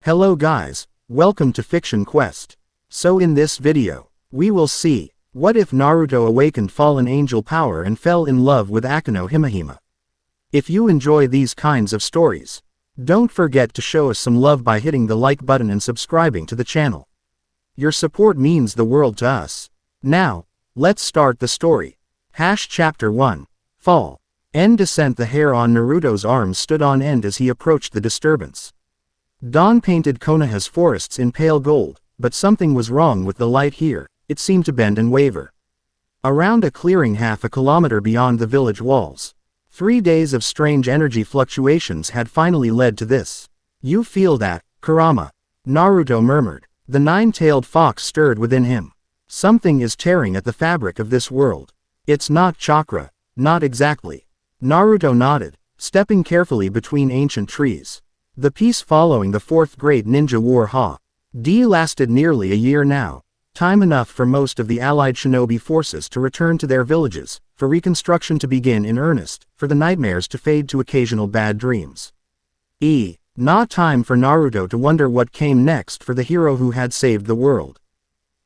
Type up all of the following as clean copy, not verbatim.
Hello guys, welcome to Fiction Quest. So in this video, we will see, what if Naruto awakened fallen angel power and fell in love with Akeno Himejima? If you enjoy these kinds of stories, don't forget to show us some love by hitting the like button and subscribing to the channel. Your support means the world to us. Now, let's start the story. Chapter 1. Fall. End descent. The hair on Naruto's arms stood on end as he approached the disturbance. Dawn painted Konoha's forests in pale gold, but something was wrong with the light here. It seemed to bend and waver. Around a clearing half a kilometer beyond the village walls. 3 days of strange energy fluctuations had finally led to this. You feel that, Kurama? Naruto murmured. The nine-tailed fox stirred within him. Something is tearing at the fabric of this world. It's not chakra, not exactly. Naruto nodded, stepping carefully between ancient trees. The peace following the Fourth Great Ninja War Ha.D. lasted nearly a year now, time enough for most of the allied shinobi forces to return to their villages, for reconstruction to begin in earnest, for the nightmares to fade to occasional bad dreams. Not time for Naruto to wonder what came next for the hero who had saved the world.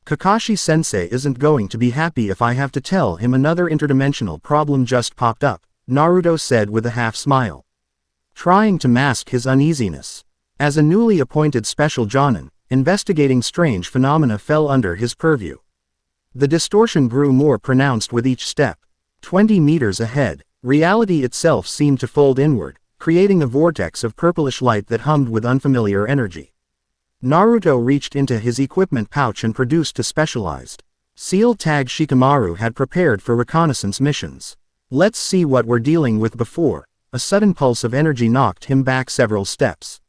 Kakashi-sensei isn't going to be happy if I have to tell him another interdimensional problem just popped up, Naruto said with a half-smile, trying to mask his uneasiness. As a newly appointed special jonin, investigating strange phenomena fell under his purview. The distortion grew more pronounced with each step. 20 meters ahead, reality itself seemed to fold inward, creating a vortex of purplish light that hummed with unfamiliar energy. Naruto reached into his equipment pouch and produced a specialized seal tag Shikamaru had prepared for reconnaissance missions. Let's see what we're dealing with before. A sudden pulse of energy knocked him back several steps.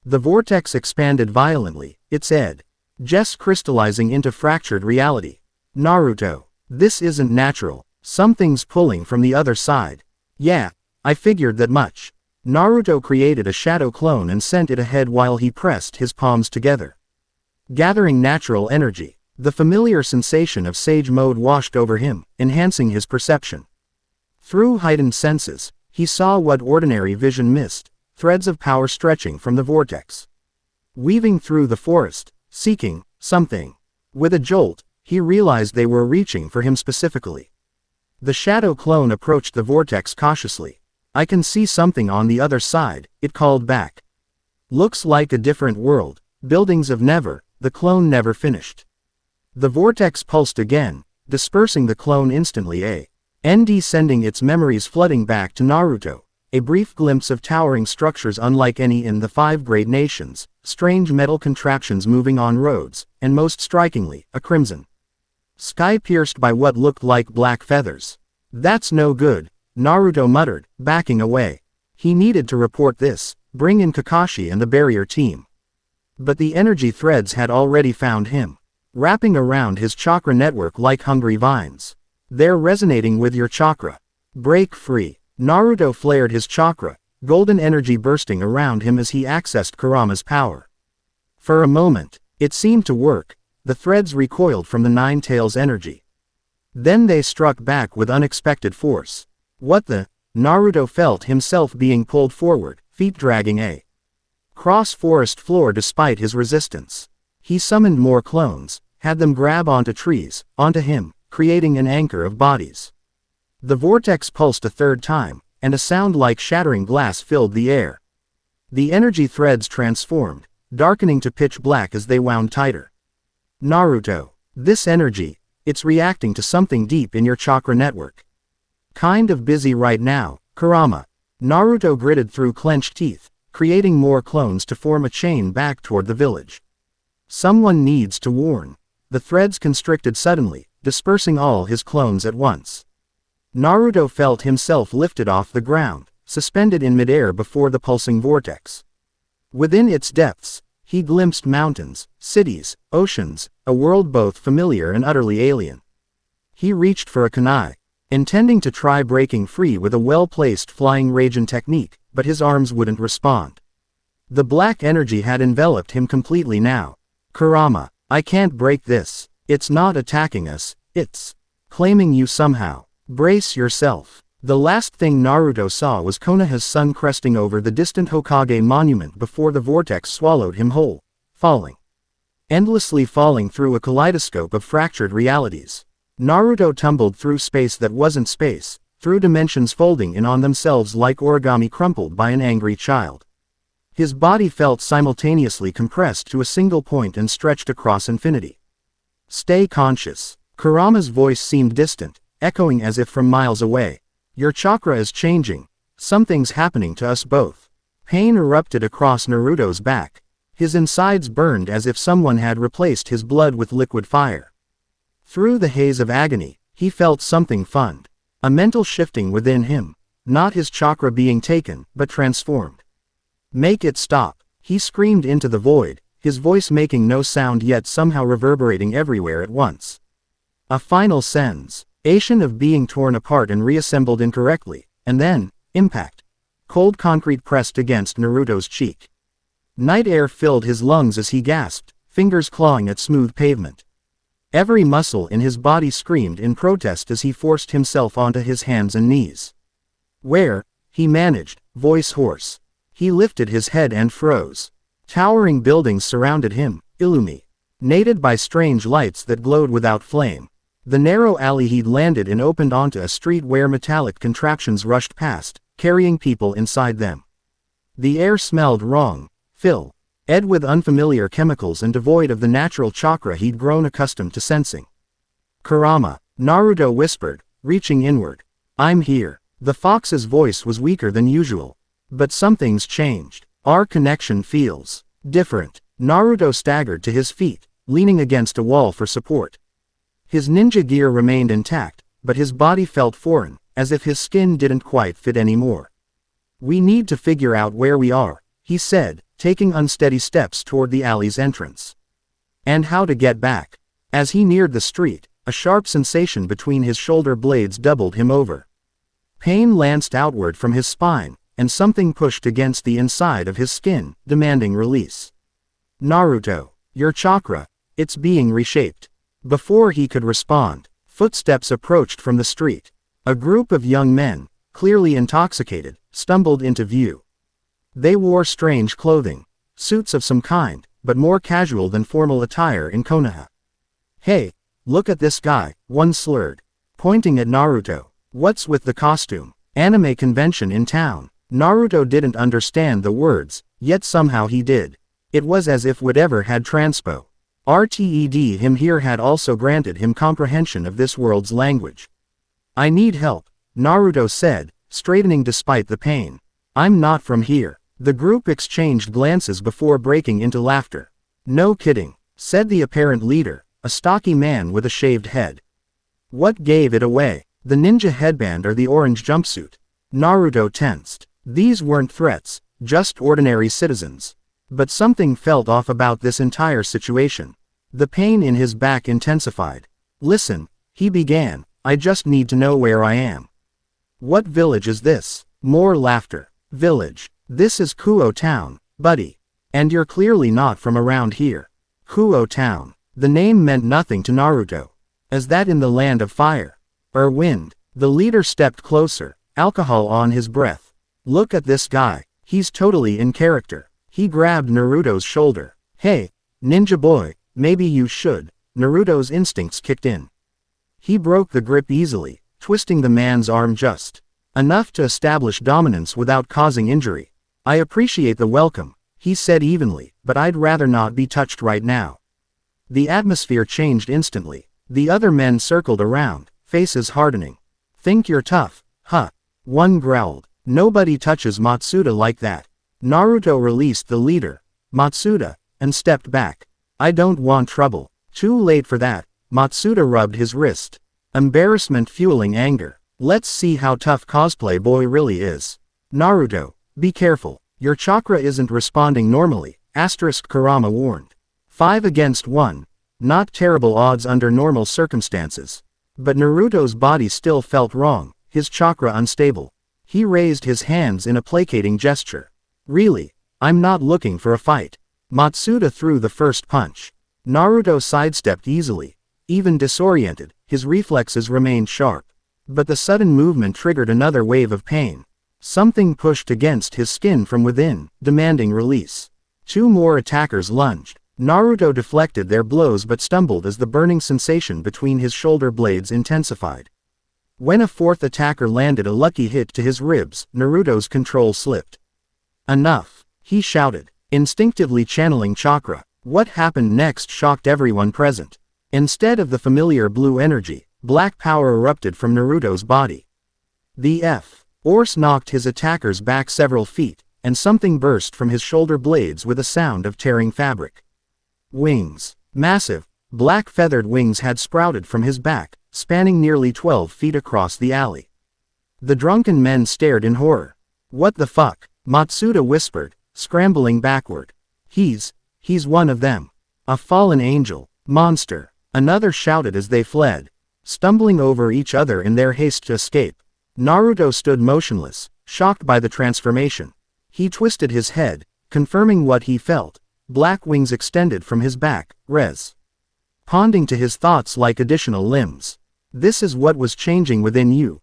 The vortex expanded violently, its edges crystallizing into fractured reality. Naruto, this isn't natural. Something's pulling from the other side. Yeah, I figured that much. Naruto created a shadow clone and sent it ahead while he pressed his palms together. Gathering natural energy, the familiar sensation of sage mode washed over him, enhancing his perception. Through heightened senses, he saw what ordinary vision missed, threads of power stretching from the vortex, weaving through the forest, seeking something. With a jolt, he realized they were reaching for him specifically. The shadow clone approached the vortex cautiously. I can see something on the other side, it called back. Looks like a different world, buildings of never, the clone never finished. The vortex pulsed again, dispersing the clone instantly. Sending its memories flooding back to Naruto, a brief glimpse of towering structures unlike any in the 5 great nations, strange metal contraptions moving on roads, and most strikingly, a crimson sky pierced by what looked like black feathers. That's no good, Naruto muttered, backing away. He needed to report this, bring in Kakashi and the barrier team. But the energy threads had already found him, wrapping around his chakra network like hungry vines. They're resonating with your chakra. Break free. Naruto flared his chakra, golden energy bursting around him as he accessed Kurama's power. For a moment, it seemed to work. The threads recoiled from the Nine Tails' energy. Then they struck back with unexpected force. What the? Naruto felt himself being pulled forward, feet dragging across forest floor despite his resistance. He summoned more clones, had them grab onto trees, onto him, creating an anchor of bodies. The vortex pulsed a third time, and a sound like shattering glass filled the air. The energy threads transformed, darkening to pitch black as they wound tighter. Naruto, this energy, it's reacting to something deep in your chakra network. Kind of busy right now, Kurama. Naruto gritted through clenched teeth, creating more clones to form a chain back toward the village. Someone needs to warn. The threads constricted suddenly, dispersing all his clones at once. Naruto felt himself lifted off the ground, suspended in midair before the pulsing vortex. Within its depths, he glimpsed mountains, cities, oceans, a world both familiar and utterly alien. He reached for a kunai, intending to try breaking free with a well-placed flying Raijin technique, but his arms wouldn't respond. The black energy had enveloped him completely now. Kurama, I can't break this. It's not attacking us, it's claiming you somehow. Brace yourself. The last thing Naruto saw was Konoha's sun cresting over the distant Hokage monument before the vortex swallowed him whole, falling. Endlessly falling through a kaleidoscope of fractured realities. Naruto tumbled through space that wasn't space, through dimensions folding in on themselves like origami crumpled by an angry child. His body felt simultaneously compressed to a single point and stretched across infinity. Stay conscious. Kurama's voice seemed distant, echoing as if from miles away. Your chakra is changing. Something's happening to us both. Pain erupted across Naruto's back. His insides burned as if someone had replaced his blood with liquid fire. Through the haze of agony, he felt something fund. A mental shifting within him. Not his chakra being taken, but transformed. Make it stop, he screamed into the void, his voice making no sound yet somehow reverberating everywhere at once. A final sensation of being torn apart and reassembled incorrectly, and then, impact. Cold concrete pressed against Naruto's cheek. Night air filled his lungs as he gasped, fingers clawing at smooth pavement. Every muscle in his body screamed in protest as he forced himself onto his hands and knees. Where? He managed, voice hoarse. He lifted his head and froze. Towering buildings surrounded him, illuminated by strange lights that glowed without flame. The narrow alley he'd landed in opened onto a street where metallic contraptions rushed past, carrying people inside them. The air smelled wrong, filled with unfamiliar chemicals and devoid of the natural chakra he'd grown accustomed to sensing. Kurama, Naruto whispered, reaching inward. I'm here. The fox's voice was weaker than usual. But something's changed. Our connection feels different. Naruto staggered to his feet, leaning against a wall for support. His ninja gear remained intact, but his body felt foreign, as if his skin didn't quite fit anymore. We need to figure out where we are, he said, taking unsteady steps toward the alley's entrance. And how to get back. As he neared the street, a sharp sensation between his shoulder blades doubled him over. Pain lanced outward from his spine, and something pushed against the inside of his skin, demanding release. Naruto, your chakra, it's being reshaped. Before he could respond, footsteps approached from the street. A group of young men, clearly intoxicated, stumbled into view. They wore strange clothing, suits of some kind, but more casual than formal attire in Konoha. Hey, look at this guy, one slurred, pointing at Naruto. What's with the costume? Anime convention in town. Naruto didn't understand the words, yet somehow he did. It was as if whatever had him here had also granted him comprehension of this world's language. I need help, Naruto said, straightening despite the pain. I'm not from here. The group exchanged glances before breaking into laughter. No kidding, said the apparent leader, a stocky man with a shaved head. What gave it away? The ninja headband or the orange jumpsuit? Naruto tensed. These weren't threats, just ordinary citizens. But something felt off about this entire situation. The pain in his back intensified. Listen, he began, I just need to know where I am. What village is this? More laughter. Village. This is Kuo Town, buddy. And you're clearly not from around here. Kuo Town. The name meant nothing to Naruto. Is that in the land of fire? Or wind? The leader stepped closer, alcohol on his breath. Look at this guy, he's totally in character. He grabbed Naruto's shoulder. Hey, ninja boy, maybe you should. Naruto's instincts kicked in. He broke the grip easily, twisting the man's arm just enough to establish dominance without causing injury. I appreciate the welcome, he said evenly, but I'd rather not be touched right now. The atmosphere changed instantly. The other men circled around, faces hardening. Think you're tough, huh? One growled. Nobody touches Matsuda like that. Naruto released the leader, Matsuda, and stepped back. I don't want trouble. Too late for that. Matsuda rubbed his wrist. Embarrassment fueling anger. Let's see how tough cosplay boy really is. Naruto, be careful. Your chakra isn't responding normally, Kurama warned. 5 against 1. Not terrible odds under normal circumstances. But Naruto's body still felt wrong, his chakra unstable. He raised his hands in a placating gesture. Really, I'm not looking for a fight. Matsuda threw the first punch. Naruto sidestepped easily. Even disoriented, his reflexes remained sharp. But the sudden movement triggered another wave of pain. Something pushed against his skin from within, demanding release. Two more attackers lunged. Naruto deflected their blows but stumbled as the burning sensation between his shoulder blades intensified. When a fourth attacker landed a lucky hit to his ribs, Naruto's control slipped. "Enough!" he shouted, instinctively channeling chakra. What happened next shocked everyone present. Instead of the familiar blue energy, black power erupted from Naruto's body. The force knocked his attackers back several feet, and something burst from his shoulder blades with a sound of tearing fabric. Wings. Massive, black feathered wings had sprouted from his back, spanning nearly 12 feet across the alley. The drunken men stared in horror. "What the fuck?" Matsuda whispered, scrambling backward. He's one of them. A fallen angel. Monster." Another shouted as they fled, stumbling over each other in their haste to escape. Naruto stood motionless, shocked by the transformation. He twisted his head, confirming what he felt. Black wings extended from his back, responding to his thoughts like additional limbs. "This is what was changing within you,"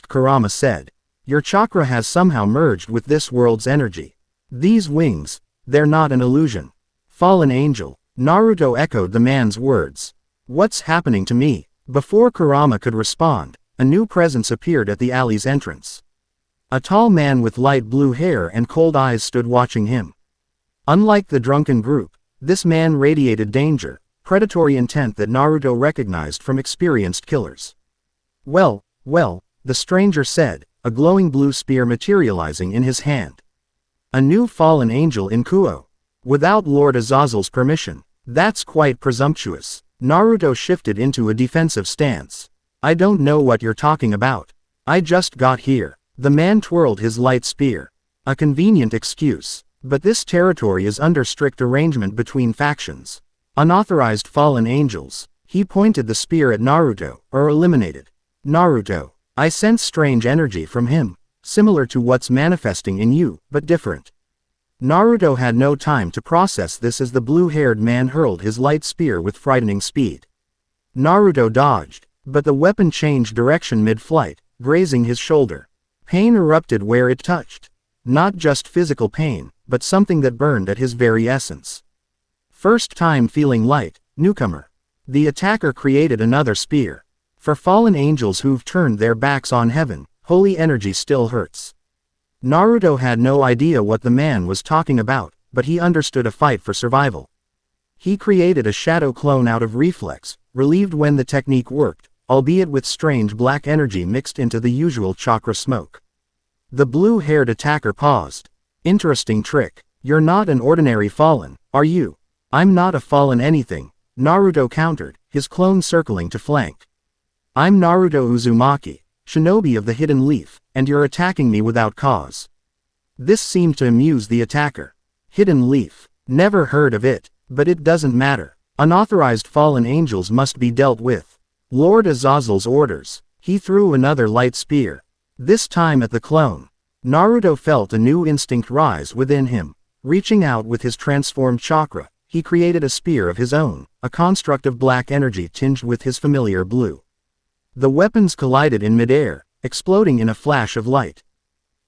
Kurama said. "Your chakra has somehow merged with this world's energy. These wings, they're not an illusion." "Fallen angel," Naruto echoed the man's words. "What's happening to me?" Before Kurama could respond, a new presence appeared at the alley's entrance. A tall man with light blue hair and cold eyes stood watching him. Unlike the drunken group, this man radiated danger, predatory intent that Naruto recognized from experienced killers. Well, the stranger said, a glowing blue spear materializing in his hand. "A new fallen angel in Kuo. Without Lord Azazel's permission. That's quite presumptuous." Naruto shifted into a defensive stance. "I don't know what you're talking about. I just got here." The man twirled his light spear. "A convenient excuse. But this territory is under strict arrangement between factions. Unauthorized fallen angels." He pointed the spear at Naruto, "are eliminated." "Naruto, I sense strange energy from him, similar to what's manifesting in you, but different." Naruto had no time to process this as the blue-haired man hurled his light spear with frightening speed. Naruto dodged, but the weapon changed direction mid-flight, grazing his shoulder. Pain erupted where it touched. Not just physical pain, but something that burned at his very essence. First time feeling light, newcomer. The attacker created another spear. For fallen angels who've turned their backs on heaven, holy energy still hurts. Naruto had no idea what the man was talking about, but he understood a fight for survival. He created a shadow clone out of reflex, relieved when the technique worked, albeit with strange black energy mixed into the usual chakra smoke. The blue-haired attacker paused. "Interesting trick. You're not an ordinary fallen, are you?" "I'm not a fallen anything," Naruto countered, his clone circling to flank. "I'm Naruto Uzumaki, shinobi of the Hidden Leaf, and you're attacking me without cause." This seemed to amuse the attacker. Hidden Leaf. Never heard of it, but it doesn't matter. Unauthorized fallen angels must be dealt with. Lord Azazel's orders. He threw another light spear. This time at the clone. Naruto felt a new instinct rise within him. Reaching out with his transformed chakra, he created a spear of his own, a construct of black energy tinged with his familiar blue. The weapons collided in midair, exploding in a flash of light.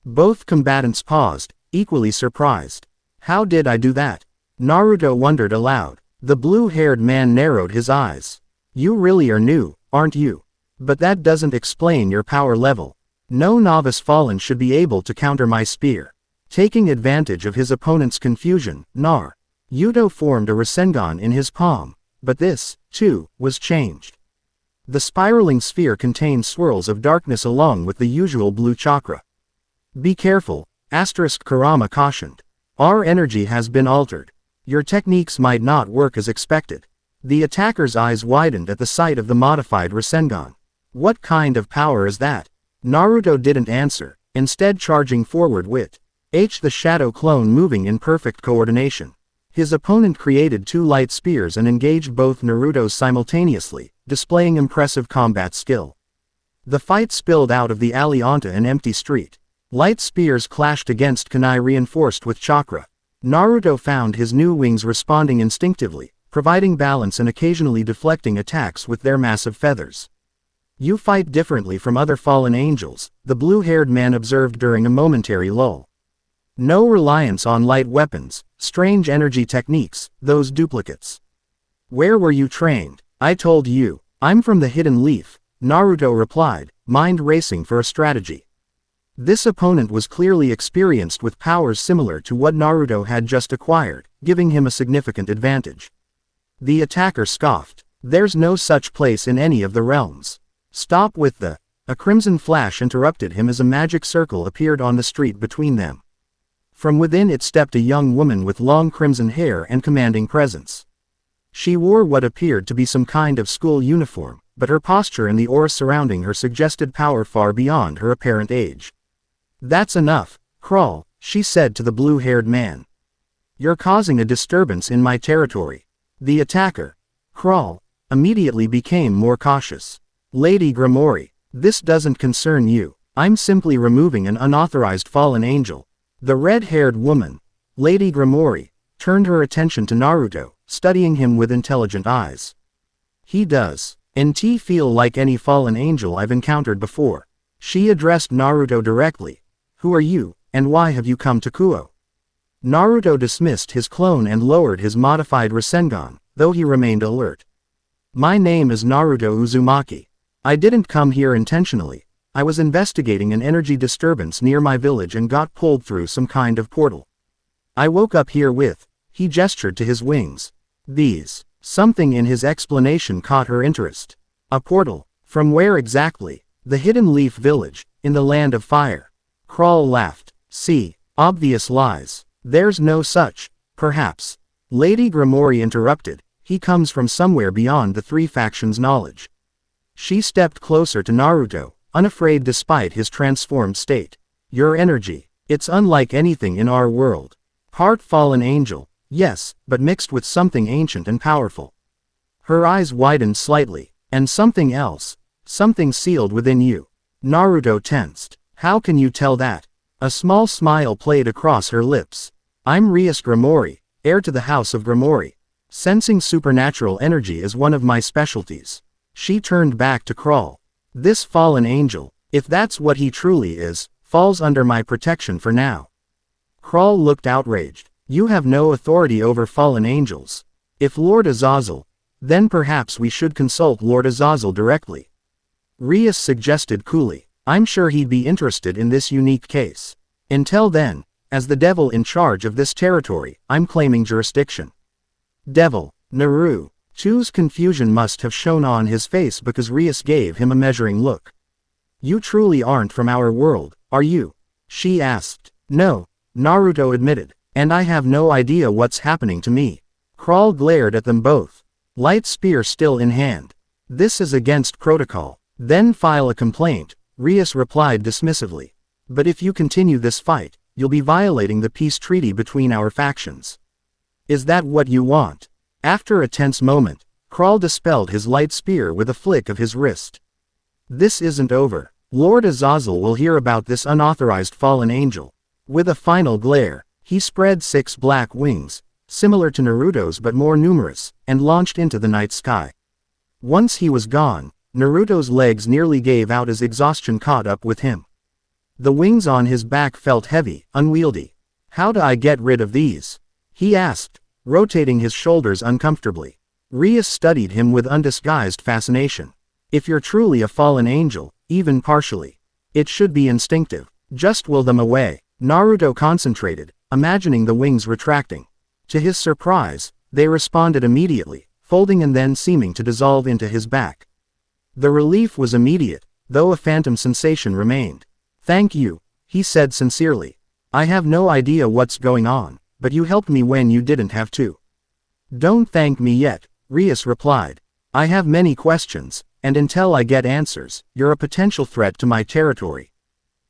Both combatants paused, equally surprised. "How did I do that?" Naruto wondered aloud. The blue-haired man narrowed his eyes. "You really are new, aren't you? But that doesn't explain your power level. No novice fallen should be able to counter my spear." Taking advantage of his opponent's confusion, Naruto formed a Rasengan in his palm, but this, too, was changed. The spiraling sphere contained swirls of darkness along with the usual blue chakra. "Be careful," Kurama cautioned. "Our energy has been altered. Your techniques might not work as expected." The attacker's eyes widened at the sight of the modified Rasengan. "What kind of power is that?" Naruto didn't answer, instead charging forward with the shadow clone moving in perfect coordination. His opponent created two light spears and engaged both Narutos simultaneously, displaying impressive combat skill. The fight spilled out of the alley onto an empty street. Light spears clashed against kunai reinforced with chakra. Naruto found his new wings responding instinctively, providing balance and occasionally deflecting attacks with their massive feathers. You fight differently from other fallen angels, the blue-haired man observed during a momentary lull. No reliance on light weapons, strange energy techniques, those duplicates. Where were you trained? I told you. I'm from the Hidden Leaf, Naruto replied, mind racing for a strategy. This opponent was clearly experienced with powers similar to what Naruto had just acquired, giving him a significant advantage. The attacker scoffed. There's no such place in any of the realms. Stop with the... A crimson flash interrupted him as a magic circle appeared on the street between them. From within it stepped a young woman with long crimson hair and commanding presence. She wore what appeared to be some kind of school uniform, but her posture and the aura surrounding her suggested power far beyond her apparent age. That's enough, Crawl, she said to the blue-haired man. You're causing a disturbance in my territory. The attacker, Crawl, immediately became more cautious. Lady Gremory, this doesn't concern you. I'm simply removing an unauthorized fallen angel. The red-haired woman, Lady Gremory, turned her attention to Naruto, studying him with intelligent eyes. He does. NT feel like any fallen angel I've encountered before. She addressed Naruto directly. Who are you, and why have you come to Kuo? Naruto dismissed his clone and lowered his modified Rasengan, though he remained alert. My name is Naruto Uzumaki. I didn't come here intentionally. I was investigating an energy disturbance near my village and got pulled through some kind of portal. I woke up here with... He gestured to his wings. These. Something in his explanation caught her interest. A portal. From where exactly? The Hidden Leaf Village, in the Land of Fire. Crawl laughed. See. Obvious lies. There's no such. Perhaps. Lady Gremory interrupted. He comes from somewhere beyond the three factions' knowledge. She stepped closer to Naruto, unafraid despite his transformed state. Your energy. It's unlike anything in our world. Part fallen angel. Yes, but mixed with something ancient and powerful. Her eyes widened slightly. And something else. Something sealed within you. Naruto tensed. How can you tell that? A small smile played across her lips. I'm Rias Gremory, heir to the House of Gremory. Sensing supernatural energy is one of my specialties. She turned back to Crawl. This fallen angel, if that's what he truly is, falls under my protection for now. Crawl looked outraged. You have no authority over fallen angels. If Lord Azazel, then perhaps we should consult Lord Azazel directly. Rias suggested coolly. I'm sure he'd be interested in this unique case. Until then, as the devil in charge of this territory, I'm claiming jurisdiction. Devil, Naru. Chu's confusion must have shown on his face because Rias gave him a measuring look. You truly aren't from our world, are you? She asked. No, Naruto admitted. And I have no idea what's happening to me. Crawl glared at them both. Light spear still in hand. This is against protocol. Then file a complaint, Rias replied dismissively. But if you continue this fight, you'll be violating the peace treaty between our factions. Is that what you want? After a tense moment, Crawl dispelled his light spear with a flick of his wrist. This isn't over. Lord Azazel will hear about this unauthorized fallen angel. With a final glare, he spread 6 black wings, similar to Naruto's but more numerous, and launched into the night sky. Once he was gone, Naruto's legs nearly gave out as exhaustion caught up with him. The wings on his back felt heavy, unwieldy. How do I get rid of these? He asked, rotating his shoulders uncomfortably. Rias studied him with undisguised fascination. If you're truly a fallen angel, even partially, it should be instinctive. Just will them away. Naruto concentrated, imagining the wings retracting. To his surprise, they responded immediately, folding and then seeming to dissolve into his back. The relief was immediate, though a phantom sensation remained. Thank you, he said sincerely. I have no idea what's going on, but you helped me when you didn't have to. Don't thank me yet, Rias replied. I have many questions, and until I get answers, you're a potential threat to my territory.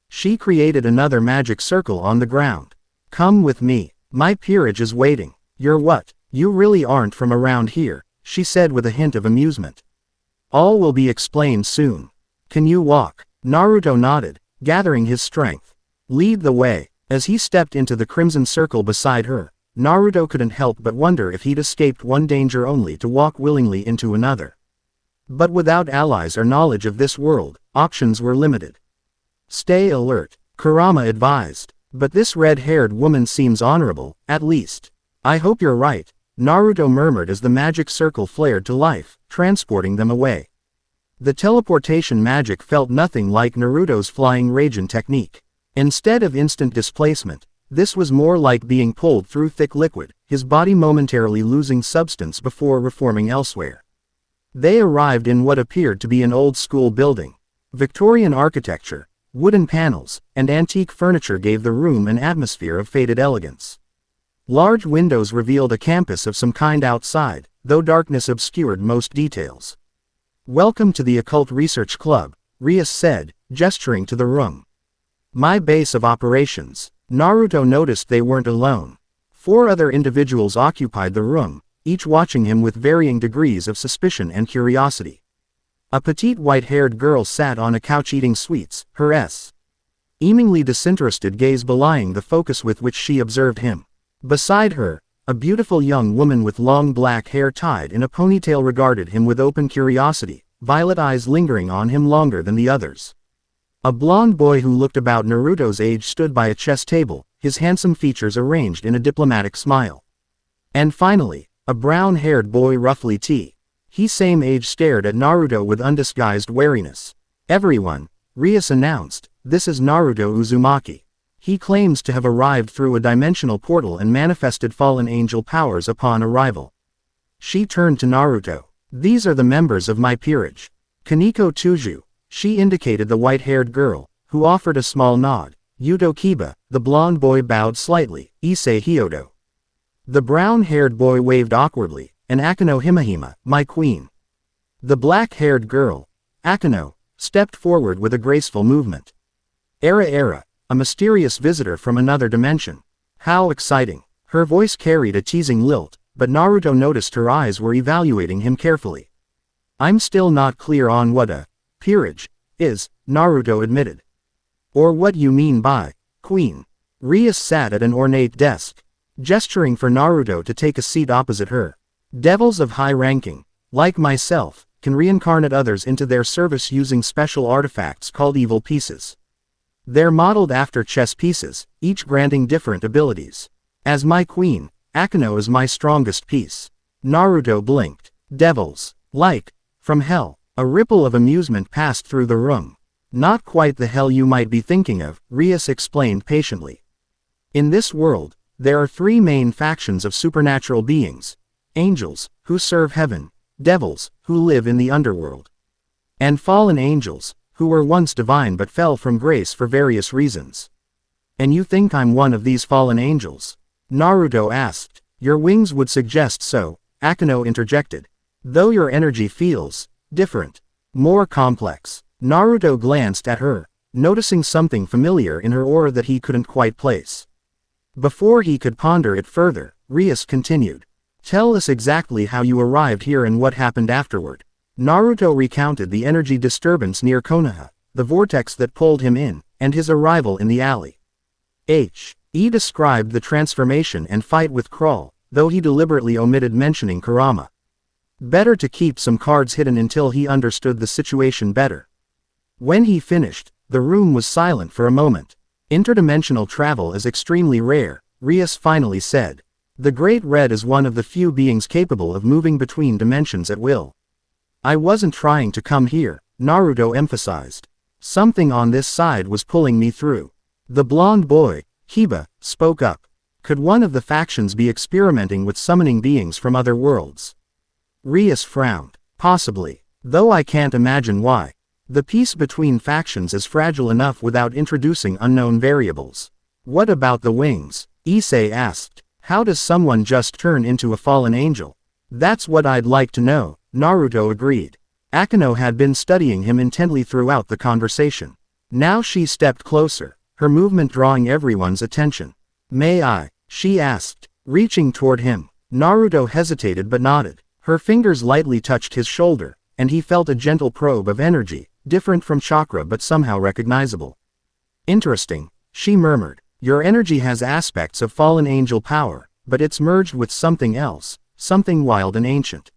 She created another magic circle on the ground. Come with me, my peerage is waiting. You're what? You really aren't from around here, she said with a hint of amusement. All will be explained soon. Can you walk? Naruto nodded, gathering his strength. Lead the way. As he stepped into the crimson circle beside her, Naruto couldn't help but wonder if he'd escaped one danger only to walk willingly into another. But without allies or knowledge of this world, options were limited. Stay alert, Kurama advised. But this red-haired woman seems honorable, at least. I hope you're right, Naruto murmured as the magic circle flared to life, transporting them away. The teleportation magic felt nothing like Naruto's flying Raijin technique. Instead of instant displacement, this was more like being pulled through thick liquid, his body momentarily losing substance before reforming elsewhere. They arrived in what appeared to be an old-school building. Victorian architecture, wooden panels, and antique furniture gave the room an atmosphere of faded elegance. Large windows revealed a campus of some kind outside, though darkness obscured most details. Welcome to the Occult Research Club, Rias said, gesturing to the room. My base of operations. Naruto noticed they weren't alone. 4 other individuals occupied the room, each watching him with varying degrees of suspicion and curiosity. A petite white-haired girl sat on a couch eating sweets, her seemingly disinterested gaze belying the focus with which she observed him. Beside her, a beautiful young woman with long black hair tied in a ponytail regarded him with open curiosity, violet eyes lingering on him longer than the others. A blonde boy who looked about Naruto's age stood by a chess table, his handsome features arranged in a diplomatic smile. And finally, a brown-haired boy roughly he same age stared at Naruto with undisguised wariness. Everyone, Rias announced, this is Naruto Uzumaki. He claims to have arrived through a dimensional portal and manifested fallen angel powers upon arrival. She turned to Naruto. These are the members of my peerage. Kaneko Tuju. She indicated the white-haired girl, who offered a small nod. Yuto Kiba, the blonde boy bowed slightly. Issei Hyodo. The brown-haired boy waved awkwardly, and Akeno Himejima, my queen. The black-haired girl, Akeno, stepped forward with a graceful movement. Era, a mysterious visitor from another dimension. How exciting. Her voice carried a teasing lilt, but Naruto noticed her eyes were evaluating him carefully. I'm still not clear on what a peerage is, Naruto admitted. Or what you mean by queen. Rias sat at an ornate desk, gesturing for Naruto to take a seat opposite her. Devils of high ranking, like myself, can reincarnate others into their service using special artifacts called evil pieces. They're modeled after chess pieces, each granting different abilities. As my queen, Akeno is my strongest piece. Naruto blinked. Devils. Like, from hell. A ripple of amusement passed through the room. Not quite the hell you might be thinking of, Rias explained patiently. In this world, there are 3 main factions of supernatural beings. Angels, who serve heaven, devils, who live in the underworld, and fallen angels, who were once divine but fell from grace for various reasons. And you think I'm one of these fallen angels? Naruto asked. Your wings would suggest so, Akeno interjected. Though your energy feels different, more complex. Naruto glanced at her, noticing something familiar in her aura that he couldn't quite place. Before he could ponder it further, Rias continued. Tell us exactly how you arrived here and what happened afterward. Naruto recounted the energy disturbance near Konoha, the vortex that pulled him in, and his arrival in the alley. He described the transformation and fight with Crawl, though he deliberately omitted mentioning Kurama. Better to keep some cards hidden until he understood the situation better. When he finished, the room was silent for a moment. Interdimensional travel is extremely rare, Rias finally said. The Great Red is one of the few beings capable of moving between dimensions at will. I wasn't trying to come here, Naruto emphasized. Something on this side was pulling me through. The blonde boy, Kiba, spoke up. Could one of the factions be experimenting with summoning beings from other worlds? Rias frowned. Possibly. Though I can't imagine why. The peace between factions is fragile enough without introducing unknown variables. What about the wings? Issei asked. How does someone just turn into a fallen angel? That's what I'd like to know, Naruto agreed. Akeno had been studying him intently throughout the conversation. Now she stepped closer, her movement drawing everyone's attention. May I? She asked, reaching toward him. Naruto hesitated but nodded. Her fingers lightly touched his shoulder, and he felt a gentle probe of energy, different from chakra but somehow recognizable. Interesting, she murmured. Your energy has aspects of fallen angel power, but it's merged with something else, something wild and ancient.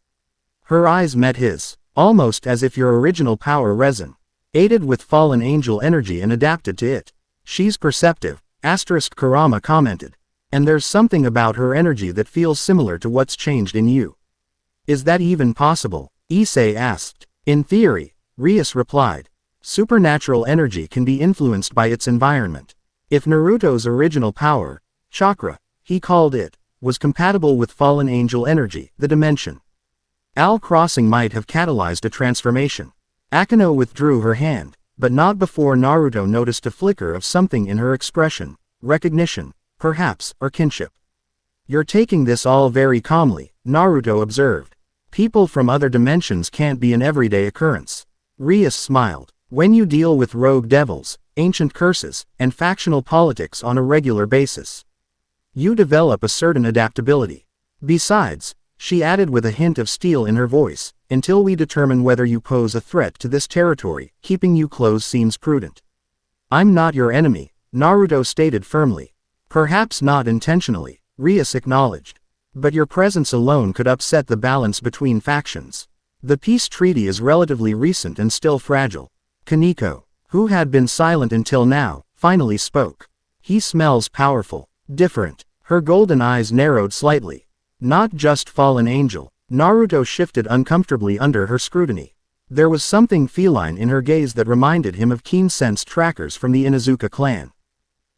Her eyes met his. Almost as if your original power resonated with fallen angel energy and adapted to it. She's perceptive, Kurama commented. And there's something about her energy that feels similar to what's changed in you. Is that even possible? Issei asked. In theory, Rias replied. Supernatural energy can be influenced by its environment. If Naruto's original power, chakra, he called it, was compatible with fallen angel energy, the dimension crossing might have catalyzed a transformation. Akeno withdrew her hand, but not before Naruto noticed a flicker of something in her expression, recognition, perhaps, or kinship. You're taking this all very calmly, Naruto observed. People from other dimensions can't be an everyday occurrence. Rias smiled. When you deal with rogue devils, ancient curses, and factional politics on a regular basis, you develop a certain adaptability. Besides, she added with a hint of steel in her voice, until we determine whether you pose a threat to this territory, keeping you close seems prudent. I'm not your enemy, Naruto stated firmly. Perhaps not intentionally, Rias acknowledged. But your presence alone could upset the balance between factions. The peace treaty is relatively recent and still fragile. Kaneko, who had been silent until now, finally spoke. He smells powerful, different. Her golden eyes narrowed slightly. Not just fallen angel. Naruto shifted uncomfortably under her scrutiny. There was something feline in her gaze that reminded him of keen-sensed trackers from the Inuzuka clan.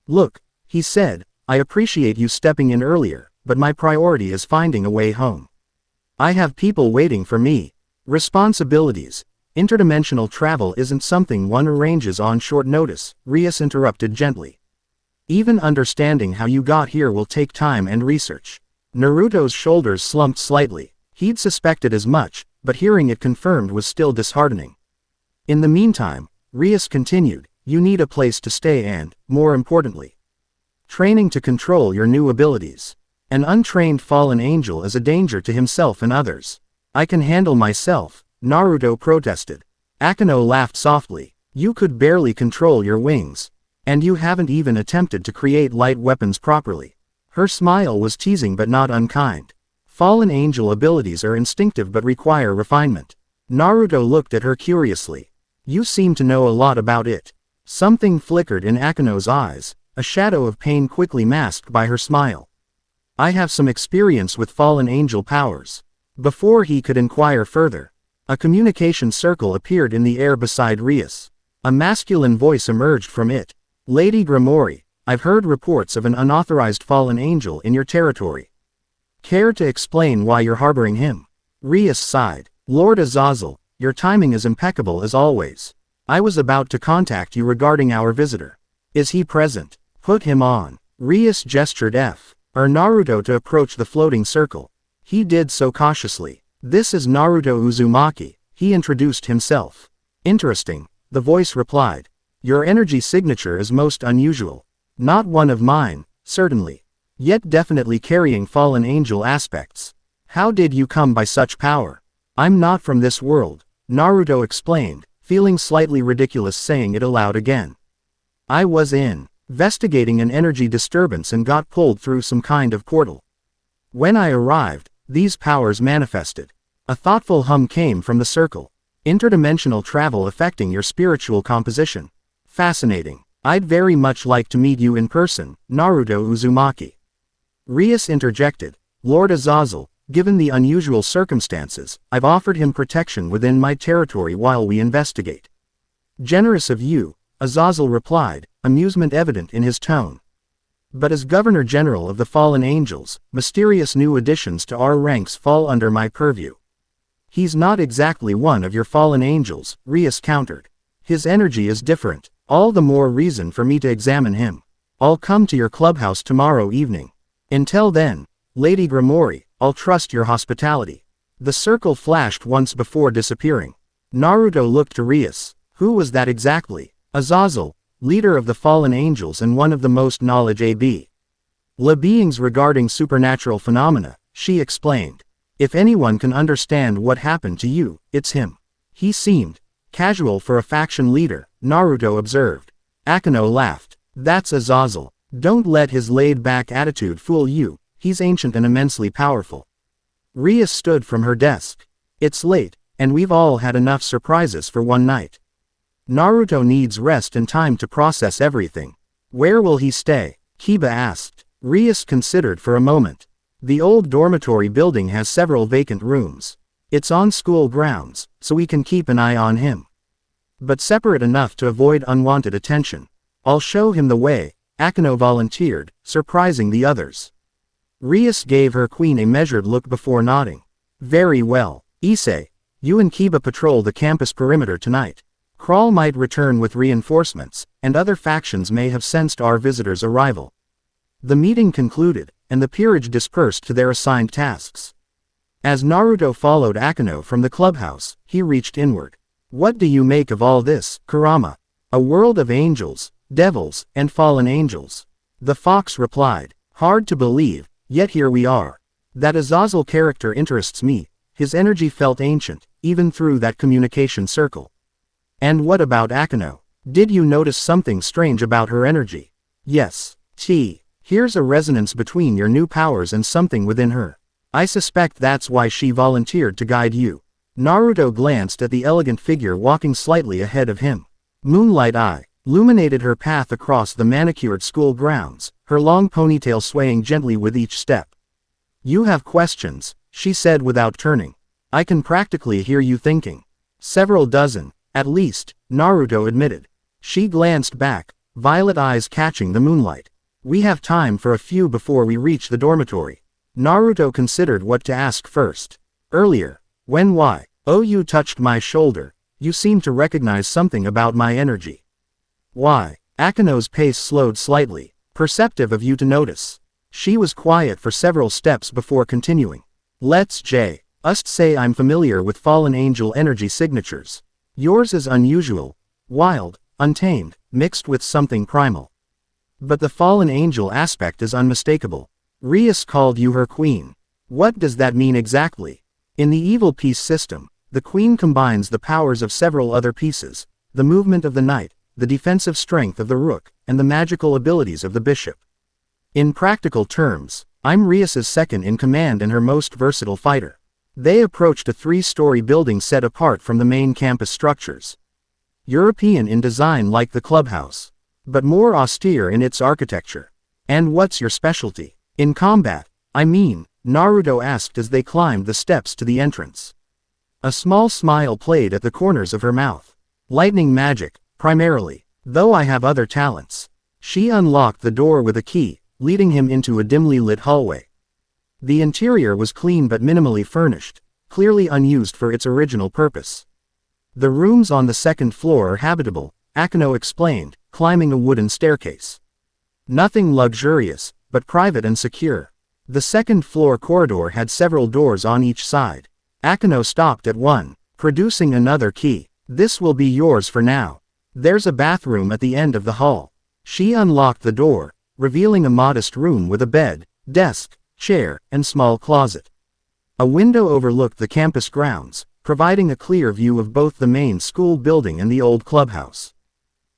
Look, he said, I appreciate you stepping in earlier, but my priority is finding a way home. I have people waiting for me. Responsibilities. Interdimensional travel isn't something one arranges on short notice, Rias interrupted gently. Even understanding how you got here will take time and research. Naruto's shoulders slumped slightly. He'd suspected as much, but hearing it confirmed was still disheartening. In the meantime, Rias continued, you need a place to stay and, more importantly, training to control your new abilities. An untrained fallen angel is a danger to himself and others. I can handle myself, Naruto protested. Akeno laughed softly. You could barely control your wings. And you haven't even attempted to create light weapons properly. Her smile was teasing but not unkind. Fallen angel abilities are instinctive but require refinement. Naruto looked at her curiously. You seem to know a lot about it. Something flickered in Akeno's eyes, a shadow of pain quickly masked by her smile. I have some experience with fallen angel powers. Before he could inquire further, a communication circle appeared in the air beside Rias. A masculine voice emerged from it. Lady Grimori, I've heard reports of an unauthorized fallen angel in your territory. Care to explain why you're harboring him? Rias sighed. Lord Azazel, your timing is impeccable as always. I was about to contact you regarding our visitor. Is he present? Put him on. Rias gestured Naruto to approach the floating circle. He did so cautiously. This is Naruto Uzumaki, he introduced himself. Interesting, the voice replied. Your energy signature is most unusual. Not one of mine, certainly. Yet definitely carrying fallen angel aspects. How did you come by such power? I'm not from this world, Naruto explained, feeling slightly ridiculous saying it aloud again. I was investigating an energy disturbance and got pulled through some kind of portal. When I arrived, these powers manifested. A thoughtful hum came from the circle. Interdimensional travel affecting your spiritual composition. Fascinating. I'd very much like to meet you in person, Naruto Uzumaki. Rias interjected. Lord Azazel, given the unusual circumstances, I've offered him protection within my territory while we investigate. Generous of you, Azazel replied, amusement evident in his tone. But as Governor General of the Fallen Angels, mysterious new additions to our ranks fall under my purview. He's not exactly one of your fallen angels, Rias countered. His energy is different, all the more reason for me to examine him. I'll come to your clubhouse tomorrow evening. Until then, Lady Grimori, I'll trust your hospitality. The circle flashed once before disappearing. Naruto looked to Rias. Who was that exactly? Azazel, leader of the fallen angels and one of the most knowledgeable beings regarding supernatural phenomena, she explained. If anyone can understand what happened to you, it's him. He seemed casual for a faction leader, Naruto observed. Akeno laughed. That's Azazel. Don't let his laid-back attitude fool you, he's ancient and immensely powerful. Rias stood from her desk. It's late, And we've all had enough surprises for one night. Naruto needs rest and time to process everything. Where will he stay? Kiba asked. Rias considered for a moment. The old dormitory building has several vacant rooms. It's on school grounds, so we can keep an eye on him. But separate enough to avoid unwanted attention. I'll show him the way, Akeno volunteered, surprising the others. Rias gave her queen a measured look before nodding. Very well. Issei, you and Kiba patrol the campus perimeter tonight. Crawl might return with reinforcements, and other factions may have sensed our visitor's arrival. The meeting concluded, and the peerage dispersed to their assigned tasks. As Naruto followed Akeno from the clubhouse, he reached inward. What do you make of all this, Kurama? A world of angels, devils, and fallen angels. The fox replied. Hard to believe, yet here we are. That Azazel character interests me. His energy felt ancient, even through that communication circle. And what about Akeno? Did you notice something strange about her energy? Yes. Here's a resonance between your new powers and something within her. I suspect that's why she volunteered to guide you. Naruto glanced at the elegant figure walking slightly ahead of him. Moonlight Eye illuminated her path across the manicured school grounds, her long ponytail swaying gently with each step. You have questions, she said without turning. I can practically hear you thinking. Several dozen, at least, Naruto admitted. She glanced back, violet eyes catching the moonlight. We have time for a few before we reach the dormitory. Naruto considered what to ask first. Earlier, why? Oh, you touched my shoulder. You seem to recognize something about my energy. Why? Akeno's pace slowed slightly, perceptive of you to notice. She was quiet for several steps before continuing. Let's just say I'm familiar with fallen angel energy signatures. Yours is unusual, wild, untamed, mixed with something primal. But the fallen angel aspect is unmistakable. Rias called you her queen. What does that mean exactly? In the evil piece system, the queen combines the powers of several other pieces, the movement of the knight, the defensive strength of the rook, and the magical abilities of the bishop. In practical terms, I'm Rias's second in command and her most versatile fighter. They approached a 3-story building set apart from the main campus structures. European in design like the clubhouse, but more austere in its architecture. And what's your specialty? In combat, I mean, Naruto asked as they climbed the steps to the entrance. A small smile played at the corners of her mouth. Lightning magic, primarily, though I have other talents. She unlocked the door with a key, leading him into a dimly lit hallway. The interior was clean but minimally furnished, clearly unused for its original purpose. The rooms on the second floor are habitable, Akeno explained, climbing a wooden staircase. Nothing luxurious, but private and secure. The second floor corridor had several doors on each side. Akeno stopped at one, producing another key. This will be yours for now. There's a bathroom at the end of the hall. She unlocked the door, revealing a modest room with a bed, desk, chair, and small closet. A window overlooked the campus grounds, providing a clear view of both the main school building and the old clubhouse.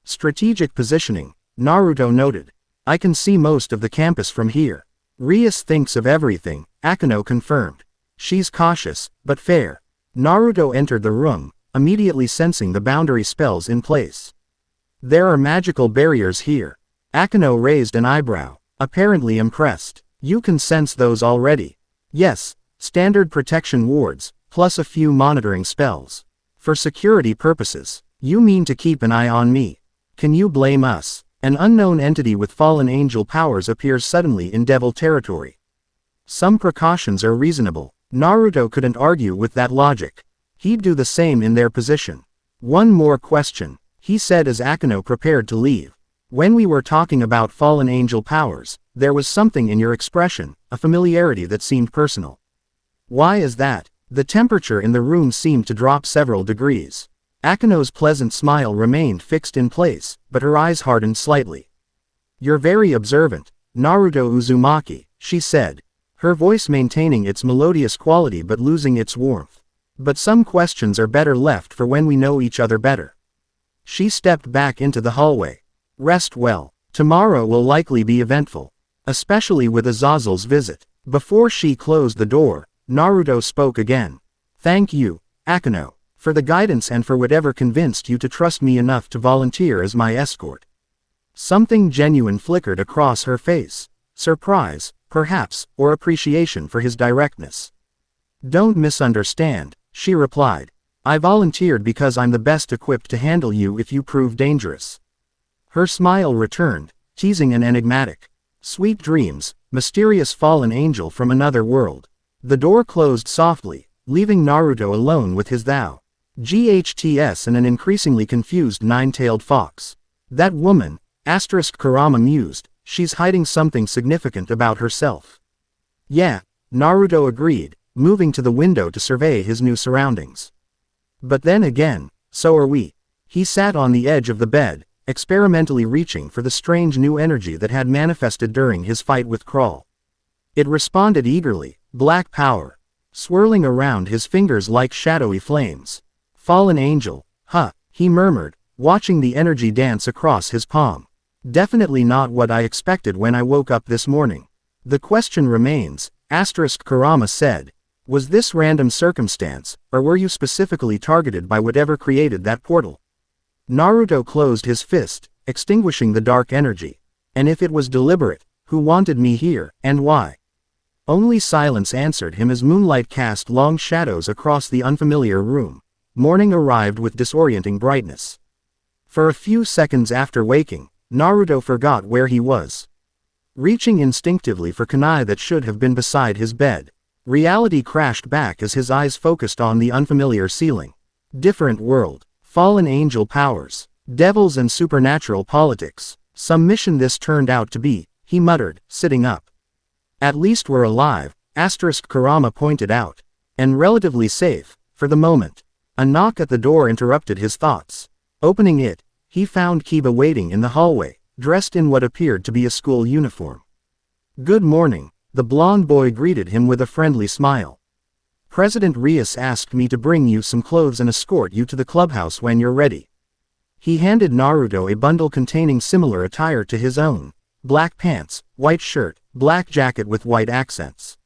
Strategic positioning, Naruto noted. I can see most of the campus from here. Rias thinks of everything, Akeno confirmed. She's cautious, but fair. Naruto entered the room, immediately sensing the boundary spells in place. There are magical barriers here. Akeno raised an eyebrow, apparently impressed. You can sense those already. Yes, standard protection wards, plus a few monitoring spells. For security purposes, you mean to keep an eye on me. Can you blame us? An unknown entity with fallen angel powers appears suddenly in devil territory. Some precautions are reasonable. Naruto couldn't argue with that logic. He'd do the same in their position. One more question, he said as Akeno prepared to leave. When we were talking about fallen angel powers, there was something in your expression, a familiarity that seemed personal. Why is that? The temperature in the room seemed to drop several degrees. Akeno's pleasant smile remained fixed in place, but her eyes hardened slightly. You're very observant, Naruto Uzumaki, she said, her voice maintaining its melodious quality but losing its warmth. But some questions are better left for when we know each other better. She stepped back into the hallway. Rest well. Tomorrow will likely be eventful, especially with Azazel's visit. Before she closed the door, Naruto spoke again. Thank you, Akeno, for the guidance and for whatever convinced you to trust me enough to volunteer as my escort." Something genuine flickered across her face. Surprise, perhaps, or appreciation for his directness. "Don't misunderstand," she replied. "I volunteered because I'm the best equipped to handle you if you prove dangerous." Her smile returned, teasing and enigmatic. "Sweet dreams, mysterious fallen angel from another world." The door closed softly, leaving Naruto alone with his thou. GHTS and an increasingly confused nine-tailed fox. "That woman," Kurama mused, "she's hiding something significant about herself." "Yeah," Naruto agreed, moving to the window to survey his new surroundings. "But then again, so are we." He sat on the edge of the bed, experimentally reaching for the strange new energy that had manifested during his fight with Crawl. It responded eagerly, black power, swirling around his fingers like shadowy flames. "Fallen angel, huh," he murmured, watching the energy dance across his palm. "Definitely not what I expected when I woke up this morning." "The question remains," Kurama said. "Was this random circumstance, or were you specifically targeted by whatever created that portal?" Naruto closed his fist, extinguishing the dark energy. "And if it was deliberate, who wanted me here, and why?" Only silence answered him as moonlight cast long shadows across the unfamiliar room. Morning arrived with disorienting brightness. For a few seconds after waking, Naruto forgot where he was. Reaching instinctively for kunai that should have been beside his bed, reality crashed back as his eyes focused on the unfamiliar ceiling. Different world, fallen angel powers, devils and supernatural politics. Some mission this turned out to be, he muttered, sitting up. "At least we're alive," Kurama pointed out. "And relatively safe, for the moment." A knock at the door interrupted his thoughts. Opening it, he found Kiba waiting in the hallway, dressed in what appeared to be a school uniform. "Good morning," the blonde boy greeted him with a friendly smile. "President Rias asked me to bring you some clothes and escort you to the clubhouse when you're ready." He handed Naruto a bundle containing similar attire to his own. Black pants, white shirt, black jacket with white accents.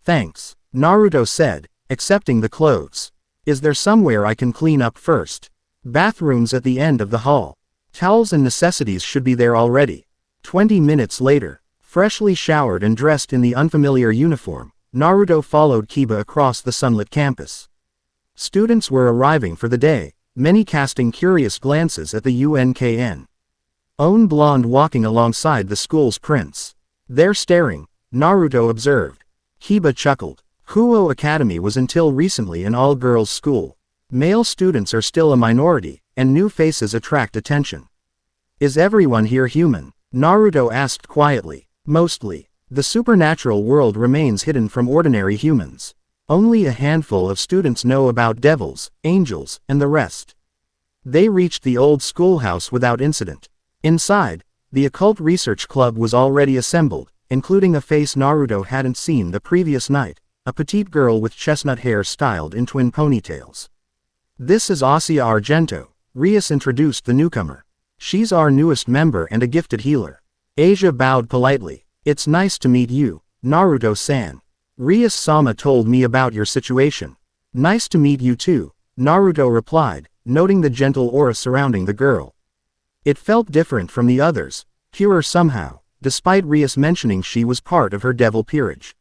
"Thanks," Naruto said, accepting the clothes. "Is there somewhere I can clean up first?" "Bathrooms at the end of the hall. Towels and necessities should be there already." 20 minutes later, freshly showered and dressed in the unfamiliar uniform, Naruto followed Kiba across the sunlit campus. Students were arriving for the day, many casting curious glances at the UNKN. Own blonde walking alongside the school's prince. "They're staring," Naruto observed. Kiba chuckled. Kuo Academy was until recently an all-girls school. Male students are still a minority, and new faces attract attention. "Is everyone here human?" Naruto asked quietly. "Mostly. The supernatural world remains hidden from ordinary humans. Only a handful of students know about devils, angels, and the rest." They reached the old schoolhouse without incident. Inside, the occult research club was already assembled, including a face Naruto hadn't seen the previous night, a petite girl with chestnut hair styled in twin ponytails. "This is Asia Argento," Rias introduced the newcomer. "She's our newest member and a gifted healer." Asia bowed politely. "It's nice to meet you, Naruto-san. Rias-sama told me about your situation." "Nice to meet you too," Naruto replied, noting the gentle aura surrounding the girl. It felt different from the others, purer somehow, despite Rias mentioning she was part of her devil peerage.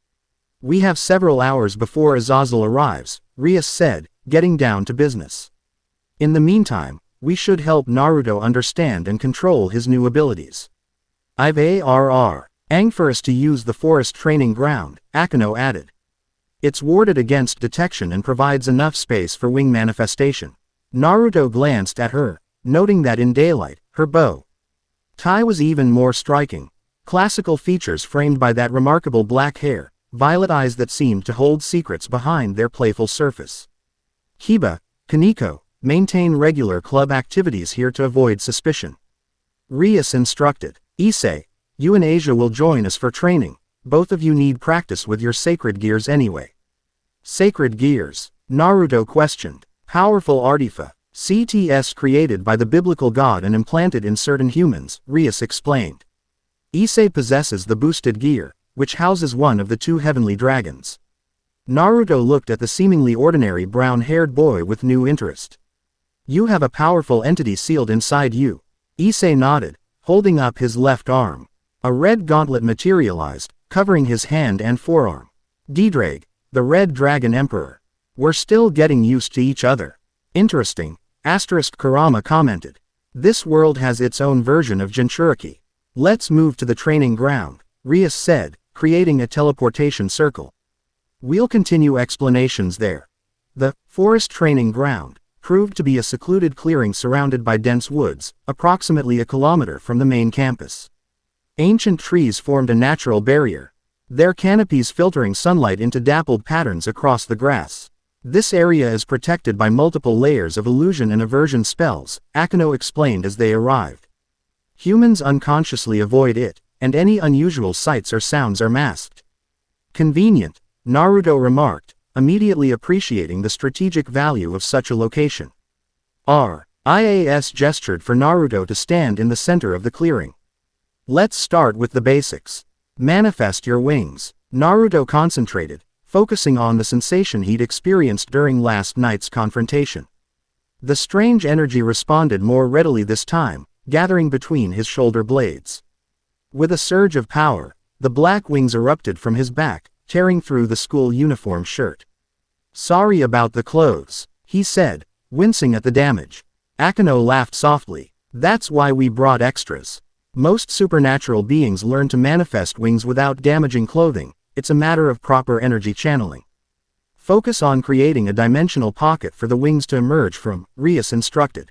"We have several hours before Azazel arrives," Rias said, getting down to business. "In the meantime, we should help Naruto understand and control his new abilities." "I've for us to use the forest training ground," Akeno added. "It's warded against detection and provides enough space for wing manifestation." Naruto glanced at her, noting that in daylight, her bow tie was even more striking. Classical features framed by that remarkable black hair, violet eyes that seemed to hold secrets behind their playful surface. "Kiba, Kaneko, maintain regular club activities here to avoid suspicion," Rias instructed. "Issei, you and Asia will join us for training. Both of you need practice with your sacred gears anyway." "Sacred gears?" Naruto questioned. "Powerful CTS created by the biblical god and implanted in certain humans," Rias explained. "Issei possesses the boosted gear, which houses one of the two heavenly dragons." Naruto looked at the seemingly ordinary brown-haired boy with new interest. You have a powerful entity sealed inside you. Issei nodded, holding up his left arm. A red gauntlet materialized, covering his hand and forearm. Didrage, the Red Dragon Emperor. We're still getting used to each other. Interesting, Kurama commented. This world has its own version of Jinchuriki. Let's move to the training ground, Rias said, creating a teleportation circle. We'll continue explanations there. The forest training ground proved to be a secluded clearing surrounded by dense woods, approximately a kilometer from the main campus. Ancient trees formed a natural barrier, their canopies filtering sunlight into dappled patterns across the grass. This area is protected by multiple layers of illusion and aversion spells, Akeno explained as they arrived. Humans unconsciously avoid it, and any unusual sights or sounds are masked. Convenient, Naruto remarked, immediately appreciating the strategic value of such a location. Rias gestured for Naruto to stand in the center of the clearing. Let's start with the basics. Manifest your wings. Naruto concentrated, focusing on the sensation he'd experienced during last night's confrontation. The strange energy responded more readily this time, gathering between his shoulder blades. With a surge of power, the black wings erupted from his back, tearing through the school uniform shirt. Sorry about the clothes, he said, wincing at the damage. Akeno laughed softly. That's why we brought extras. Most supernatural beings learn to manifest wings without damaging clothing. It's a matter of proper energy channeling. Focus on creating a dimensional pocket for the wings to emerge from, Rias instructed.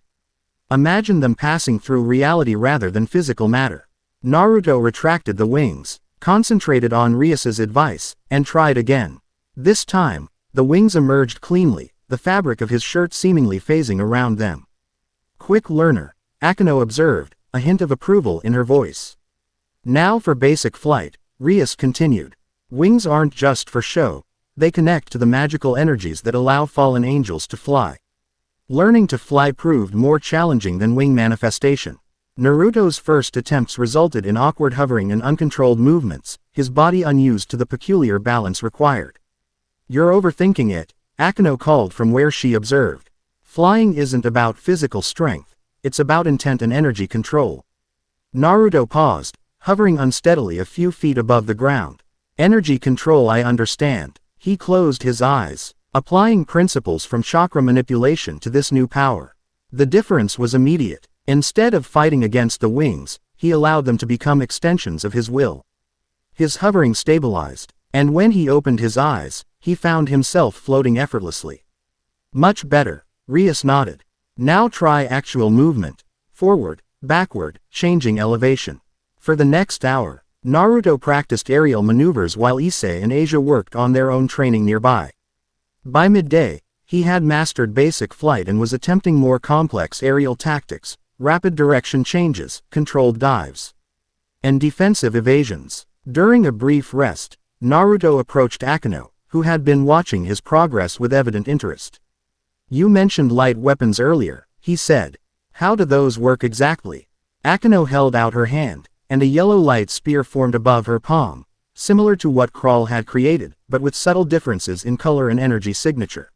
Imagine them passing through reality rather than physical matter. Naruto retracted the wings, concentrated on Rias's advice, and tried again. This time, the wings emerged cleanly, the fabric of his shirt seemingly phasing around them. Quick learner, Akeno observed, a hint of approval in her voice. Now for basic flight, Rias continued. Wings aren't just for show, they connect to the magical energies that allow fallen angels to fly. Learning to fly proved more challenging than wing manifestation. Naruto's first attempts resulted in awkward hovering and uncontrolled movements, his body unused to the peculiar balance required. You're overthinking it, Akeno called from where she observed. Flying isn't about physical strength, it's about intent and energy control. Naruto paused, hovering unsteadily a few feet above the ground. Energy control, I understand. He closed his eyes, applying principles from chakra manipulation to this new power. The difference was immediate. Instead of fighting against the wings, he allowed them to become extensions of his will. His hovering stabilized, and when he opened his eyes, he found himself floating effortlessly. Much better, Rias nodded. Now try actual movement. Forward, backward, changing elevation. For the next hour, Naruto practiced aerial maneuvers while Issei and Asia worked on their own training nearby. By midday, he had mastered basic flight and was attempting more complex aerial tactics, rapid direction changes, controlled dives, and defensive evasions. During a brief rest, Naruto approached Akeno, who had been watching his progress with evident interest. You mentioned light weapons earlier, he said. How do those work exactly? Akeno held out her hand, and a yellow light spear formed above her palm, similar to what Crawl had created, but with subtle differences in color and energy signature.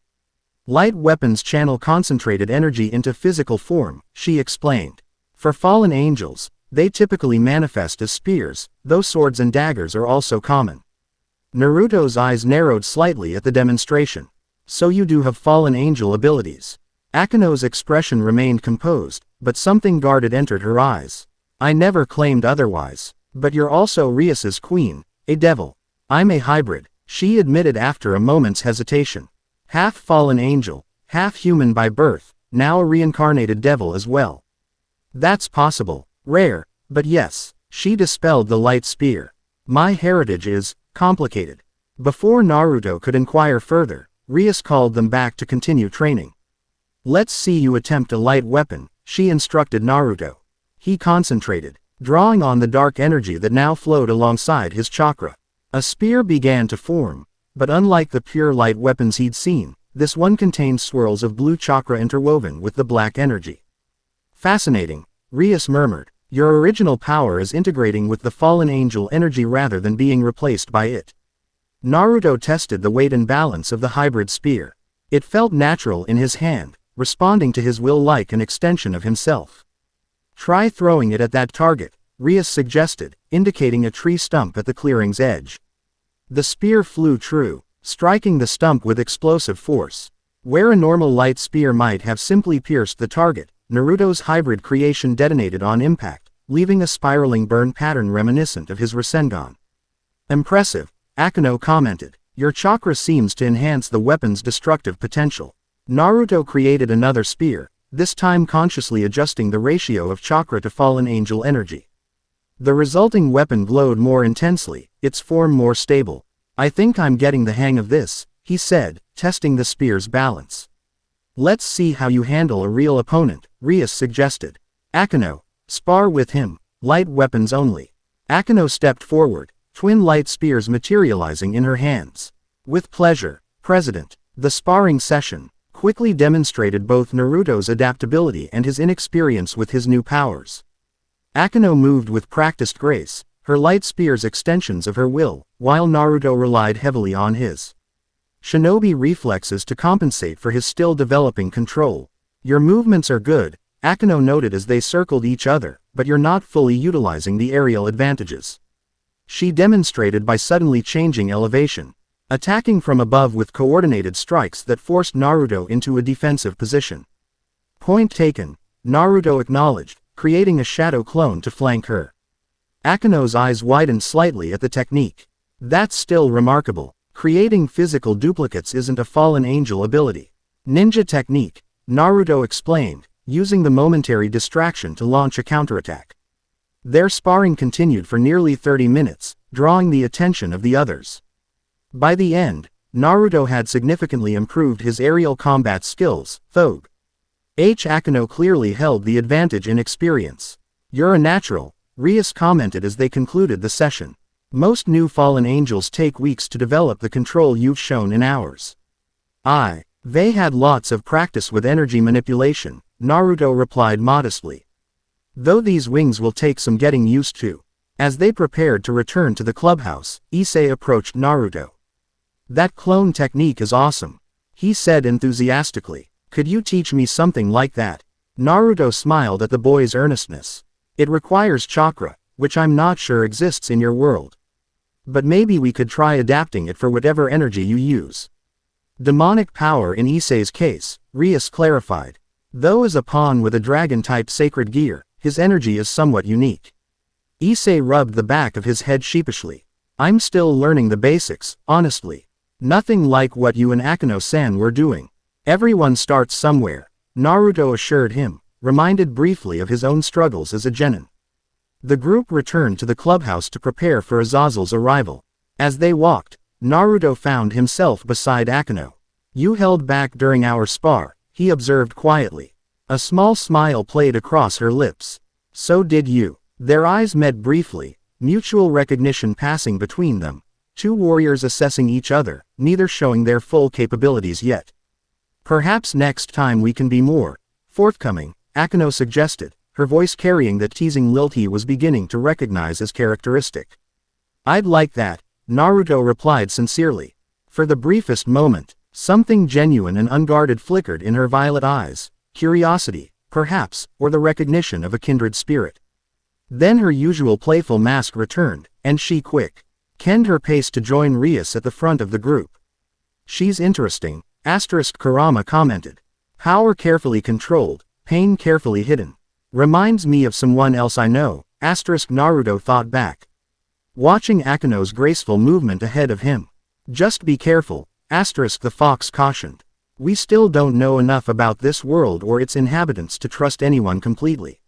Light weapons channel concentrated energy into physical form, she explained. For fallen angels, they typically manifest as spears, though swords and daggers are also common. Naruto's eyes narrowed slightly at the demonstration. So you do have fallen angel abilities. Akeno's expression remained composed, but something guarded entered her eyes. I never claimed otherwise. But you're also Rias's queen, a devil. I'm a hybrid, she admitted after a moment's hesitation. Half fallen angel, half human by birth, now a reincarnated devil as well. That's possible, rare, but yes, she dispelled the light spear. My heritage is complicated. Before Naruto could inquire further, Rias called them back to continue training. Let's see you attempt a light weapon, she instructed Naruto. He concentrated, drawing on the dark energy that now flowed alongside his chakra. A spear began to form, but unlike the pure light weapons he'd seen, this one contained swirls of blue chakra interwoven with the black energy. Fascinating, Rias murmured. Your original power is integrating with the fallen angel energy rather than being replaced by it. Naruto tested the weight and balance of the hybrid spear. It felt natural in his hand, responding to his will like an extension of himself. Try throwing it at that target, Rias suggested, indicating a tree stump at the clearing's edge. The spear flew true, striking the stump with explosive force. Where a normal light spear might have simply pierced the target, Naruto's hybrid creation detonated on impact, leaving a spiraling burn pattern reminiscent of his Rasengan. Impressive, Akeno commented. Your chakra seems to enhance the weapon's destructive potential. Naruto created another spear, this time consciously adjusting the ratio of chakra to fallen angel energy. The resulting weapon glowed more intensely, its form more stable. I think I'm getting the hang of this, he said, testing the spear's balance. Let's see how you handle a real opponent, Rias suggested. Akeno, spar with him, light weapons only. Akeno stepped forward, twin light spears materializing in her hands. With pleasure, President. The sparring session quickly demonstrated both Naruto's adaptability and his inexperience with his new powers. Akeno moved with practiced grace, her light spears extensions of her will, while Naruto relied heavily on his shinobi reflexes to compensate for his still developing control. Your movements are good, Akeno noted as they circled each other, but you're not fully utilizing the aerial advantages. She demonstrated by suddenly changing elevation, attacking from above with coordinated strikes that forced Naruto into a defensive position. Point taken, Naruto acknowledged, creating a shadow clone to flank her. Akeno's eyes widened slightly at the technique. That's still remarkable. Creating physical duplicates isn't a fallen angel ability. Ninja technique, Naruto explained, using the momentary distraction to launch a counterattack. Their sparring continued for nearly 30 minutes, drawing the attention of the others. By the end, Naruto had significantly improved his aerial combat skills, though Akeno clearly held the advantage in experience. You're a natural, Rias commented as they concluded the session. Most new fallen angels take weeks to develop the control you've shown in hours. They had lots of practice with energy manipulation, Naruto replied modestly. Though these wings will take some getting used to. As they prepared to return to the clubhouse, Issei approached Naruto. That clone technique is awesome, he said enthusiastically. Could you teach me something like that? Naruto smiled at the boy's earnestness. It requires chakra, which I'm not sure exists in your world. But maybe we could try adapting it for whatever energy you use. Demonic power in Issei's case, Rias clarified. Though as a pawn with a dragon-type sacred gear, his energy is somewhat unique. Issei rubbed the back of his head sheepishly. I'm still learning the basics, honestly. Nothing like what you and Akeno-san were doing. Everyone starts somewhere, Naruto assured him, reminded briefly of his own struggles as a genin. The group returned to the clubhouse to prepare for Azazel's arrival. As they walked, Naruto found himself beside Akeno. You held back during our spar, he observed quietly. A small smile played across her lips. So did you. Their eyes met briefly, mutual recognition passing between them, two warriors assessing each other, neither showing their full capabilities yet. Perhaps next time we can be more forthcoming, Akeno suggested, her voice carrying that teasing lilt he was beginning to recognize as characteristic. I'd like that, Naruto replied sincerely. For the briefest moment, something genuine and unguarded flickered in her violet eyes, curiosity, perhaps, or the recognition of a kindred spirit. Then her usual playful mask returned, and she quickened her pace to join Rias at the front of the group. She's interesting, Kurama commented. Power carefully controlled, pain carefully hidden. Reminds me of someone else I know, Naruto thought back. Watching Akeno's graceful movement ahead of him. Just be careful, the fox cautioned. We still don't know enough about this world or its inhabitants to trust anyone completely.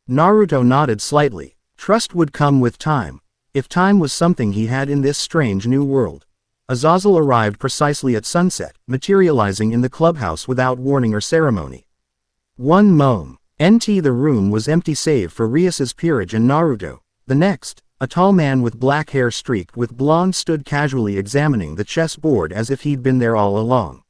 Naruto nodded slightly. Trust would come with time, if time was something he had in this strange new world. Azazel arrived precisely at sunset, materializing in the clubhouse without warning or ceremony. One moment. The room was empty save for Rias's peerage and Naruto. The next, a tall man with black hair streaked with blonde stood casually examining the chessboard as if he'd been there all along.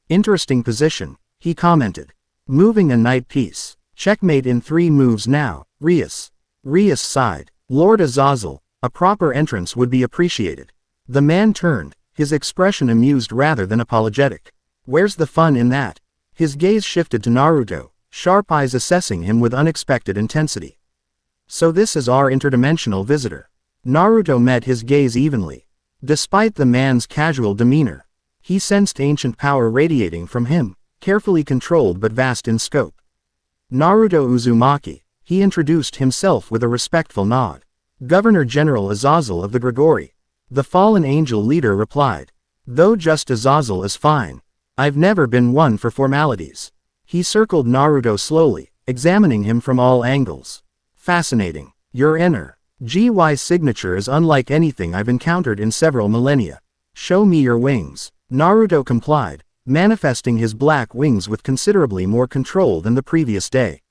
Interesting position, he commented. Moving a knight piece. Checkmate in 3 moves now, Rias. Rias sighed. Lord Azazel, a proper entrance would be appreciated. The man turned, his expression amused rather than apologetic. Where's the fun in that? His gaze shifted to Naruto, sharp eyes assessing him with unexpected intensity. So this is our interdimensional visitor. Naruto met his gaze evenly. Despite the man's casual demeanor, he sensed ancient power radiating from him, carefully controlled but vast in scope. Naruto Uzumaki, he introduced himself with a respectful nod. Governor General Azazel of the Grigori. The fallen angel leader replied. Though just Azazel is fine. I've never been one for formalities. He circled Naruto slowly, examining him from all angles. Fascinating. Your inner GY signature is unlike anything I've encountered in several millennia. Show me your wings. Naruto complied, manifesting his black wings with considerably more control than the previous day.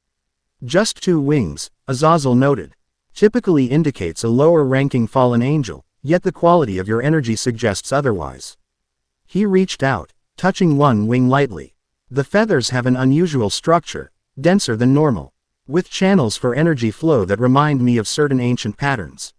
Just 2 wings, Azazel noted. Typically indicates a lower-ranking fallen angel, yet the quality of your energy suggests otherwise. He reached out, touching one wing lightly. The feathers have an unusual structure, denser than normal, with channels for energy flow that remind me of certain ancient patterns.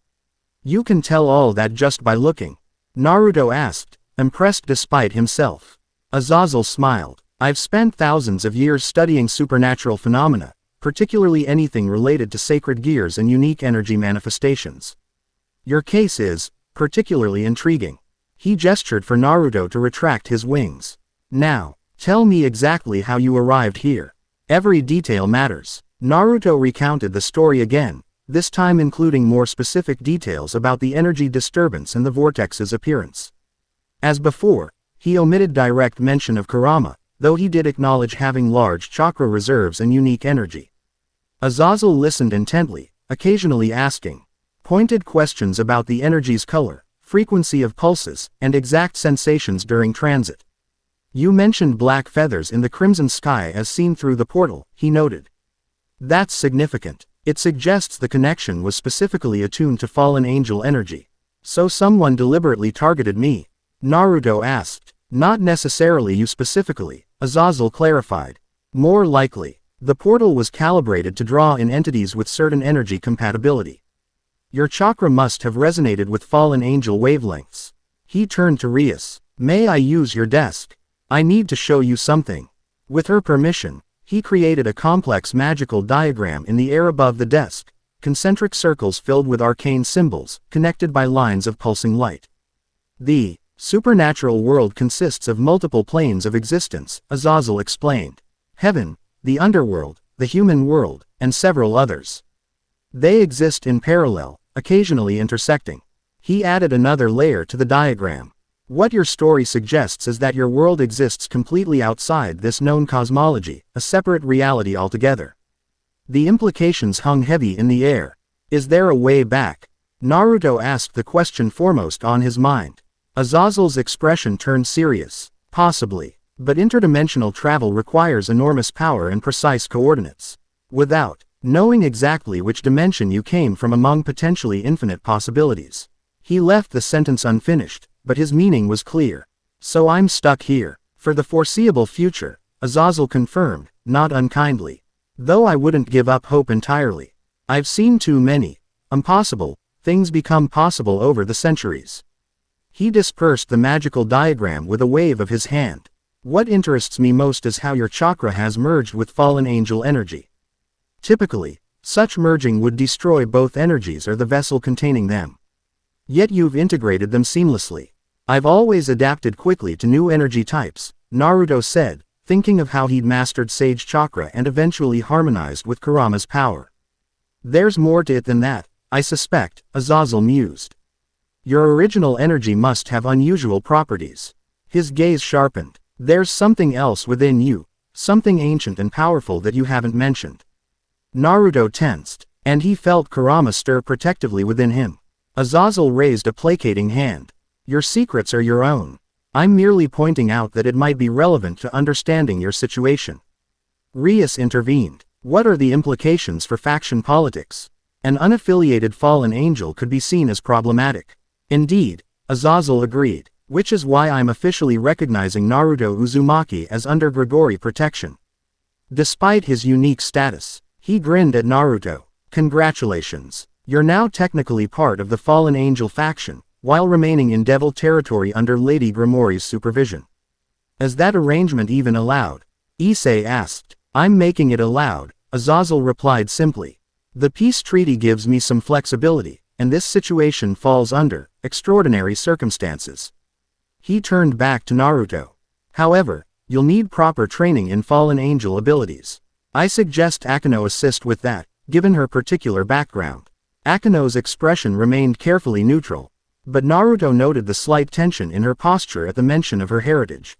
You can tell all that just by looking? Naruto asked, impressed despite himself. Azazel smiled. I've spent thousands of years studying supernatural phenomena, particularly anything related to sacred gears and unique energy manifestations. Your case is particularly intriguing. He gestured for Naruto to retract his wings. Now, tell me exactly how you arrived here. Every detail matters. Naruto recounted the story again, this time including more specific details about the energy disturbance and the vortex's appearance. As before, he omitted direct mention of Kurama, though he did acknowledge having large chakra reserves and unique energy. Azazel listened intently, occasionally asking pointed questions about the energy's color, frequency of pulses, and exact sensations during transit. You mentioned black feathers in the crimson sky as seen through the portal, he noted. That's significant. It suggests the connection was specifically attuned to fallen angel energy. So someone deliberately targeted me? Naruto asked. Not necessarily you specifically, Azazel clarified. More likely, the portal was calibrated to draw in entities with certain energy compatibility. Your chakra must have resonated with fallen angel wavelengths. He turned to Rias. May I use your desk? I need to show you something. With her permission, he created a complex magical diagram in the air above the desk, concentric circles filled with arcane symbols, connected by lines of pulsing light. The supernatural world consists of multiple planes of existence, Azazel explained. Heaven, the underworld, the human world, and several others. They exist in parallel, occasionally intersecting. He added another layer to the diagram. What your story suggests is that your world exists completely outside this known cosmology, a separate reality altogether. The implications hung heavy in the air. Is there a way back? Naruto asked the question foremost on his mind. Azazel's expression turned serious. Possibly. But interdimensional travel requires enormous power and precise coordinates. Without knowing exactly which dimension you came from among potentially infinite possibilities. He left the sentence unfinished, but his meaning was clear. So I'm stuck here. For the foreseeable future, Azazel confirmed, not unkindly. Though I wouldn't give up hope entirely. I've seen too many impossible things become possible over the centuries. He dispersed the magical diagram with a wave of his hand. What interests me most is how your chakra has merged with fallen angel energy. Typically, such merging would destroy both energies or the vessel containing them. Yet you've integrated them seamlessly. I've always adapted quickly to new energy types, Naruto said, thinking of how he'd mastered Sage Chakra and eventually harmonized with Kurama's power. There's more to it than that, I suspect, Azazel mused. Your original energy must have unusual properties. His gaze sharpened. There's something else within you, something ancient and powerful that you haven't mentioned. Naruto tensed, and he felt Kurama stir protectively within him. Azazel raised a placating hand. Your secrets are your own. I'm merely pointing out that it might be relevant to understanding your situation. Rias intervened. What are the implications for faction politics? An unaffiliated fallen angel could be seen as problematic. Indeed, Azazel agreed, which is why I'm officially recognizing Naruto Uzumaki as under Grigori protection. Despite his unique status, he grinned at Naruto. Congratulations. You're now technically part of the fallen angel faction, while remaining in Devil territory under Lady Grimori's supervision. Is that arrangement even allowed? Issei asked. I'm making it allowed, Azazel replied simply. The peace treaty gives me some flexibility, and this situation falls under extraordinary circumstances. He turned back to Naruto. However, you'll need proper training in fallen angel abilities. I suggest Akeno assist with that, given her particular background. Akeno's expression remained carefully neutral, but Naruto noted the slight tension in her posture at the mention of her heritage.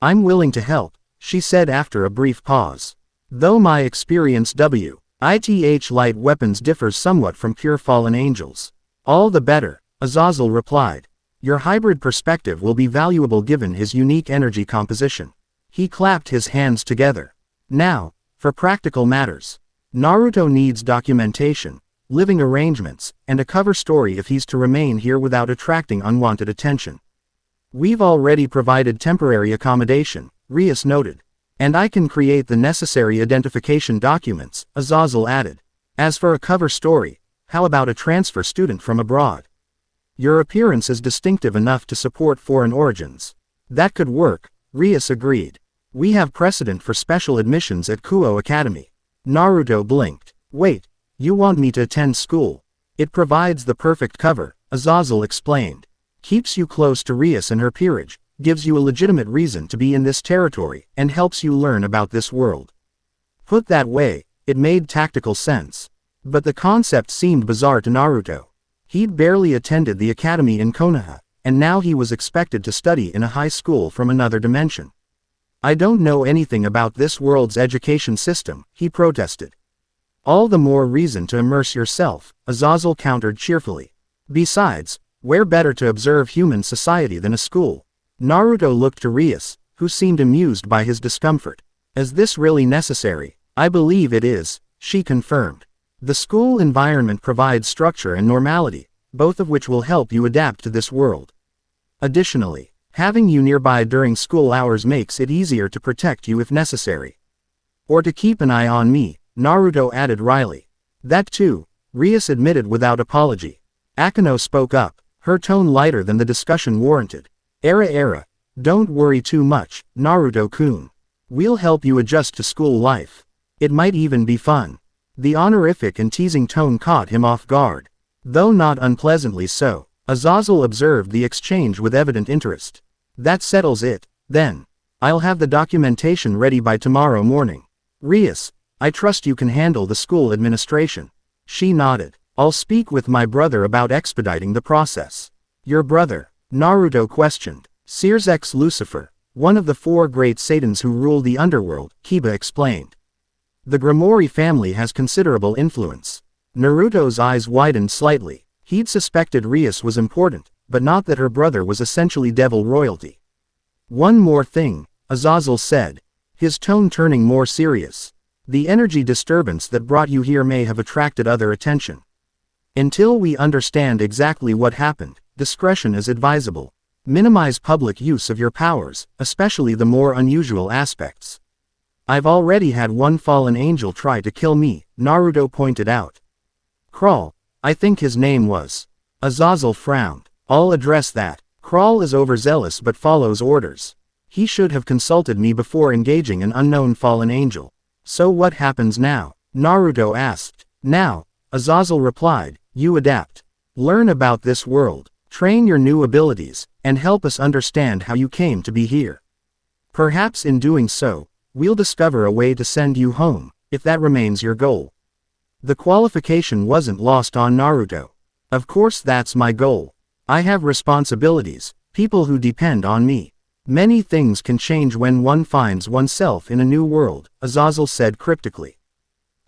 I'm willing to help, she said after a brief pause. Though my experience with light weapons differs somewhat from pure fallen angels. All the better, Azazel replied. Your hybrid perspective will be valuable given his unique energy composition. He clapped his hands together. Now, for practical matters. Naruto needs documentation, living arrangements, and a cover story if he's to remain here without attracting unwanted attention. We've already provided temporary accommodation, Rias noted. And I can create the necessary identification documents, Azazel added. As for a cover story, how about a transfer student from abroad? Your appearance is distinctive enough to support foreign origins. That could work, Rias agreed. We have precedent for special admissions at Kuo Academy. Naruto blinked. Wait, you want me to attend school? It provides the perfect cover, Azazel explained. Keeps you close to Rias and her peerage, gives you a legitimate reason to be in this territory, and helps you learn about this world. Put that way, it made tactical sense. But the concept seemed bizarre to Naruto. He'd barely attended the academy in Konoha, and now he was expected to study in a high school from another dimension. I don't know anything about this world's education system, he protested. All the more reason to immerse yourself, Azazel countered cheerfully. Besides, where better to observe human society than a school? Naruto looked to Rias, who seemed amused by his discomfort. Is this really necessary? I believe it is, she confirmed. The school environment provides structure and normality, both of which will help you adapt to this world. Additionally, having you nearby during school hours makes it easier to protect you if necessary. Or to keep an eye on me, Naruto added wryly. That too, Rias admitted without apology. Akeno spoke up, her tone lighter than the discussion warranted. Era, don't worry too much, Naruto-kun. We'll help you adjust to school life. It might even be fun. The honorific and teasing tone caught him off guard. Though not unpleasantly so, Azazel observed the exchange with evident interest. That settles it, then. I'll have the documentation ready by tomorrow morning. Rias, I trust you can handle the school administration. She nodded. I'll speak with my brother about expediting the process. Your brother? Naruto questioned. Sears X Lucifer, one of the 4 great Satans who rule the underworld, Kiba explained. The Grimori family has considerable influence. Naruto's eyes widened slightly. He'd suspected Rias was important, but not that her brother was essentially devil royalty. One more thing, Azazel said, his tone turning more serious. The energy disturbance that brought you here may have attracted other attention. Until we understand exactly what happened, discretion is advisable. Minimize public use of your powers, especially the more unusual aspects. I've already had one fallen angel try to kill me, Naruto pointed out. Crawl, I think his name was. Azazel frowned. I'll address that. Crawl is overzealous but follows orders. He should have consulted me before engaging an unknown fallen angel. So what happens now? Naruto asked. Now, Azazel replied, you adapt. Learn about this world, train your new abilities, and help us understand how you came to be here. Perhaps in doing so, we'll discover a way to send you home, if that remains your goal. The qualification wasn't lost on Naruto. Of course that's my goal. I have responsibilities, people who depend on me. Many things can change when one finds oneself in a new world, Azazel said cryptically.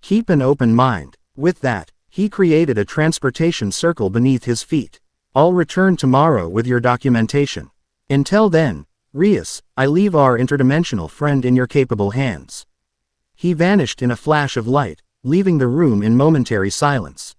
Keep an open mind. With that, he created a transportation circle beneath his feet. I'll return tomorrow with your documentation. Until then, Rias, I leave our interdimensional friend in your capable hands. He vanished in a flash of light, leaving the room in momentary silence.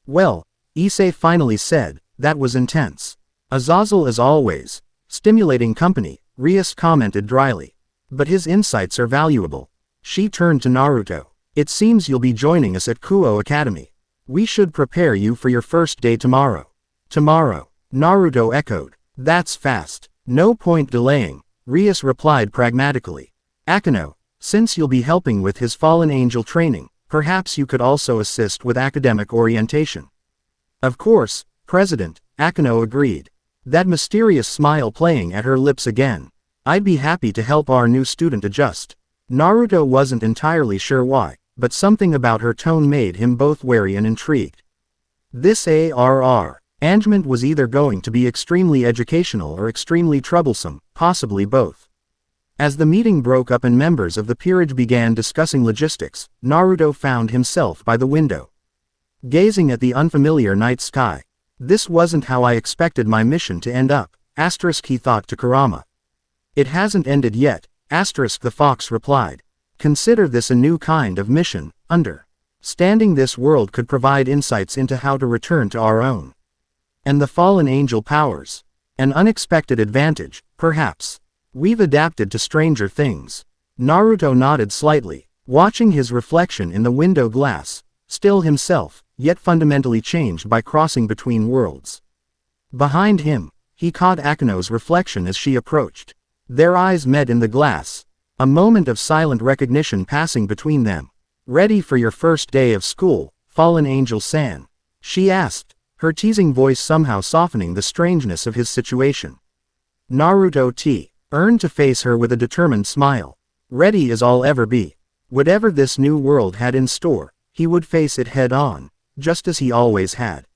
Well, Issei finally said, that was intense. Azazel as always. Stimulating company, Rias commented dryly. But his insights are valuable. She turned to Naruto. It seems you'll be joining us at Kuo Academy. We should prepare you for your first day tomorrow. Tomorrow. Naruto echoed. That's fast. No point delaying, Rias replied pragmatically. Akeno, since you'll be helping with his fallen angel training, perhaps you could also assist with academic orientation. Of course, President, Akeno agreed. That mysterious smile playing at her lips again. I'd be happy to help our new student adjust. Naruto wasn't entirely sure why, but something about her tone made him both wary and intrigued. This arrangement was either going to be extremely educational or extremely troublesome, possibly both. As the meeting broke up and members of the peerage began discussing logistics, Naruto found himself by the window, gazing at the unfamiliar night sky. This wasn't how I expected my mission to end up, he thought to Kurama. It hasn't ended yet, the fox replied. Consider this a new kind of mission. Understanding this world could provide insights into how to return to our own. And the fallen angel powers. An unexpected advantage, perhaps. We've adapted to stranger things. Naruto nodded slightly, watching his reflection in the window glass, still himself, yet fundamentally changed by crossing between worlds. Behind him, he caught Akeno's reflection as she approached. Their eyes met in the glass, a moment of silent recognition passing between them. Ready for your first day of school, fallen angel-san? She asked, her teasing voice somehow softening the strangeness of his situation. Naruto turned to face her with a determined smile. Ready as I'll ever be. Whatever this new world had in store, he would face it head-on, just as he always had.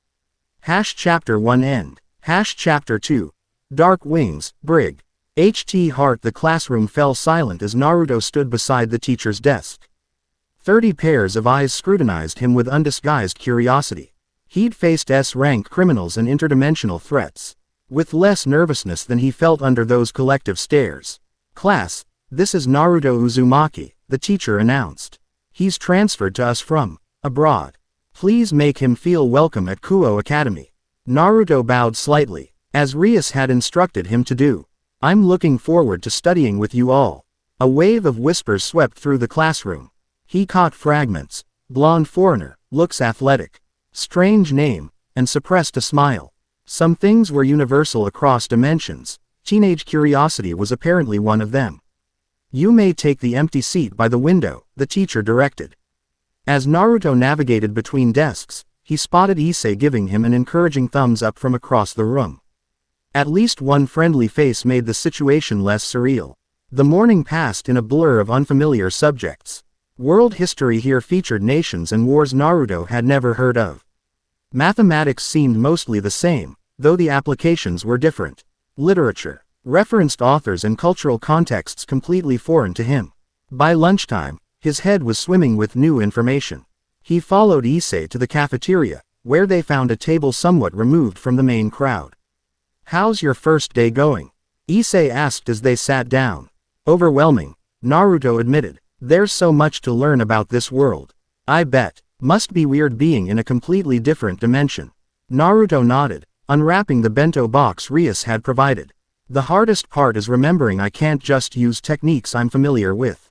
Chapter 1 End. Chapter 2. Dark Wings, Brig. Heart. The classroom fell silent as Naruto stood beside the teacher's desk. 30 pairs of eyes scrutinized him with undisguised curiosity. He'd faced S-rank criminals and interdimensional threats, with less nervousness than he felt under those collective stares. Class, this is Naruto Uzumaki, the teacher announced. He's transferred to us from abroad. Please make him feel welcome at Kuo Academy. Naruto bowed slightly, as Rias had instructed him to do. I'm looking forward to studying with you all. A wave of whispers swept through the classroom. He caught fragments. Blonde foreigner, looks athletic. Strange name, and suppressed a smile. Some things were universal across dimensions. Teenage curiosity was apparently one of them. You may take the empty seat by the window, the teacher directed. As Naruto navigated between desks, he spotted Issei giving him an encouraging thumbs up from across the room. At least one friendly face made the situation less surreal. The morning passed in a blur of unfamiliar subjects. World history here featured nations and wars Naruto had never heard of. Mathematics seemed mostly the same, though the applications were different. Literature referenced authors and cultural contexts completely foreign to him. By lunchtime, his head was swimming with new information. He followed Issei to the cafeteria, where they found a table somewhat removed from the main crowd. How's your first day going? Issei asked as they sat down. Overwhelming, Naruto admitted. There's so much to learn about this world. I bet. Must be weird being in a completely different dimension. Naruto nodded, unwrapping the bento box Rias had provided. The hardest part is remembering I can't just use techniques I'm familiar with.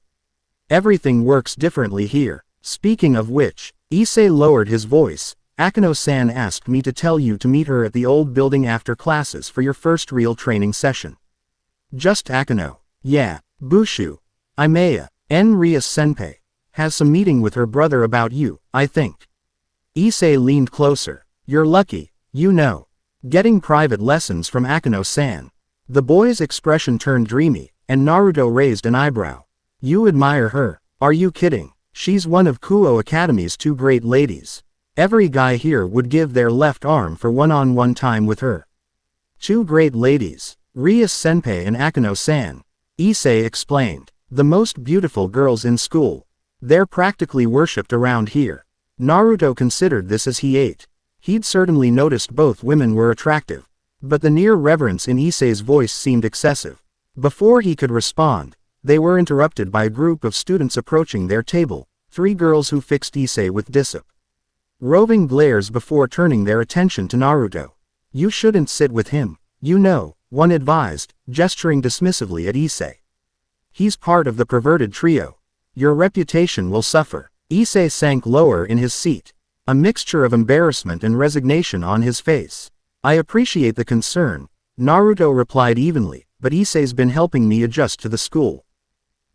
Everything works differently here. Speaking of which, Issei lowered his voice. Akeno-san asked me to tell you to meet her at the old building after classes for your first real training session. Just Akeno. Yeah, Bushu. Imea, Rias-senpai, has some meeting with her brother about you, I think. Issei leaned closer. You're lucky, you know. Getting private lessons from Akeno-san. The boy's expression turned dreamy, and Naruto raised an eyebrow. You admire her. Are you kidding? She's one of Kuo Academy's two great ladies. Every guy here would give their left arm for one-on-one time with her. Two great ladies, Rias-senpai and Akeno-san. Issei explained. The most beautiful girls in school. They're practically worshipped around here. Naruto considered this as he ate. He'd certainly noticed both women were attractive, but the near reverence in Issei's voice seemed excessive. Before he could respond, they were interrupted by a group of students approaching their table, 3 girls who fixed Issei with roving glares before turning their attention to Naruto. You shouldn't sit with him, you know, one advised, gesturing dismissively at Issei. He's part of the perverted trio. Your reputation will suffer. Issei sank lower in his seat, a mixture of embarrassment and resignation on his face. I appreciate the concern, Naruto replied evenly, but Issei's been helping me adjust to the school.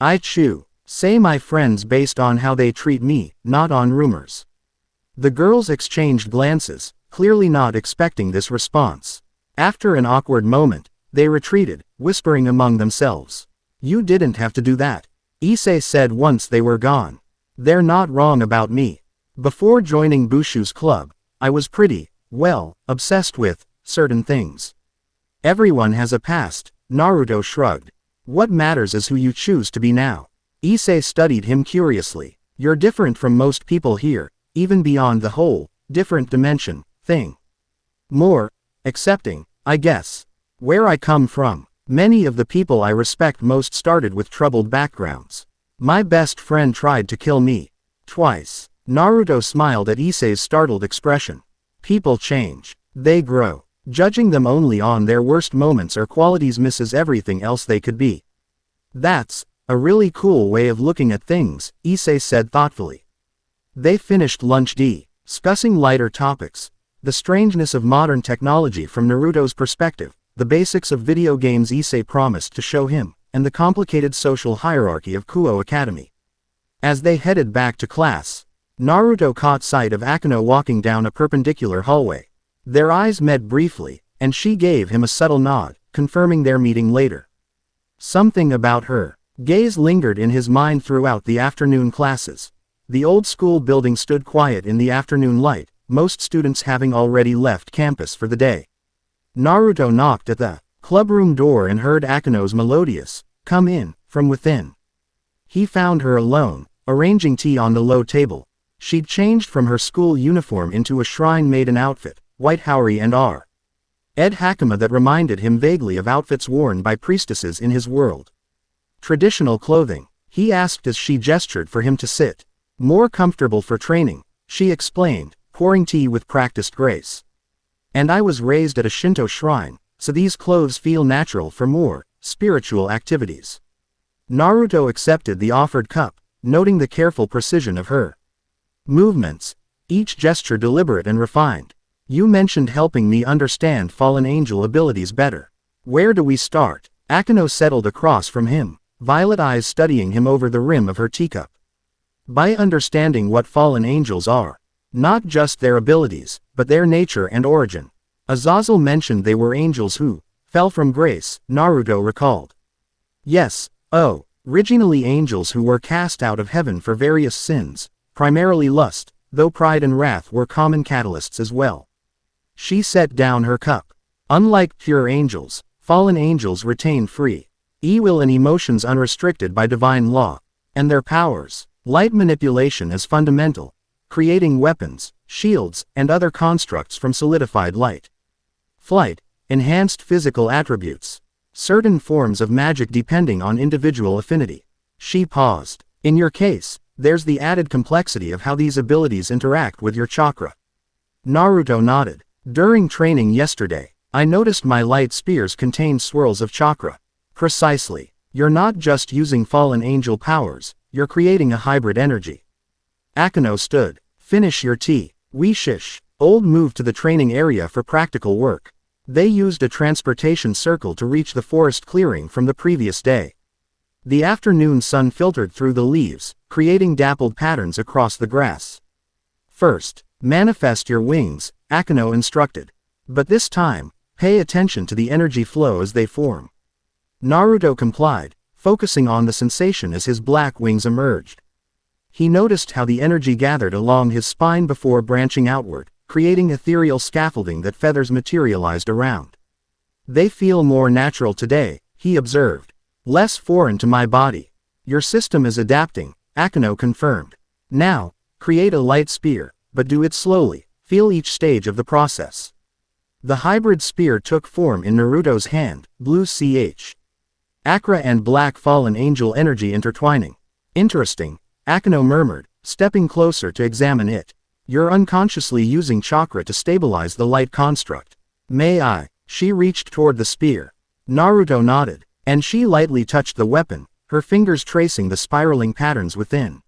I say my friends based on how they treat me, not on rumors. The girls exchanged glances, clearly not expecting this response. After an awkward moment, they retreated, whispering among themselves. You didn't have to do that, Issei said once they were gone. They're not wrong about me. Before joining Bushu's club, I was pretty, well, obsessed with certain things. Everyone has a past, Naruto shrugged. What matters is who you choose to be now. Issei studied him curiously. You're different from most people here, even beyond the whole, different dimension, thing. More accepting, I guess. Where I come from, many of the people I respect most started with troubled backgrounds. My best friend tried to kill me. Twice. Naruto smiled at Issei's startled expression. People change. They grow. Judging them only on their worst moments or qualities misses everything else they could be. That's a really cool way of looking at things, Issei said thoughtfully. They finished lunch discussing lighter topics. The strangeness of modern technology from Naruto's perspective, the basics of video games Issei promised to show him, and the complicated social hierarchy of Kuo Academy. As they headed back to class, Naruto caught sight of Akeno walking down a perpendicular hallway. Their eyes met briefly, and she gave him a subtle nod, confirming their meeting later. Something about her gaze lingered in his mind throughout the afternoon classes. The old school building stood quiet in the afternoon light, most students having already left campus for the day. Naruto knocked at the clubroom door and heard Akeno's melodious, "Come in," from within. He found her alone, arranging tea on the low table. She'd changed from her school uniform into a shrine maiden outfit, white haori and Ed Hakama that reminded him vaguely of outfits worn by priestesses in his world. Traditional clothing, he asked as she gestured for him to sit. More comfortable for training, she explained, pouring tea with practiced grace. And I was raised at a Shinto shrine, so these clothes feel natural for more spiritual activities. Naruto accepted the offered cup, noting the careful precision of her movements, each gesture deliberate and refined. You mentioned helping me understand fallen angel abilities better. Where do we start? Akeno settled across from him, violet eyes studying him over the rim of her teacup. By understanding what fallen angels are, not just their abilities, but their nature and origin. Azazel mentioned they were angels who fell from grace, Naruto recalled. Yes, originally angels who were cast out of heaven for various sins, primarily lust, though pride and wrath were common catalysts as well. She set down her cup. Unlike pure angels, fallen angels retain free will and emotions unrestricted by divine law, and their powers, light manipulation is fundamental, creating weapons, shields, and other constructs from solidified light. Flight, enhanced physical attributes, certain forms of magic depending on individual affinity. She paused. In your case, there's the added complexity of how these abilities interact with your chakra. Naruto nodded. During training yesterday, I noticed my light spears contained swirls of chakra. Precisely. You're not just using fallen angel powers, you're creating a hybrid energy. Akeno stood. Finish your tea. Old moved to the training area for practical work. They used a transportation circle to reach the forest clearing from the previous day. The afternoon sun filtered through the leaves, creating dappled patterns across the grass. First, manifest your wings, Akeno instructed. But this time, pay attention to the energy flow as they form. Naruto complied, focusing on the sensation as his black wings emerged. He noticed how the energy gathered along his spine before branching outward, creating ethereal scaffolding that feathers materialized around. They feel more natural today, he observed. Less foreign to my body. Your system is adapting, Akeno confirmed. Now, create a light spear, but do it slowly, feel each stage of the process. The hybrid spear took form in Naruto's hand, blue Akra and black fallen angel energy intertwining. Interesting, Akeno murmured, stepping closer to examine it. You're unconsciously using chakra to stabilize the light construct. May I? She reached toward the spear. Naruto nodded, and she lightly touched the weapon, her fingers tracing the spiraling patterns within.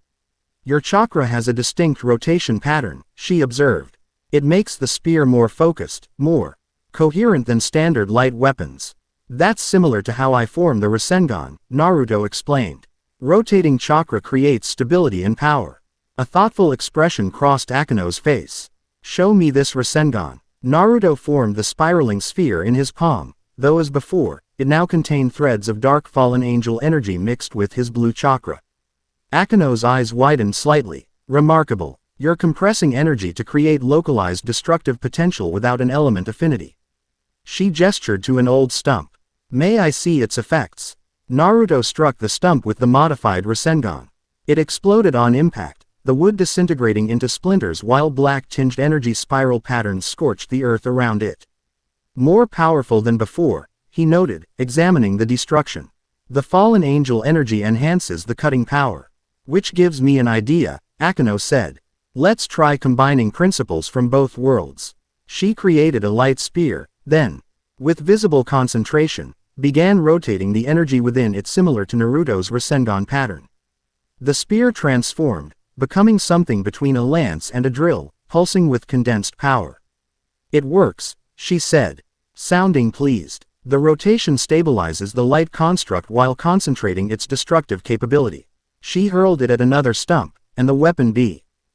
Your chakra has a distinct rotation pattern, she observed. It makes the spear more focused, more coherent than standard light weapons. That's similar to how I form the Rasengan, Naruto explained. Rotating chakra creates stability and power. A thoughtful expression crossed Akeno's face. Show me this Rasengan. Naruto formed the spiraling sphere in his palm, though as before, it now contained threads of dark fallen angel energy mixed with his blue chakra. Akeno's eyes widened slightly. Remarkable. You're compressing energy to create localized destructive potential without an element affinity. She gestured to an old stump. May I see its effects? Naruto struck the stump with the modified Rasengan. It exploded on impact, the wood disintegrating into splinters while black-tinged energy spiral patterns scorched the earth around it. More powerful than before, he noted, examining the destruction. The fallen angel energy enhances the cutting power. Which gives me an idea, Akeno said. Let's try combining principles from both worlds. She created a light spear, then, with visible concentration, began rotating the energy within it similar to Naruto's Rasengan pattern. The spear transformed, becoming something between a lance and a drill, pulsing with condensed power. It works, she said, sounding pleased. The rotation stabilizes the light construct while concentrating its destructive capability. She hurled it at another stump, and the weapon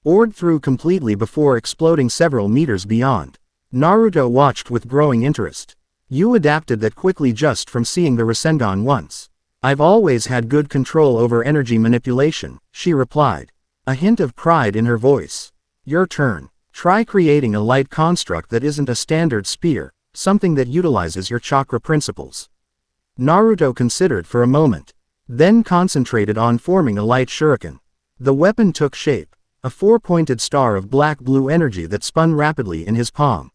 bored through completely before exploding several meters beyond. Naruto watched with growing interest. You adapted that quickly just from seeing the Rasengan once. I've always had good control over energy manipulation, she replied. A hint of pride in her voice. Your turn. Try creating a light construct that isn't a standard spear, something that utilizes your chakra principles. Naruto considered for a moment, then concentrated on forming a light shuriken. The weapon took shape, a four-pointed star of black-blue energy that spun rapidly in his palm.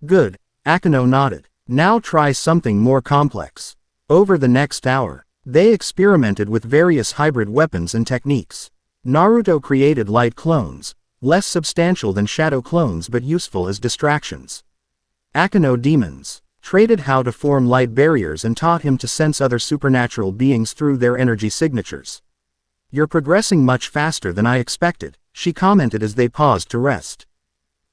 Good, Akeno nodded. Now try something more complex. Over the next hour, they experimented with various hybrid weapons and techniques. Naruto created light clones, less substantial than shadow clones but useful as distractions. Akeno demons traded how to form light barriers and taught him to sense other supernatural beings through their energy signatures. You're progressing much faster than I expected, she commented as they paused to rest.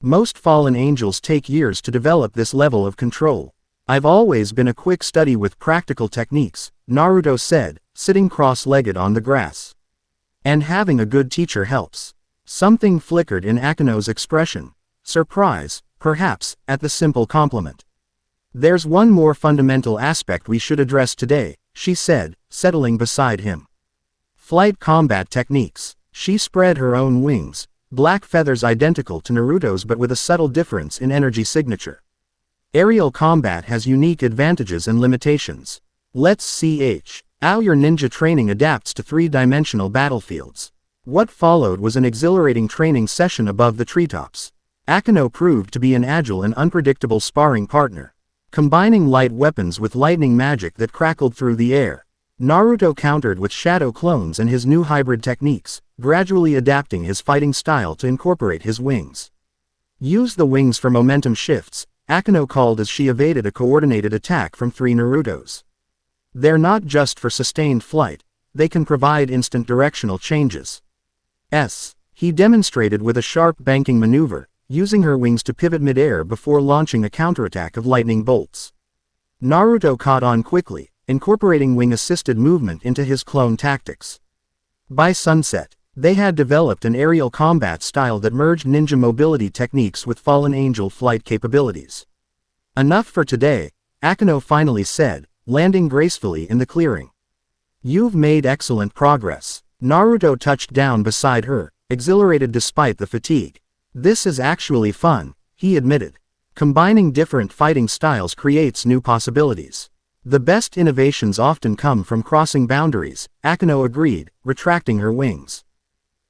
Most fallen angels take years to develop this level of control. I've always been a quick study with practical techniques, Naruto said, sitting cross-legged on the grass. And having a good teacher helps. Something flickered in Akeno's expression. Surprise, perhaps, at the simple compliment. There's one more fundamental aspect we should address today, she said, settling beside him. Flight combat techniques. She spread her own wings, black feathers identical to Naruto's but with a subtle difference in energy signature. Aerial combat has unique advantages and limitations. Let's see how your ninja training adapts to three-dimensional battlefields. What followed was an exhilarating training session above the treetops. Akeno proved to be an agile and unpredictable sparring partner. Combining light weapons with lightning magic that crackled through the air, Naruto countered with shadow clones and his new hybrid techniques, gradually adapting his fighting style to incorporate his wings. Use the wings for momentum shifts, Akeno called as she evaded a coordinated attack from three Narutos. They're not just for sustained flight, they can provide instant directional changes. He demonstrated with a sharp banking maneuver, using her wings to pivot mid-air before launching a counterattack of lightning bolts. Naruto caught on quickly, incorporating wing-assisted movement into his clone tactics. By sunset, they had developed an aerial combat style that merged ninja mobility techniques with fallen angel flight capabilities. Enough for today, Akeno finally said, landing gracefully in the clearing. You've made excellent progress. Naruto touched down beside her, exhilarated despite the fatigue. This is actually fun, he admitted. Combining different fighting styles creates new possibilities. The best innovations often come from crossing boundaries, Akeno agreed, retracting her wings.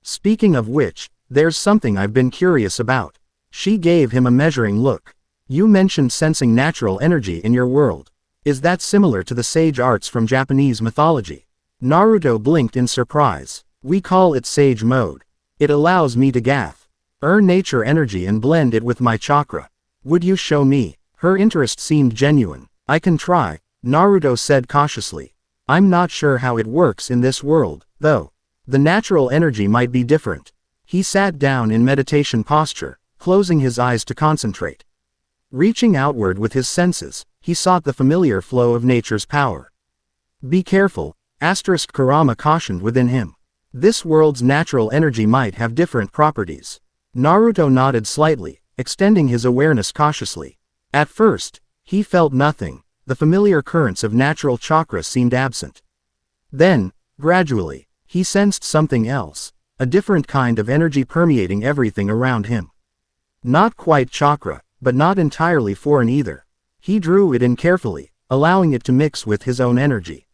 Speaking of which, there's something I've been curious about. She gave him a measuring look. You mentioned sensing natural energy in your world. Is that similar to the sage arts from Japanese mythology? Naruto blinked in surprise. We call it sage mode. It allows me to earn nature energy and blend it with my chakra. Would you show me? Her interest seemed genuine. I can try, Naruto said cautiously. I'm not sure how it works in this world, though. The natural energy might be different. He sat down in meditation posture, closing his eyes to concentrate. Reaching outward with his senses, he sought the familiar flow of nature's power. Be careful, Kurama cautioned within him. This world's natural energy might have different properties. Naruto nodded slightly, extending his awareness cautiously. At first, he felt nothing. The familiar currents of natural chakra seemed absent. Then, gradually, he sensed something else, a different kind of energy permeating everything around him. Not quite chakra, but not entirely foreign either. He drew it in carefully, allowing it to mix with his own energy.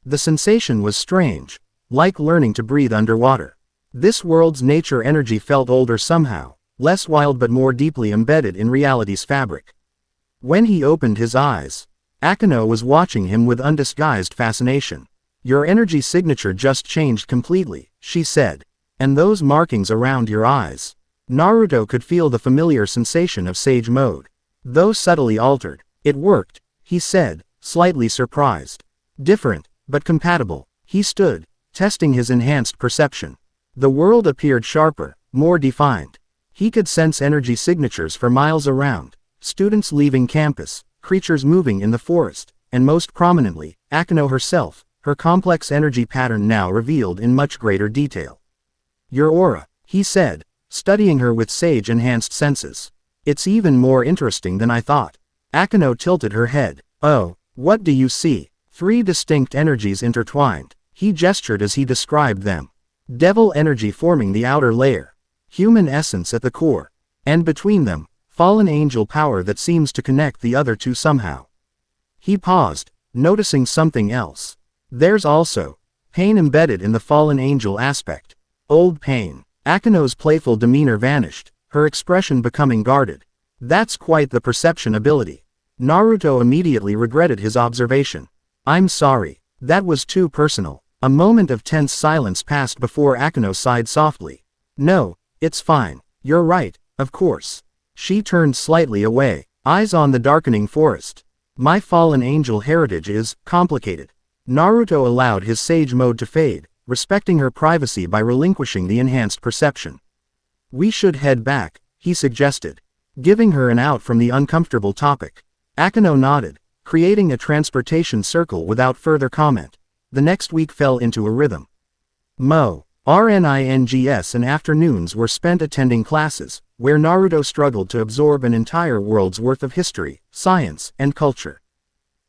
The sensation was strange, like learning to breathe underwater. This world's nature energy felt older somehow, less wild but more deeply embedded in reality's fabric. When he opened his eyes, Akeno was watching him with undisguised fascination. Your energy signature just changed completely, she said. And those markings around your eyes. Naruto could feel the familiar sensation of sage mode. Though subtly altered, it worked, he said, slightly surprised. Different, but compatible. He stood, testing his enhanced perception. The world appeared sharper, more defined. He could sense energy signatures for miles around. Students leaving campus, creatures moving in the forest, and most prominently, Akeno herself, her complex energy pattern now revealed in much greater detail. Your aura, he said, studying her with sage-enhanced senses. It's even more interesting than I thought. Akeno tilted her head. Oh, what do you see? 3 distinct energies intertwined. He gestured as he described them. Devil energy forming the outer layer. Human essence at the core. And between them, fallen angel power that seems to connect the other two somehow. He paused, noticing something else. There's also pain embedded in the fallen angel aspect. Old pain. Akeno's playful demeanor vanished, her expression becoming guarded. That's quite the perception ability. Naruto immediately regretted his observation. I'm sorry. That was too personal. A moment of tense silence passed before Akeno sighed softly. No, it's fine. You're right, of course. She turned slightly away, eyes on the darkening forest. My fallen angel heritage is complicated. Naruto allowed his sage mode to fade, respecting her privacy by relinquishing the enhanced perception. We should head back, he suggested, giving her an out from the uncomfortable topic. Akeno nodded, creating a transportation circle without further comment. The next week fell into a rhythm. RNINGS and afternoons were spent attending classes, where Naruto struggled to absorb an entire world's worth of history, science, and culture.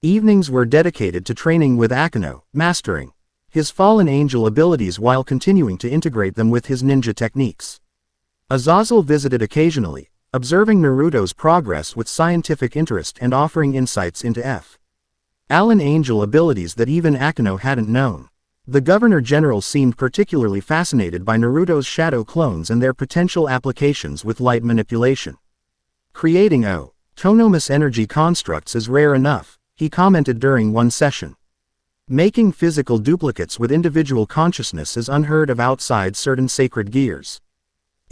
Evenings were dedicated to training with Akeno, mastering his fallen angel abilities while continuing to integrate them with his ninja techniques. Azazel visited occasionally, observing Naruto's progress with scientific interest and offering insights into fallen angel abilities that even Akeno hadn't known. The Governor-General seemed particularly fascinated by Naruto's shadow clones and their potential applications with light manipulation. Creating autonomous energy constructs is rare enough, he commented during one session. Making physical duplicates with individual consciousness is unheard of outside certain sacred gears.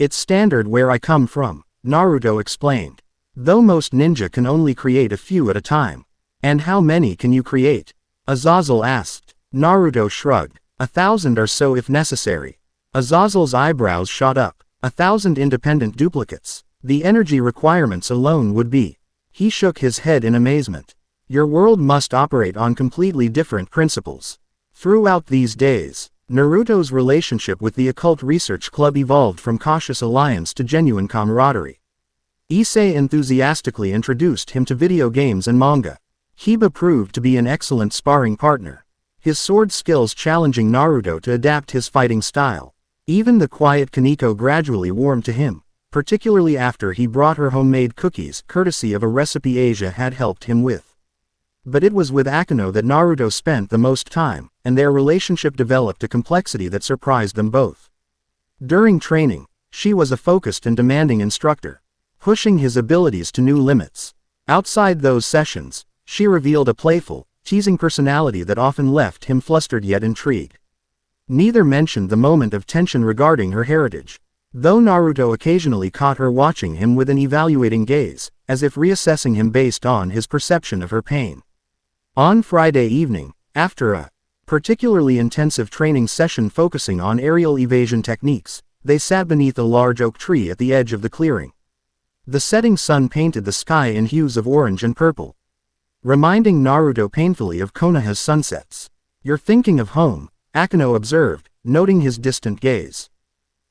It's standard where I come from, Naruto explained. Though most ninja can only create a few at a time. And how many can you create? Azazel asked. Naruto shrugged. 1,000 or so if necessary. Azazel's eyebrows shot up. 1,000 independent duplicates. The energy requirements alone would be. He shook his head in amazement. Your world must operate on completely different principles. Throughout these days, Naruto's relationship with the Occult Research Club evolved from cautious alliance to genuine camaraderie. Issei enthusiastically introduced him to video games and manga. Hiba proved to be an excellent sparring partner. His sword skills challenging Naruto to adapt his fighting style. Even the quiet Kaneko gradually warmed to him, particularly after he brought her homemade cookies courtesy of a recipe Asia had helped him with. But it was with Akeno that Naruto spent the most time, and their relationship developed a complexity that surprised them both. During training, she was a focused and demanding instructor, pushing his abilities to new limits. Outside those sessions, she revealed a playful, teasing personality that often left him flustered yet intrigued. Neither mentioned the moment of tension regarding her heritage, though Naruto occasionally caught her watching him with an evaluating gaze, as if reassessing him based on his perception of her pain. On Friday evening, after a particularly intensive training session focusing on aerial evasion techniques, they sat beneath a large oak tree at the edge of the clearing. The setting sun painted the sky in hues of orange and purple, reminding Naruto painfully of Konoha's sunsets. "You're thinking of home," Akeno observed, noting his distant gaze.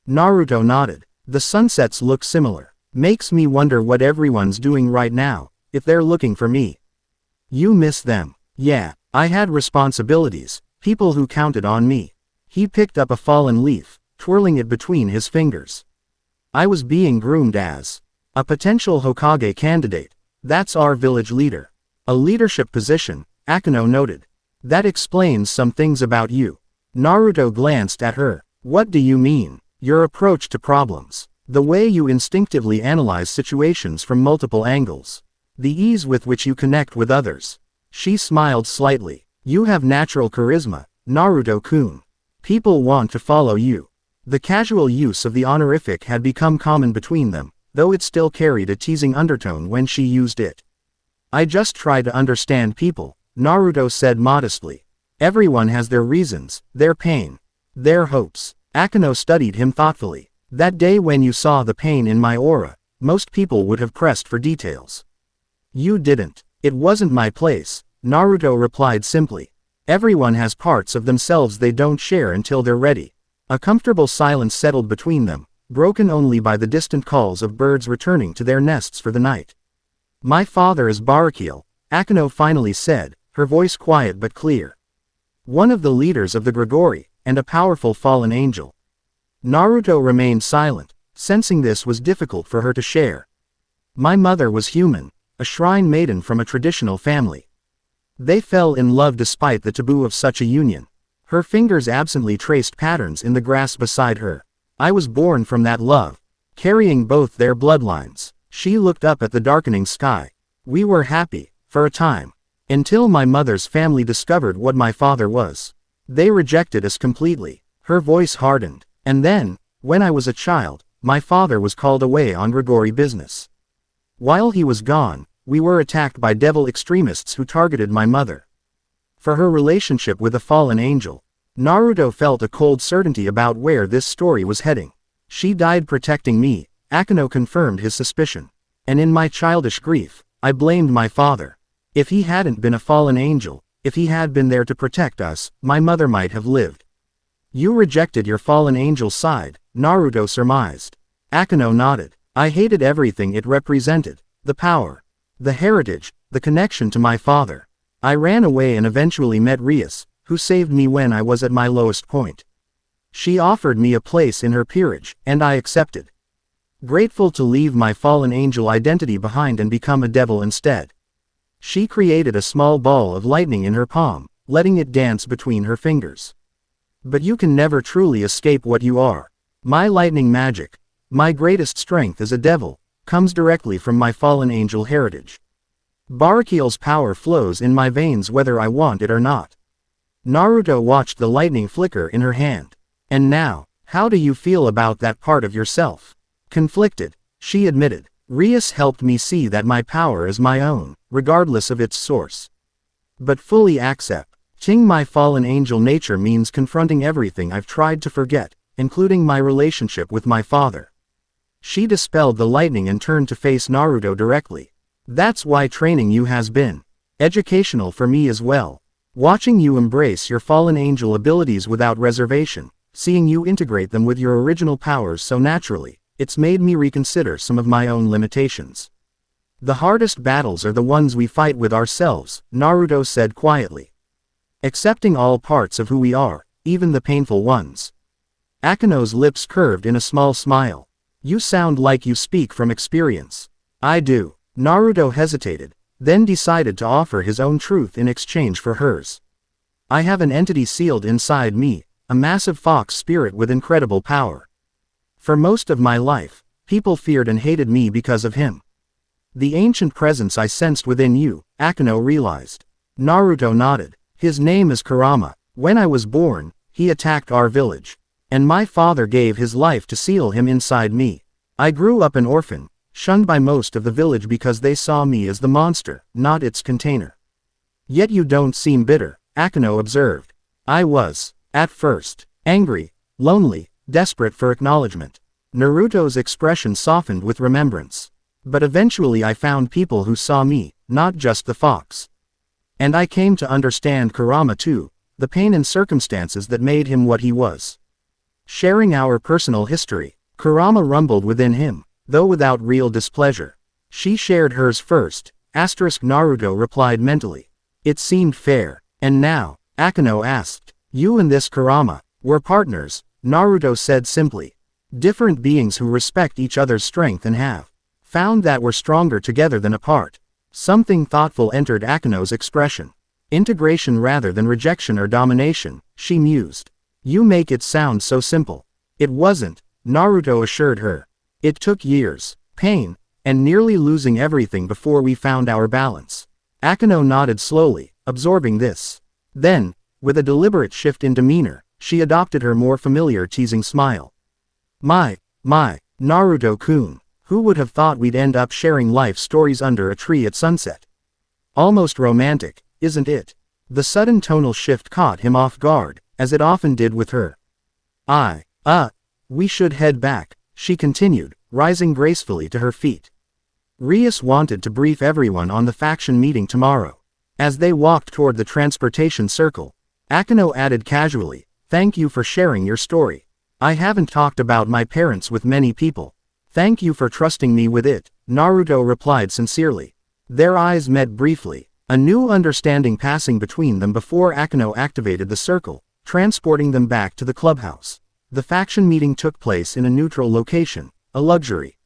Naruto nodded. "The sunsets look similar. Makes me wonder what everyone's doing right now, if they're looking for me." "You miss them." "Yeah, I had responsibilities, people who counted on me." He picked up a fallen leaf, twirling it between his fingers. "I was being groomed as a potential Hokage candidate. That's our village leader. A leadership position," Akeno noted. "That explains some things about you." Naruto glanced at her. "What do you mean?" "Your approach to problems. The way you instinctively analyze situations from multiple angles. The ease with which you connect with others." She smiled slightly. "You have natural charisma, Naruto-kun. People want to follow you." The casual use of the honorific had become common between them, though it still carried a teasing undertone when she used it. "I just try to understand people," Naruto said modestly. "Everyone has their reasons, their pain, their hopes." Akeno studied him thoughtfully. "That day when you saw the pain in my aura, most people would have pressed for details. You didn't." "It wasn't my place," Naruto replied simply. "Everyone has parts of themselves they don't share until they're ready." A comfortable silence settled between them, broken only by the distant calls of birds returning to their nests for the night. "My father is Barakiel," Akeno finally said, her voice quiet but clear. "One of the leaders of the Grigori, and a powerful fallen angel." Naruto remained silent, sensing this was difficult for her to share. "My mother was human, a shrine maiden from a traditional family. They fell in love despite the taboo of such a union." Her fingers absently traced patterns in the grass beside her. "I was born from that love, carrying both their bloodlines." She looked up at the darkening sky. "We were happy, for a time. Until my mother's family discovered what my father was. They rejected us completely." Her voice hardened. "And then, when I was a child, my father was called away on Grigori business. While he was gone, we were attacked by devil extremists who targeted my mother. For her relationship with a fallen angel." Naruto felt a cold certainty about where this story was heading. "She died protecting me," Akeno confirmed his suspicion. "And in my childish grief, I blamed my father. If he hadn't been a fallen angel, if he had been there to protect us, my mother might have lived." "You rejected your fallen angel's side," Naruto surmised. Akeno nodded. "I hated everything it represented. The power, the heritage, the connection to my father. I ran away and eventually met Rias, who saved me when I was at my lowest point. She offered me a place in her peerage, and I accepted. Grateful to leave my fallen angel identity behind and become a devil instead." She created a small ball of lightning in her palm, letting it dance between her fingers. "But you can never truly escape what you are. My lightning magic, my greatest strength as a devil, comes directly from my fallen angel heritage. Barakiel's power flows in my veins whether I want it or not." Naruto watched the lightning flicker in her hand. "And now, how do you feel about that part of yourself?" "Conflicted," she admitted. "Rias helped me see that my power is my own, regardless of its source. But fully accepting my fallen angel nature means confronting everything I've tried to forget, including my relationship with my father." She dispelled the lightning and turned to face Naruto directly. "That's why training you has been educational for me as well. Watching you embrace your fallen angel abilities without reservation, seeing you integrate them with your original powers so naturally, it's made me reconsider some of my own limitations. The hardest battles are the ones we fight with ourselves," Naruto said quietly. "Accepting all parts of who we are, even the painful ones." Akeno's lips curved in a small smile. "You sound like you speak from experience." "I do." Naruto hesitated, then decided to offer his own truth in exchange for hers. "I have an entity sealed inside me, a massive fox spirit with incredible power. For most of my life, people feared and hated me because of him. The ancient presence I sensed within you," Akeno realized. Naruto nodded. "His name is Kurama. When I was born, he attacked our village. And my father gave his life to seal him inside me. I grew up an orphan, shunned by most of the village because they saw me as the monster, not its container." "Yet you don't seem bitter," Akeno observed. "I was, at first, angry, lonely, desperate for acknowledgement." Naruto's expression softened with remembrance. But eventually I found people who saw me, not just the fox. And I came to understand Kurama too, the pain and circumstances that made him what he was. Sharing our personal history, Kurama rumbled within him, though without real displeasure. She shared hers first, Naruto replied mentally. It seemed fair. And now, Akeno asked, you and this Kurama, were partners, Naruto said simply. Different beings who respect each other's strength and have found that we're stronger together than apart. Something thoughtful entered Akeno's expression. Integration rather than rejection or domination, she mused. You make it sound so simple. It wasn't, Naruto assured her. It took years, pain, and nearly losing everything before we found our balance. Akeno nodded slowly, absorbing this. Then, with a deliberate shift in demeanor, she adopted her more familiar teasing smile. My, Naruto-kun, who would have thought we'd end up sharing life stories under a tree at sunset? Almost romantic, isn't it? The sudden tonal shift caught him off guard, as it often did with her. We should head back, she continued, rising gracefully to her feet. Rias wanted to brief everyone on the faction meeting tomorrow. As they walked toward the transportation circle, Akeno added casually, thank you for sharing your story. I haven't talked about my parents with many people. Thank you for trusting me with it, Naruto replied sincerely. Their eyes met briefly, a new understanding passing between them before Akeno activated the circle, transporting them back to the clubhouse. The faction meeting took place in a neutral location, a luxury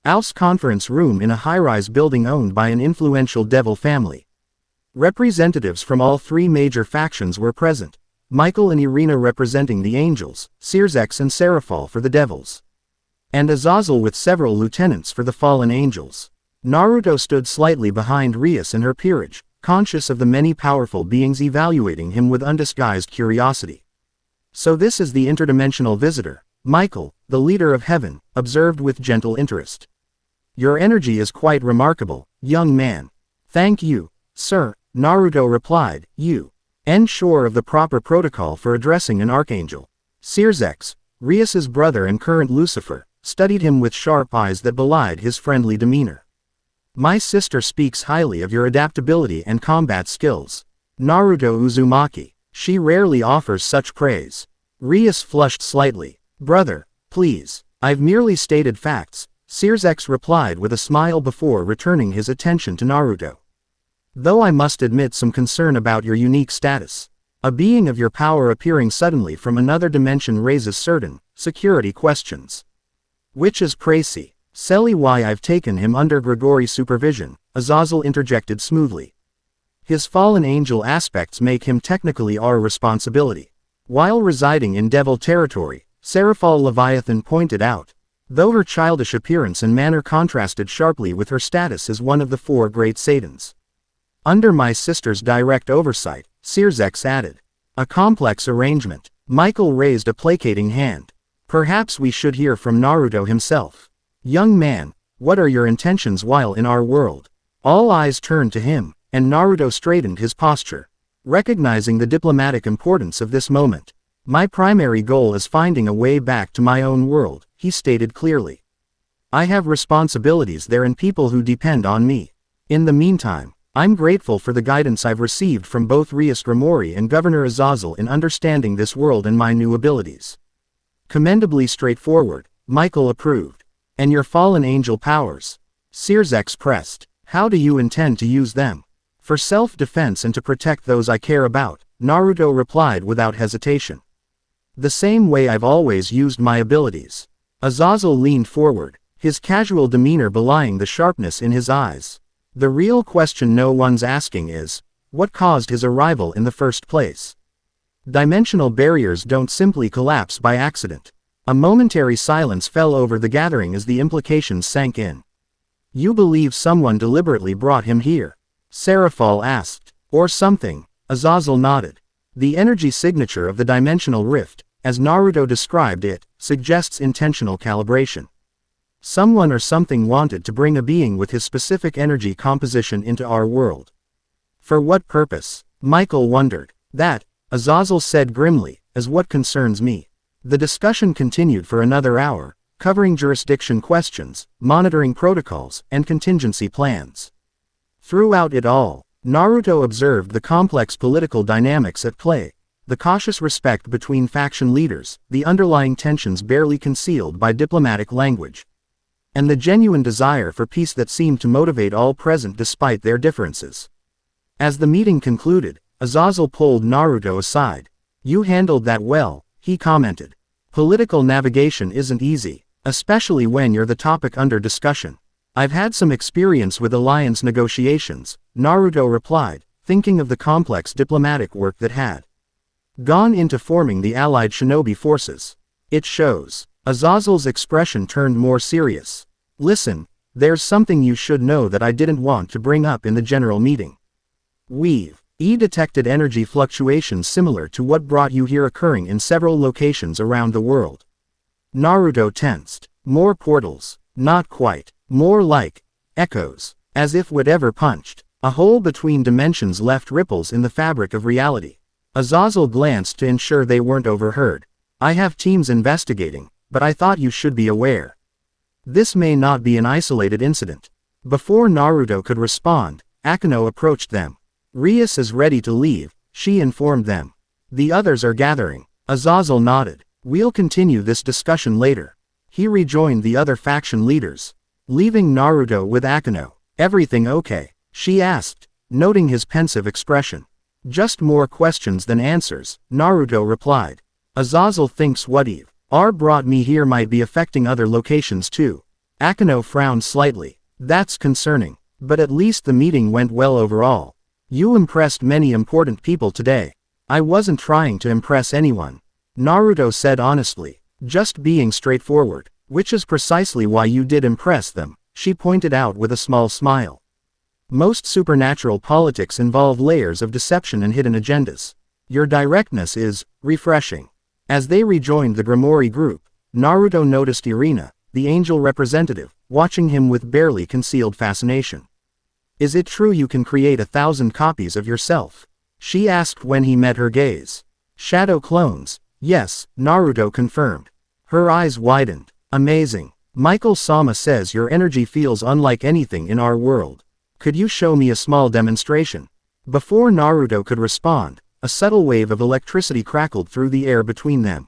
house conference room in a high-rise building owned by an influential devil family. Representatives from all three major factions were present, Michael and Irina representing the Angels, Circex and Seraphol for the Devils, and Azazel with several lieutenants for the Fallen Angels. Naruto stood slightly behind Rias and her peerage, conscious of the many powerful beings evaluating him with undisguised curiosity. So this is the interdimensional visitor, Michael, the leader of heaven, observed with gentle interest. Your energy is quite remarkable, young man. Thank you, sir, Naruto replied, sure of the proper protocol for addressing an archangel. Circex, Rias's brother and current Lucifer, studied him with sharp eyes that belied his friendly demeanor. My sister speaks highly of your adaptability and combat skills. Naruto Uzumaki, she rarely offers such praise. Rias flushed slightly. Brother, please, I've merely stated facts, Circex replied with a smile before returning his attention to Naruto. Though I must admit some concern about your unique status. A being of your power appearing suddenly from another dimension raises certain security questions. Which is crazy. Selly why I've taken him under Grigori's supervision, Azazel interjected smoothly. His fallen angel aspects make him technically our responsibility. While residing in devil territory, Seraphol Leviathan pointed out. Though her childish appearance and manner contrasted sharply with her status as one of the four great Satans. Under my sister's direct oversight, Circex added. A complex arrangement. Michael raised a placating hand. Perhaps we should hear from Naruto himself. Young man, what are your intentions while in our world? All eyes turned to him, and Naruto straightened his posture. Recognizing the diplomatic importance of this moment. My primary goal is finding a way back to my own world, he stated clearly. I have responsibilities there and people who depend on me. In the meantime, I'm grateful for the guidance I've received from both Rias Grimori and Governor Azazel in understanding this world and my new abilities. Commendably straightforward, Michael approved. And your fallen angel powers? Circex pressed. How do you intend to use them? For self-defense and to protect those I care about, Naruto replied without hesitation. The same way I've always used my abilities. Azazel leaned forward, his casual demeanor belying the sharpness in his eyes. The real question no one's asking is, what caused his arrival in the first place? Dimensional barriers don't simply collapse by accident. A momentary silence fell over the gathering as the implications sank in. You believe someone deliberately brought him here? Seraphol asked. Or something, Azazel nodded. The energy signature of the dimensional rift, as Naruto described it, suggests intentional calibration. Someone or something wanted to bring a being with his specific energy composition into our world. For what purpose? Michael wondered. That, Azazel said grimly, is what concerns me. The discussion continued for another hour, covering jurisdiction questions, monitoring protocols, and contingency plans. Throughout it all, Naruto observed the complex political dynamics at play, the cautious respect between faction leaders, the underlying tensions barely concealed by diplomatic language, and the genuine desire for peace that seemed to motivate all present despite their differences. As the meeting concluded, Azazel pulled Naruto aside. "You handled that well," he commented. "Political navigation isn't easy, especially when you're the topic under discussion." "I've had some experience with alliance negotiations," Naruto replied, thinking of the complex diplomatic work that had gone into forming the allied shinobi forces. "It shows." Azazel's expression turned more serious. "Listen, there's something you should know that I didn't want to bring up in the general meeting. We've detected energy fluctuations similar to what brought you here occurring in several locations around the world." Naruto tensed. More portals. Not quite. More like echoes. As if whatever punched a hole between dimensions left ripples in the fabric of reality. Azazel glanced to ensure they weren't overheard. "I have teams investigating, but I thought you should be aware. This may not be an isolated incident." Before Naruto could respond, Akeno approached them. "Rias is ready to leave," she informed them. "The others are gathering." Azazel nodded. "We'll continue this discussion later." He rejoined the other faction leaders, leaving Naruto with Akeno. "Everything okay?" she asked, noting his pensive expression. "Just more questions than answers," Naruto replied. "Azazel thinks what Eve brought me here might be affecting other locations too." Akeno frowned slightly. "That's concerning. But at least the meeting went well overall. You impressed many important people today." "I wasn't trying to impress anyone," Naruto said honestly. "Just being straightforward. Which is precisely why you did impress them," she pointed out with a small smile. "Most supernatural politics involve layers of deception and hidden agendas. Your directness is refreshing." As they rejoined the Grimoire group, Naruto noticed Irina, the angel representative, watching him with barely concealed fascination. "Is it true you can create 1,000 copies of yourself?" she asked when he met her gaze. "Shadow clones." "Yes," Naruto confirmed. Her eyes widened. "Amazing. Michael Sama says your energy feels unlike anything in our world. Could you show me a small demonstration?" Before Naruto could respond, a subtle wave of electricity crackled through the air between them.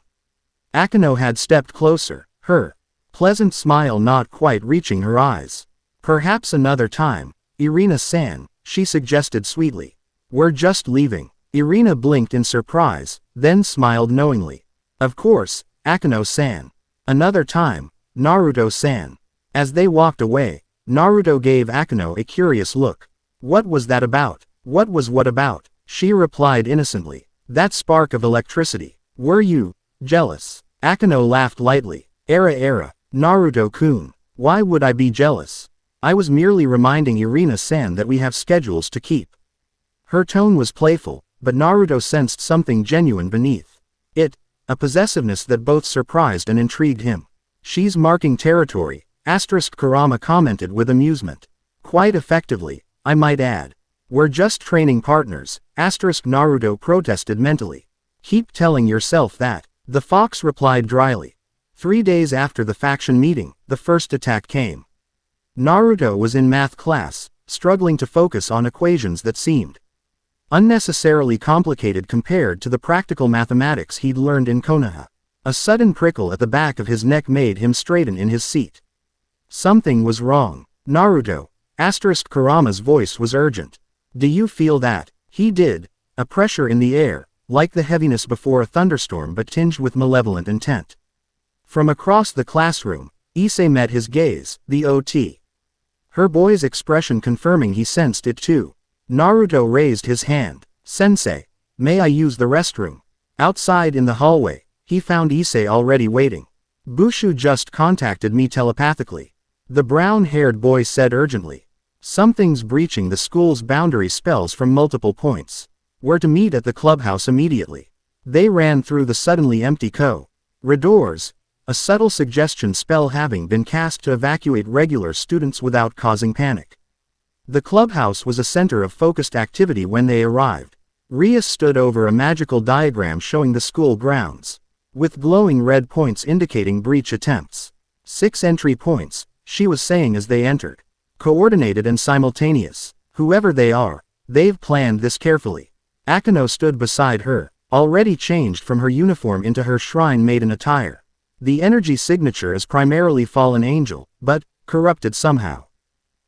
Akeno had stepped closer, her pleasant smile not quite reaching her eyes. "Perhaps another time, Irina-san," she suggested sweetly. "We're just leaving." Irina blinked in surprise, then smiled knowingly. "Of course, Akeno-san. Another time, Naruto-san." As they walked away, Naruto gave Akeno a curious look. "What was that about?" "What was what about?" she replied innocently. "That spark of electricity. Were you jealous?" Akeno laughed lightly. Era, Naruto-kun. Why would I be jealous? I was merely reminding Irina-san that we have schedules to keep." Her tone was playful, but Naruto sensed something genuine beneath it, a possessiveness that both surprised and intrigued him. "She's marking territory," Kurama commented with amusement. "Quite effectively, I might add." "We're just training partners," Naruto protested mentally. "Keep telling yourself that," the fox replied dryly. 3 days after the faction meeting, the first attack came. Naruto was in math class, struggling to focus on equations that seemed unnecessarily complicated compared to the practical mathematics he'd learned in Konoha. A sudden prickle at the back of his neck made him straighten in his seat. Something was wrong. "Naruto," Kurama's voice was urgent. "Do you feel that?" He did, a pressure in the air, like the heaviness before a thunderstorm but tinged with malevolent intent. From across the classroom, Issei met his gaze, the OT. Her boy's expression confirming he sensed it too. Naruto raised his hand. "Sensei, may I use the restroom?" Outside in the hallway, he found Issei already waiting. "Bushu just contacted me telepathically," the brown-haired boy said urgently. "Something's breaching the school's boundary spells from multiple points. We're to meet at the clubhouse immediately." They ran through the suddenly empty corridors, a subtle suggestion spell having been cast to evacuate regular students without causing panic. The clubhouse was a center of focused activity when they arrived. Rias stood over a magical diagram showing the school grounds, with glowing red points indicating breach attempts. 6 entry points, she was saying as they entered. Coordinated and simultaneous. Whoever they are, they've planned this carefully. Akeno stood beside her, already changed from her uniform into her shrine maiden attire. The energy signature is primarily fallen angel, but corrupted somehow.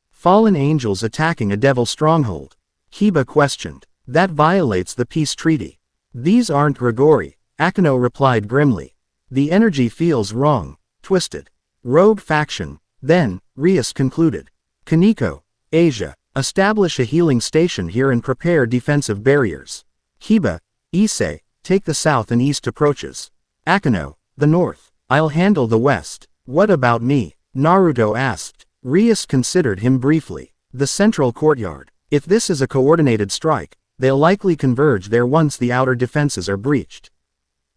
Fallen angels attacking a devil stronghold. Hiba questioned. That violates the peace treaty. These aren't Grigori, Akeno replied grimly. The energy feels wrong, twisted. Rogue faction. Then, Rias concluded. Kaneko, Asia, establish a healing station here and prepare defensive barriers. Hiba, Issei, take the south and east approaches. Akeno, the north. I'll handle the west. What about me? Naruto asked. Rias considered him briefly. The central courtyard. If this is a coordinated strike, they'll likely converge there once the outer defenses are breached.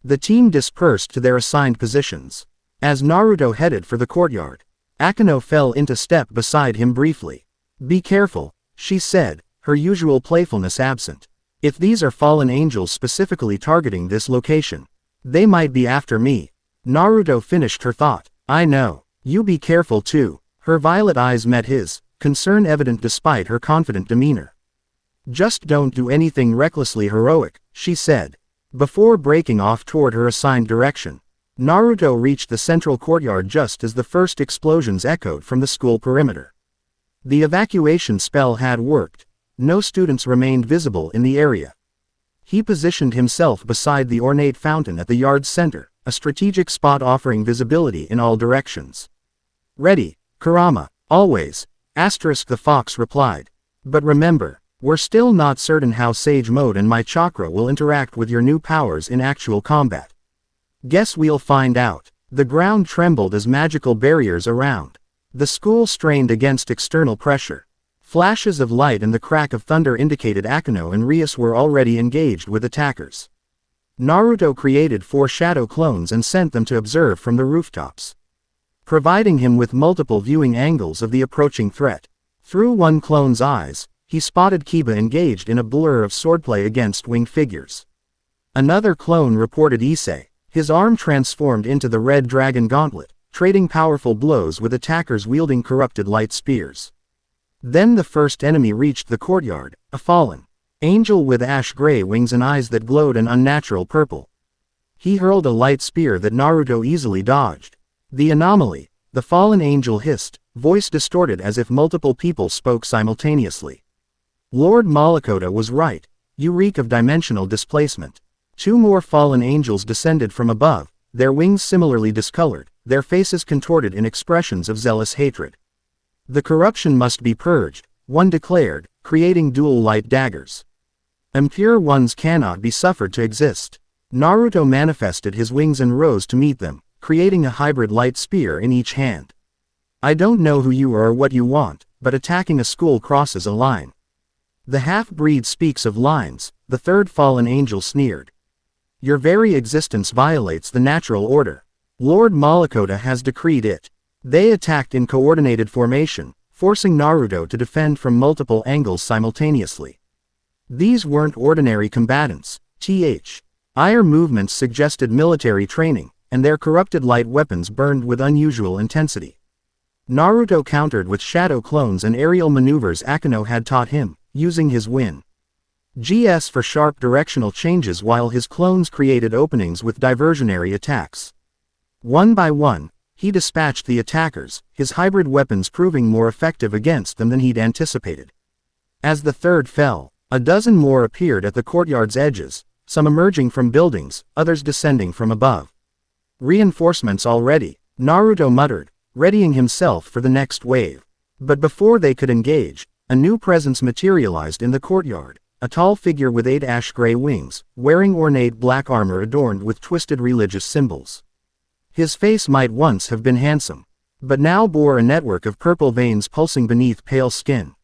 The team dispersed to their assigned positions. As Naruto headed for the courtyard, Akeno fell into step beside him briefly. Be careful, she said, her usual playfulness absent. If these are fallen angels specifically targeting this location, they might be after me. Naruto finished her thought. I know. You be careful too. Her violet eyes met his, concern evident despite her confident demeanor. Just don't do anything recklessly heroic, she said. Before breaking off toward her assigned direction, Naruto reached the central courtyard just as the first explosions echoed from the school perimeter. The evacuation spell had worked. No students remained visible in the area. He positioned himself beside the ornate fountain at the yard's center, a strategic spot offering visibility in all directions. Ready, Kurama, always, the fox replied. But remember, we're still not certain how Sage Mode and my chakra will interact with your new powers in actual combat. Guess we'll find out. The ground trembled as magical barriers around the school strained against external pressure. Flashes of light and the crack of thunder indicated Akeno and Rias were already engaged with attackers. Naruto created 4 shadow clones and sent them to observe from the rooftops, providing him with multiple viewing angles of the approaching threat. Through one clone's eyes, he spotted Kiba engaged in a blur of swordplay against winged figures. Another clone reported Issei, his arm transformed into the red dragon gauntlet, trading powerful blows with attackers wielding corrupted light spears. Then the first enemy reached the courtyard, a fallen angel with ash-gray wings and eyes that glowed an unnatural purple. He hurled a light spear that Naruto easily dodged. The anomaly, the fallen angel hissed, voice distorted as if multiple people spoke simultaneously. Lord Malakota was right. You reek of dimensional displacement. 2 more fallen angels descended from above, their wings similarly discolored, their faces contorted in expressions of zealous hatred. The corruption must be purged, one declared, creating dual light daggers. Impure ones cannot be suffered to exist. Naruto manifested his wings and rose to meet them, creating a hybrid light spear in each hand. I don't know who you are or what you want, but attacking a school crosses a line. The half-breed speaks of lines, the third fallen angel sneered. Your very existence violates the natural order. Lord Malakota has decreed it. They attacked in coordinated formation, forcing Naruto to defend from multiple angles simultaneously. These weren't ordinary combatants. Their movements suggested military training, and their corrupted light weapons burned with unusual intensity. Naruto countered with shadow clones and aerial maneuvers Akeno had taught him, using his GS for sharp directional changes while his clones created openings with diversionary attacks. One by one, he dispatched the attackers, his hybrid weapons proving more effective against them than he'd anticipated. As the third fell, a dozen more appeared at the courtyard's edges, some emerging from buildings, others descending from above. Reinforcements already, Naruto muttered, readying himself for the next wave. But before they could engage, a new presence materialized in the courtyard, a tall figure with 8 ash-gray wings, wearing ornate black armor adorned with twisted religious symbols. His face might once have been handsome, but now bore a network of purple veins pulsing beneath pale skin.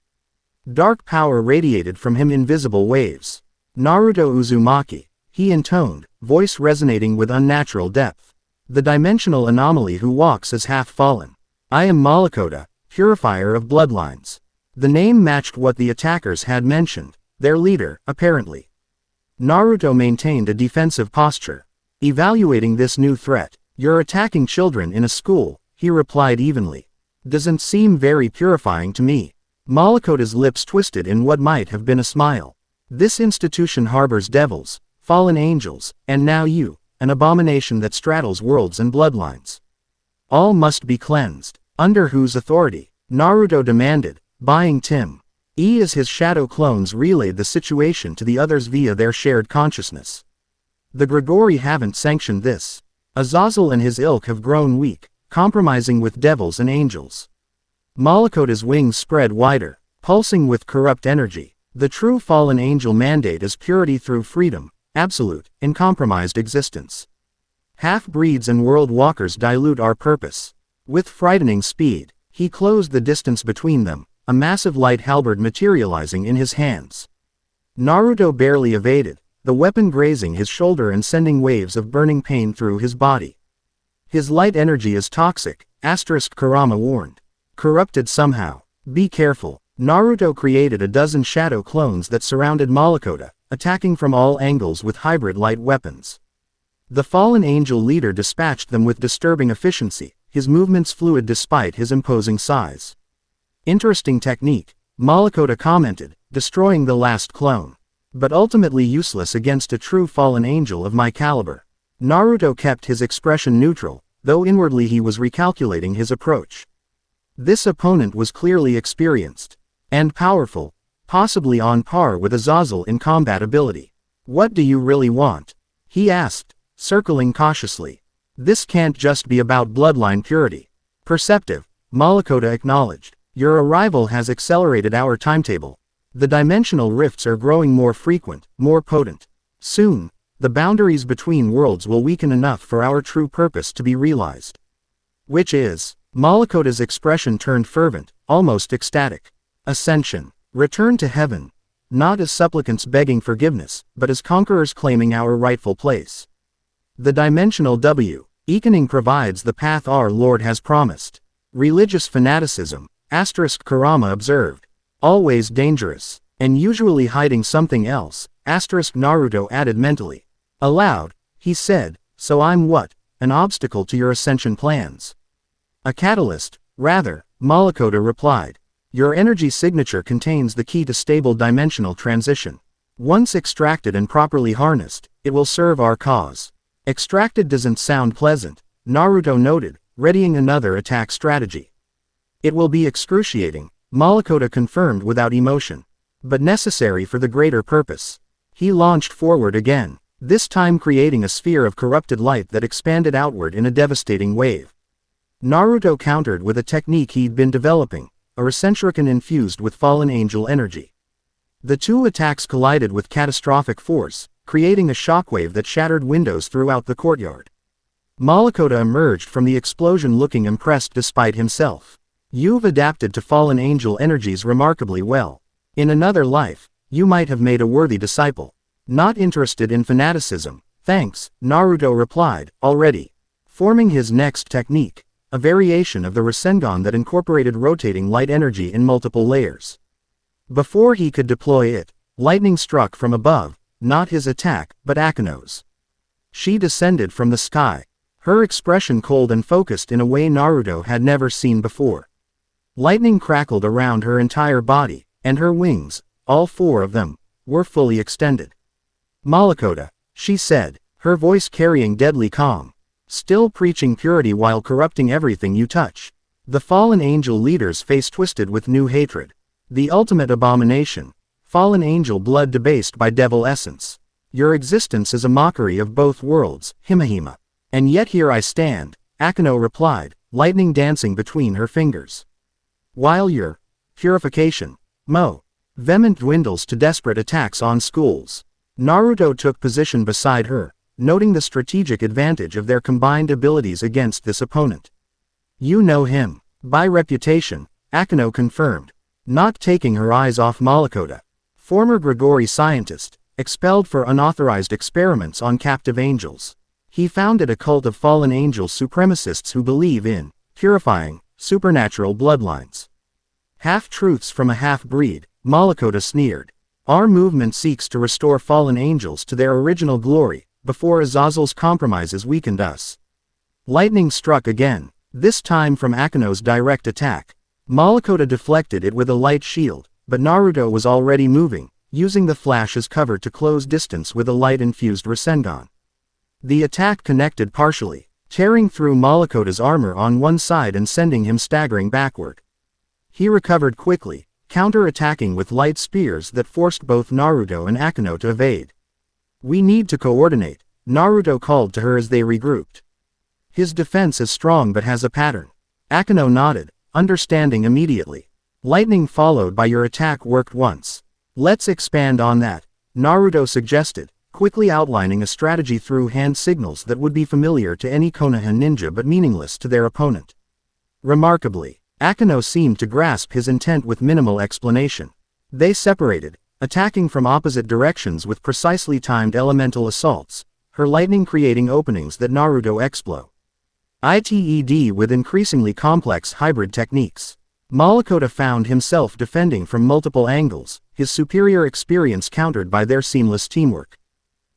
Dark power radiated from him in visible waves. Naruto Uzumaki, he intoned, voice resonating with unnatural depth. The dimensional anomaly who walks as half-fallen. I am Malakota, purifier of bloodlines. The name matched what the attackers had mentioned, their leader, apparently. Naruto maintained a defensive posture. Evaluating this new threat, you're attacking children in a school, he replied evenly. Doesn't seem very purifying to me. Malakota's lips twisted in what might have been a smile. This institution harbors devils, fallen angels, and now you, an abomination that straddles worlds and bloodlines. All must be cleansed. Under whose authority? Naruto demanded, buying Tim. As his shadow clones relayed the situation to the others via their shared consciousness. The Grigori haven't sanctioned this. Azazel and his ilk have grown weak, compromising with devils and angels. Malakota's wings spread wider, pulsing with corrupt energy. The true fallen angel mandate is purity through freedom, absolute, uncompromised existence. Half-breeds and world walkers dilute our purpose. With frightening speed, he closed the distance between them, a massive light halberd materializing in his hands. Naruto barely evaded, the weapon grazing his shoulder and sending waves of burning pain through his body. His light energy is toxic, Kurama warned. Corrupted somehow. Be careful. Naruto created a dozen shadow clones that surrounded Malakota, attacking from all angles with hybrid light weapons. The fallen angel leader dispatched them with disturbing efficiency, his movements fluid despite his imposing size. Interesting technique, Malakota commented, destroying the last clone. But ultimately useless against a true fallen angel of my caliber. Naruto kept his expression neutral, though inwardly he was recalculating his approach. This opponent was clearly experienced and powerful, possibly on par with Azazel in combat ability. What do you really want? He asked, circling cautiously. This can't just be about bloodline purity. Perceptive, Malakota acknowledged. Your arrival has accelerated our timetable. The dimensional rifts are growing more frequent, more potent. Soon, the boundaries between worlds will weaken enough for our true purpose to be realized. Which is? Malakota's expression turned fervent, almost ecstatic. Ascension. Return to heaven. Not as supplicants begging forgiveness, but as conquerors claiming our rightful place. The dimensional awakening provides the path our Lord has promised. Religious fanaticism, Kurama observed. Always dangerous, and usually hiding something else, Naruto added mentally. Aloud, he said, so I'm what? An obstacle to your ascension plans? A catalyst, rather, Malakota replied. Your energy signature contains the key to stable dimensional transition. Once extracted and properly harnessed, it will serve our cause. Extracted doesn't sound pleasant, Naruto noted, readying another attack strategy. It will be excruciating, Malakota confirmed without emotion. But necessary for the greater purpose. He launched forward again, this time creating a sphere of corrupted light that expanded outward in a devastating wave. Naruto countered with a technique he'd been developing, a Rasenshuriken infused with fallen angel energy. The two attacks collided with catastrophic force, creating a shockwave that shattered windows throughout the courtyard. Malakota emerged from the explosion looking impressed despite himself. You've adapted to fallen angel energies remarkably well. In another life, you might have made a worthy disciple. Not interested in fanaticism, thanks, Naruto replied, already. Forming his next technique, a variation of the Rasengan that incorporated rotating light energy in multiple layers. Before he could deploy it, lightning struck from above, not his attack, but Akeno's. She descended from the sky, her expression cold and focused in a way Naruto had never seen before. Lightning crackled around her entire body, and her wings, all four of them, were fully extended. Malakota, she said, her voice carrying deadly calm. Still preaching purity while corrupting everything you touch. The fallen angel leader's face twisted with new hatred. The ultimate abomination. Fallen angel blood debased by devil essence. Your existence is a mockery of both worlds, Himejima. And yet here I stand, Akeno replied, lightning dancing between her fingers. While your purification, vehement dwindles to desperate attacks on schools. Naruto took position beside her, noting the strategic advantage of their combined abilities against this opponent. You know him. By reputation, Akeno confirmed, not taking her eyes off Malakota. Former Grigori scientist, expelled for unauthorized experiments on captive angels. He founded a cult of fallen angel supremacists who believe in purifying supernatural bloodlines. Half-truths from a half-breed, Malakota sneered. Our movement seeks to restore fallen angels to their original glory, before Azazel's compromises weakened us. Lightning struck again, This time from Akeno's direct attack. Malikota deflected it with a light shield, but Naruto was already moving, using the flash as cover to close distance with a light-infused Rasengan. The attack connected partially, tearing through Malikota's armor on one side and sending him staggering backward. He recovered quickly, counter-attacking with light spears that forced both Naruto and Akeno to evade. "We need to coordinate," Naruto called to her as they regrouped. "His defense is strong but has a pattern." Akeno nodded, understanding immediately. "Lightning followed by your attack worked once. Let's expand on that," Naruto suggested, quickly outlining a strategy through hand signals that would be familiar to any Konoha ninja but meaningless to their opponent. Remarkably, Akeno seemed to grasp his intent with minimal explanation. They separated, attacking from opposite directions with precisely timed elemental assaults, her lightning creating openings that Naruto exploited with increasingly complex hybrid techniques. Malikota found himself defending from multiple angles, his superior experience countered by their seamless teamwork.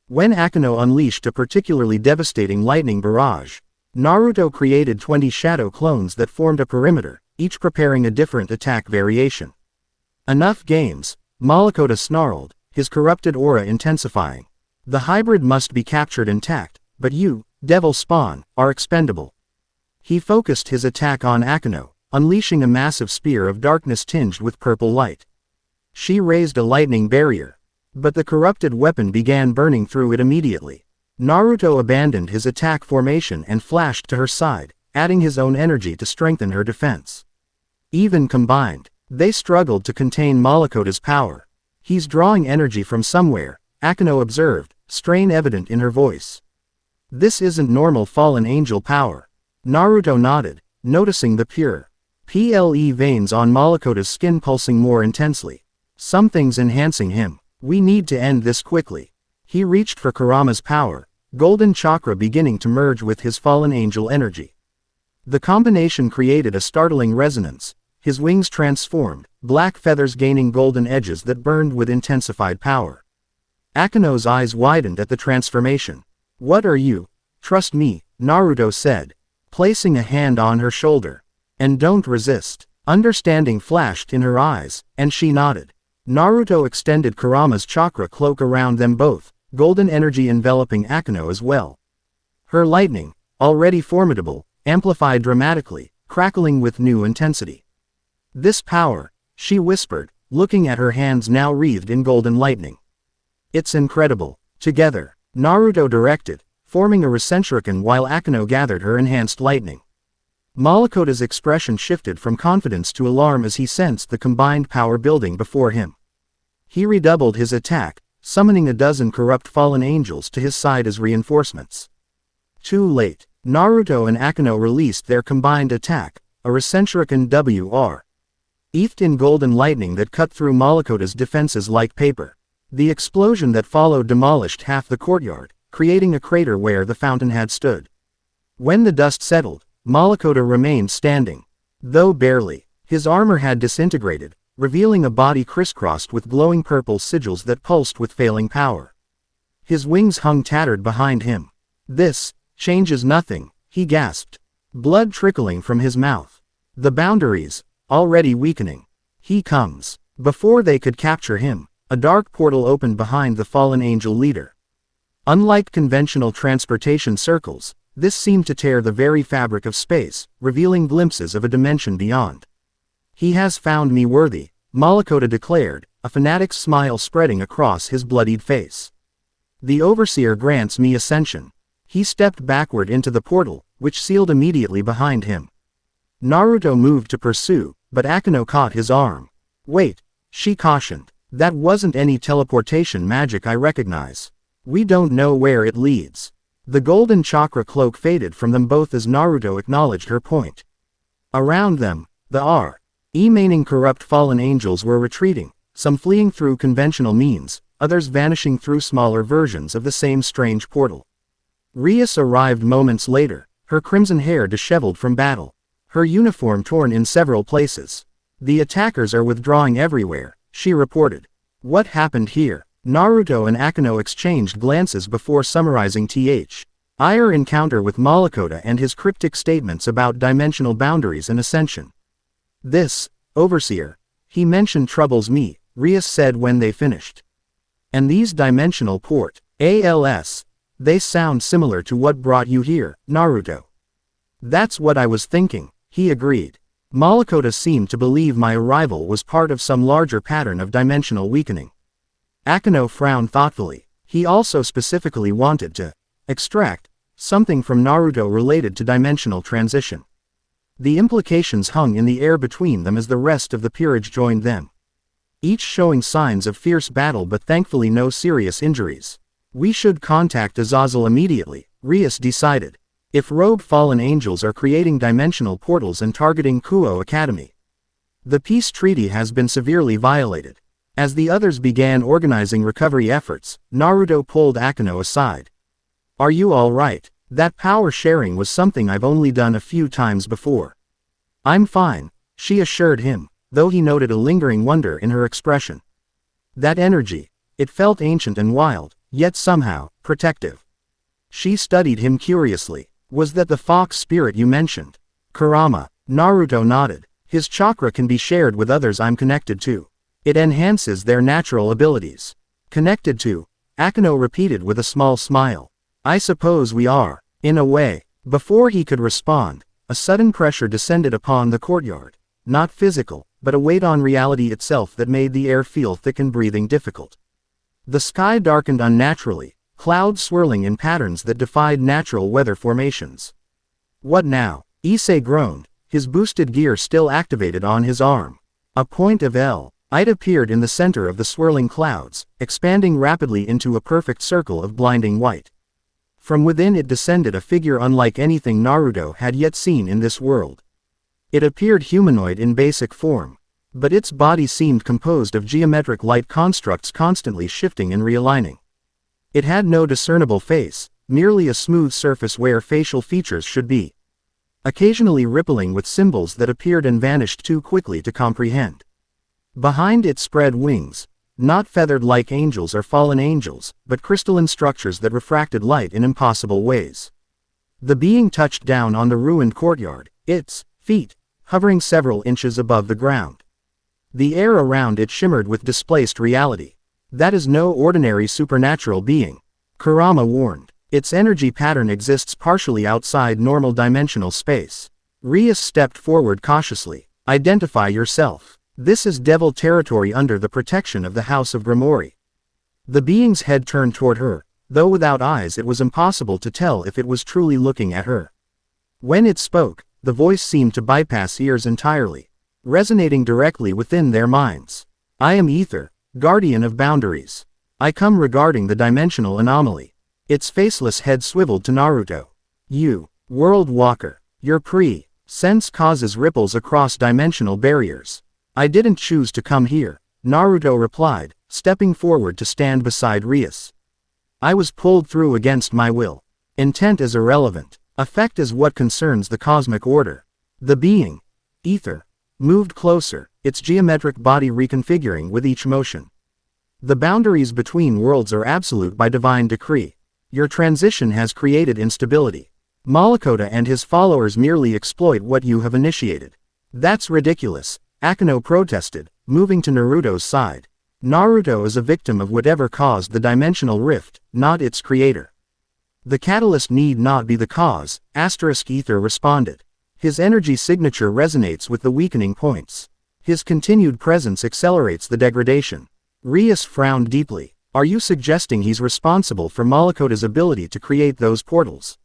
When Akeno unleashed a particularly devastating lightning barrage, Naruto created 20 shadow clones that formed a perimeter, each preparing a different attack variation. "Enough games," Malikota snarled, his corrupted aura intensifying. "The hybrid must be captured intact, but you, devil spawn, are expendable." He focused his attack on Akeno, unleashing a massive spear of darkness tinged with purple light. She raised a lightning barrier, but the corrupted weapon began burning through it immediately. Naruto abandoned his attack formation and flashed to her side, adding his own energy to strengthen her defense. Even combined, they struggled to contain Malikota's power. "He's drawing energy from somewhere," Akeno observed, strain evident in her voice. "This isn't normal fallen angel power." Naruto nodded, noticing the pure PLE veins on Malikota's skin pulsing more intensely. "Something's enhancing him. We need to end this quickly." He reached for Kurama's power, golden chakra beginning to merge with his fallen angel energy. The combination created a startling resonance. His wings transformed, black feathers gaining golden edges that burned with intensified power. Akeno's eyes widened at the transformation. "What are you?" "Trust me," Naruto said, placing a hand on her shoulder. "And don't resist." Understanding flashed in her eyes, and she nodded. Naruto extended Kurama's chakra cloak around them both, golden energy enveloping Akeno as well. Her lightning, already formidable, amplified dramatically, crackling with new intensity. "This power," she whispered, looking at her hands now wreathed in golden lightning. "It's incredible." Together, Naruto directed, forming a Rasenshuriken while Akeno gathered her enhanced lightning. Malikota's expression shifted from confidence to alarm as he sensed the combined power building before him. He redoubled his attack, summoning a dozen corrupt fallen angels to his side as reinforcements. Too late, Naruto and Akeno released their combined attack, a Rasenshuriken WR. Ethed in golden lightning that cut through Malikota's defenses like paper. The explosion that followed demolished half the courtyard, creating a crater where the fountain had stood. When the dust settled, Malikota remained standing. Though barely, his armor had disintegrated, revealing a body crisscrossed with glowing purple sigils that pulsed with failing power. His wings hung tattered behind him. "This changes nothing," he gasped. Blood trickling from his mouth. The boundaries, already weakening. "He comes." Before they could capture him, a dark portal opened behind the fallen angel leader. Unlike conventional transportation circles, this seemed to tear the very fabric of space, revealing glimpses of a dimension beyond. "He has found me worthy," Malikota declared, a fanatic's smile spreading across his bloodied face. "The Overseer grants me ascension." He stepped backward into the portal, which sealed immediately behind him. Naruto moved to pursue, but Akeno caught his arm. "Wait," she cautioned. "That wasn't any teleportation magic I recognize. We don't know where it leads." The golden chakra cloak faded from them both as Naruto acknowledged her point. Around them, the remaining corrupt fallen angels were retreating, some fleeing through conventional means, others vanishing through smaller versions of the same strange portal. Rias arrived moments later, her crimson hair disheveled from battle, her uniform torn in several places. "The attackers are withdrawing everywhere," she reported. "What happened here?" Naruto and Akeno exchanged glances before summarizing. Our encounter with Malakota and his cryptic statements about dimensional boundaries and ascension. This, Overseer, he mentioned troubles me, Rias said when they finished. And these dimensional ALS, they sound similar to what brought you here, Naruto. That's what I was thinking, he agreed. Malakota seemed to believe my arrival was part of some larger pattern of dimensional weakening. Akeno frowned thoughtfully. He also specifically wanted to extract something from Naruto related to dimensional transition. The implications hung in the air between them as the rest of the peerage joined them. Each showing signs of fierce battle but thankfully no serious injuries. We should contact Azazel immediately, Rias decided. If rogue fallen angels are creating dimensional portals and targeting Kuo Academy. The peace treaty has been severely violated. As the others began organizing recovery efforts, Naruto pulled Akeno aside. Are you all right? That power sharing was something I've only done a few times before. I'm fine, she assured him, though he noted a lingering wonder in her expression. That energy, it felt ancient and wild, yet somehow protective. She studied him curiously. Was that the fox spirit you mentioned? Kurama. Naruto nodded. His chakra can be shared with others I'm connected to. It enhances their natural abilities. Connected to? Akeno repeated with a small smile. I suppose we are, in a way. Before he could respond, a sudden pressure descended upon the courtyard. Not physical, but a weight on reality itself that made the air feel thick and breathing difficult. The sky darkened unnaturally, clouds swirling in patterns that defied natural weather formations. What now? Issei groaned, his boosted gear still activated on his arm. A point of light appeared in the center of the swirling clouds, expanding rapidly into a perfect circle of blinding white. From within it descended a figure unlike anything Naruto had yet seen in this world. It appeared humanoid in basic form, but its body seemed composed of geometric light constructs constantly shifting and realigning. It had no discernible face, merely a smooth surface where facial features should be. Occasionally rippling with symbols that appeared and vanished too quickly to comprehend. Behind it spread wings, not feathered like angels or fallen angels, but crystalline structures that refracted light in impossible ways. The being touched down on the ruined courtyard, its feet hovering several inches above the ground. The air around it shimmered with displaced reality. That is no ordinary supernatural being, Kurama warned. Its energy pattern exists partially outside normal dimensional space. Rias stepped forward cautiously. Identify yourself. This is devil territory under the protection of the House of Grimoire. The being's head turned toward her, though without eyes it was impossible to tell if it was truly looking at her. When it spoke, the voice seemed to bypass ears entirely, resonating directly within their minds. I am Ether, guardian of boundaries. I come regarding the dimensional anomaly. Its faceless head swiveled to Naruto. You, World Walker, your sense causes ripples across dimensional barriers. I didn't choose to come here, Naruto replied, stepping forward to stand beside Rias. I was pulled through against my will. Intent is irrelevant. Effect is what concerns the cosmic order. The being, Ether, moved closer, its geometric body reconfiguring with each motion. The boundaries between worlds are absolute by divine decree. Your transition has created instability. Malakota and his followers merely exploit what you have initiated. That's ridiculous, Akeno protested, moving to Naruto's side. Naruto is a victim of whatever caused the dimensional rift, not its creator. The catalyst need not be the cause, Ether responded. His energy signature resonates with the weakening points. His continued presence accelerates the degradation. Rias frowned deeply. Are you suggesting he's responsible for Malakota's ability to create those portals?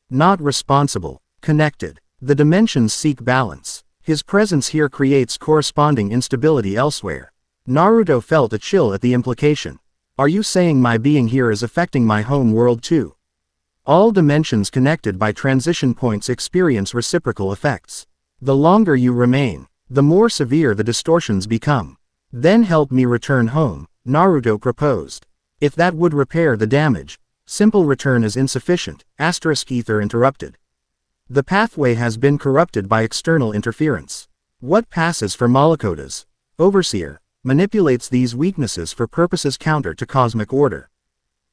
Not responsible, connected. The dimensions seek balance. His presence here creates corresponding instability elsewhere. Naruto felt a chill at the implication. Are you saying my being here is affecting my home world too? All dimensions connected by transition points experience reciprocal effects. The longer you remain, the more severe the distortions become. Then help me return home, Naruto proposed. If that would repair the damage, simple return is insufficient, Ether interrupted. The pathway has been corrupted by external interference. What passes for Malakota's overseer manipulates these weaknesses for purposes counter to cosmic order.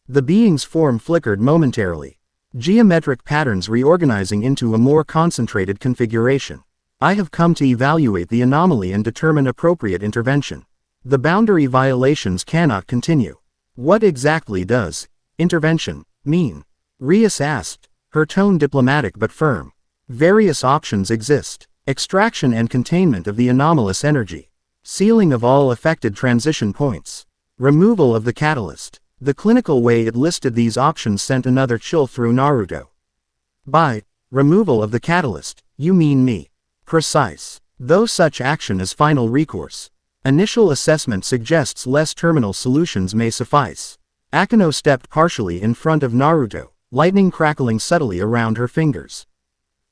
The being's form flickered momentarily. Geometric patterns reorganizing into a more concentrated configuration. I have come to evaluate the anomaly and determine appropriate intervention. The boundary violations cannot continue. What exactly does intervention mean? Rias asked, her tone diplomatic but firm. Various options exist. Extraction and containment of the anomalous energy. Sealing of all affected transition points. Removal of the catalyst. The clinical way it listed these options sent another chill through Naruto. By removal of the catalyst, you mean me. Precise. Though such action is final recourse. Initial assessment suggests less terminal solutions may suffice. Akeno stepped partially in front of Naruto, lightning crackling subtly around her fingers.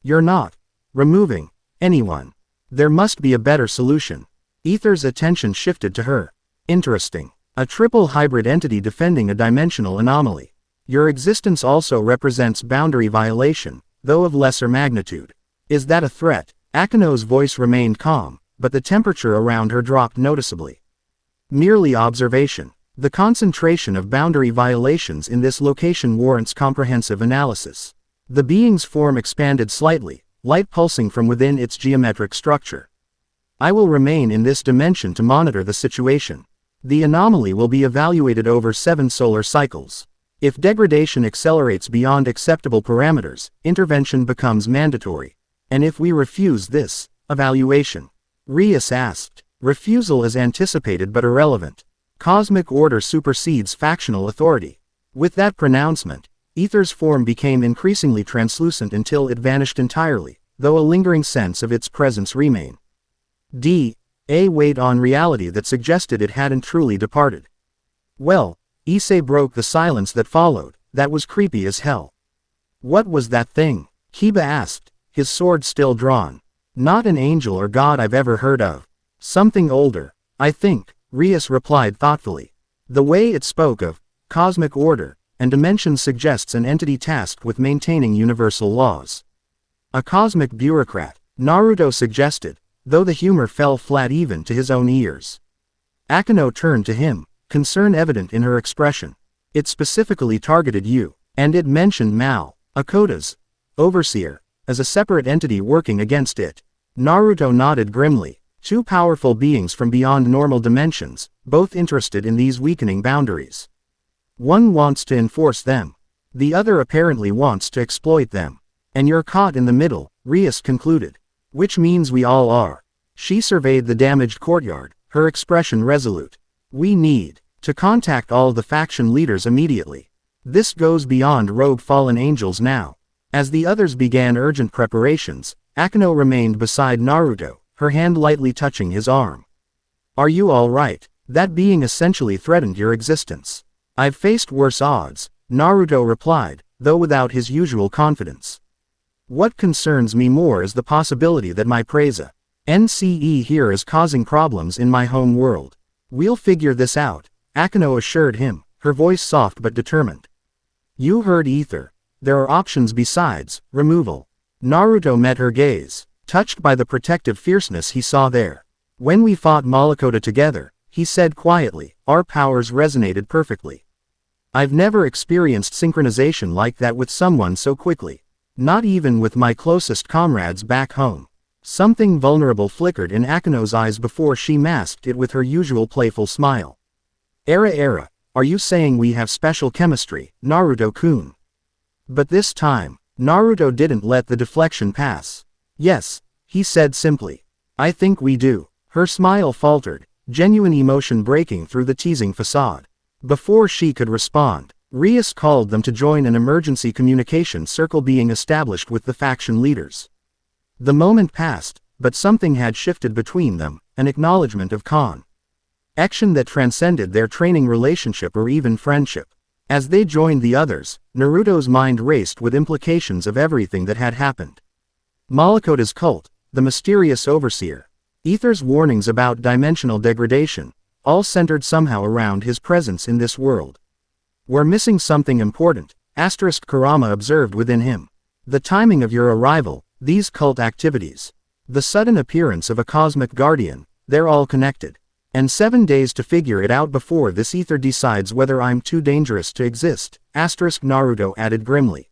You're not removing anyone. There must be a better solution. Ether's attention shifted to her. Interesting. A triple hybrid entity defending a dimensional anomaly. Your existence also represents boundary violation, though of lesser magnitude. Is that a threat? Akeno's voice remained calm, but the temperature around her dropped noticeably. Merely observation. The concentration of boundary violations in this location warrants comprehensive analysis. The being's form expanded slightly, light pulsing from within its geometric structure. I will remain in this dimension to monitor the situation. The anomaly will be evaluated over 7 solar cycles. If degradation accelerates beyond acceptable parameters, intervention becomes mandatory. And if we refuse this evaluation? Rias asked. Refusal is anticipated but irrelevant. Cosmic order supersedes factional authority. With that pronouncement, Ether's form became increasingly translucent until it vanished entirely, though a lingering sense of its presence remained. A weighed on reality that suggested it hadn't truly departed. Well, Issei broke the silence that followed. That was creepy as hell. What was that thing? Kiba asked, his sword still drawn. Not an angel or god I've ever heard of. Something older, I think, Rias replied thoughtfully. The way it spoke of cosmic order and dimensions suggests an entity tasked with maintaining universal laws. A cosmic bureaucrat, Naruto suggested, though the humor fell flat even to his own ears. Akeno turned to him, concern evident in her expression. It specifically targeted you, and it mentioned Mal, Akota's overseer, as a separate entity working against it. Naruto nodded grimly. 2 powerful beings from beyond normal dimensions, both interested in these weakening boundaries. One wants to enforce them. The other apparently wants to exploit them. And you're caught in the middle, Rias concluded. Which means we all are. She surveyed the damaged courtyard, her expression resolute. We need to contact all the faction leaders immediately. This goes beyond rogue fallen angels now. As the others began urgent preparations, Akeno remained beside Naruto, her hand lightly touching his arm. Are you all right? That being essentially threatened your existence. I've faced worse odds, Naruto replied, though without his usual confidence. What concerns me more is the possibility that my Preza NCE here is causing problems in my home world. We'll figure this out, Akeno assured him, her voice soft but determined. You heard Ether. There are options besides removal. Naruto met her gaze, touched by the protective fierceness he saw there. When we fought Malakota together, he said quietly, our powers resonated perfectly. I've never experienced synchronization like that with someone so quickly. Not even with my closest comrades back home. Something vulnerable flickered in Akeno's eyes before she masked it with her usual playful smile. Era, are you saying we have special chemistry, Naruto-kun? But this time, Naruto didn't let the deflection pass. Yes, he said simply. I think we do. Her smile faltered, genuine emotion breaking through the teasing facade. Before she could respond, Rias called them to join an emergency communication circle being established with the faction leaders. The moment passed, but something had shifted between them, an acknowledgement of action that transcended their training relationship or even friendship. As they joined the others, Naruto's mind raced with implications of everything that had happened. Malakota's cult, the mysterious overseer, Ether's warnings about dimensional degradation, all centered somehow around his presence in this world. We're missing something important, Kurama observed within him. The timing of your arrival, these cult activities, the sudden appearance of a cosmic guardian, they're all connected. And 7 days to figure it out before this Ether decides whether I'm too dangerous to exist, Naruto added grimly.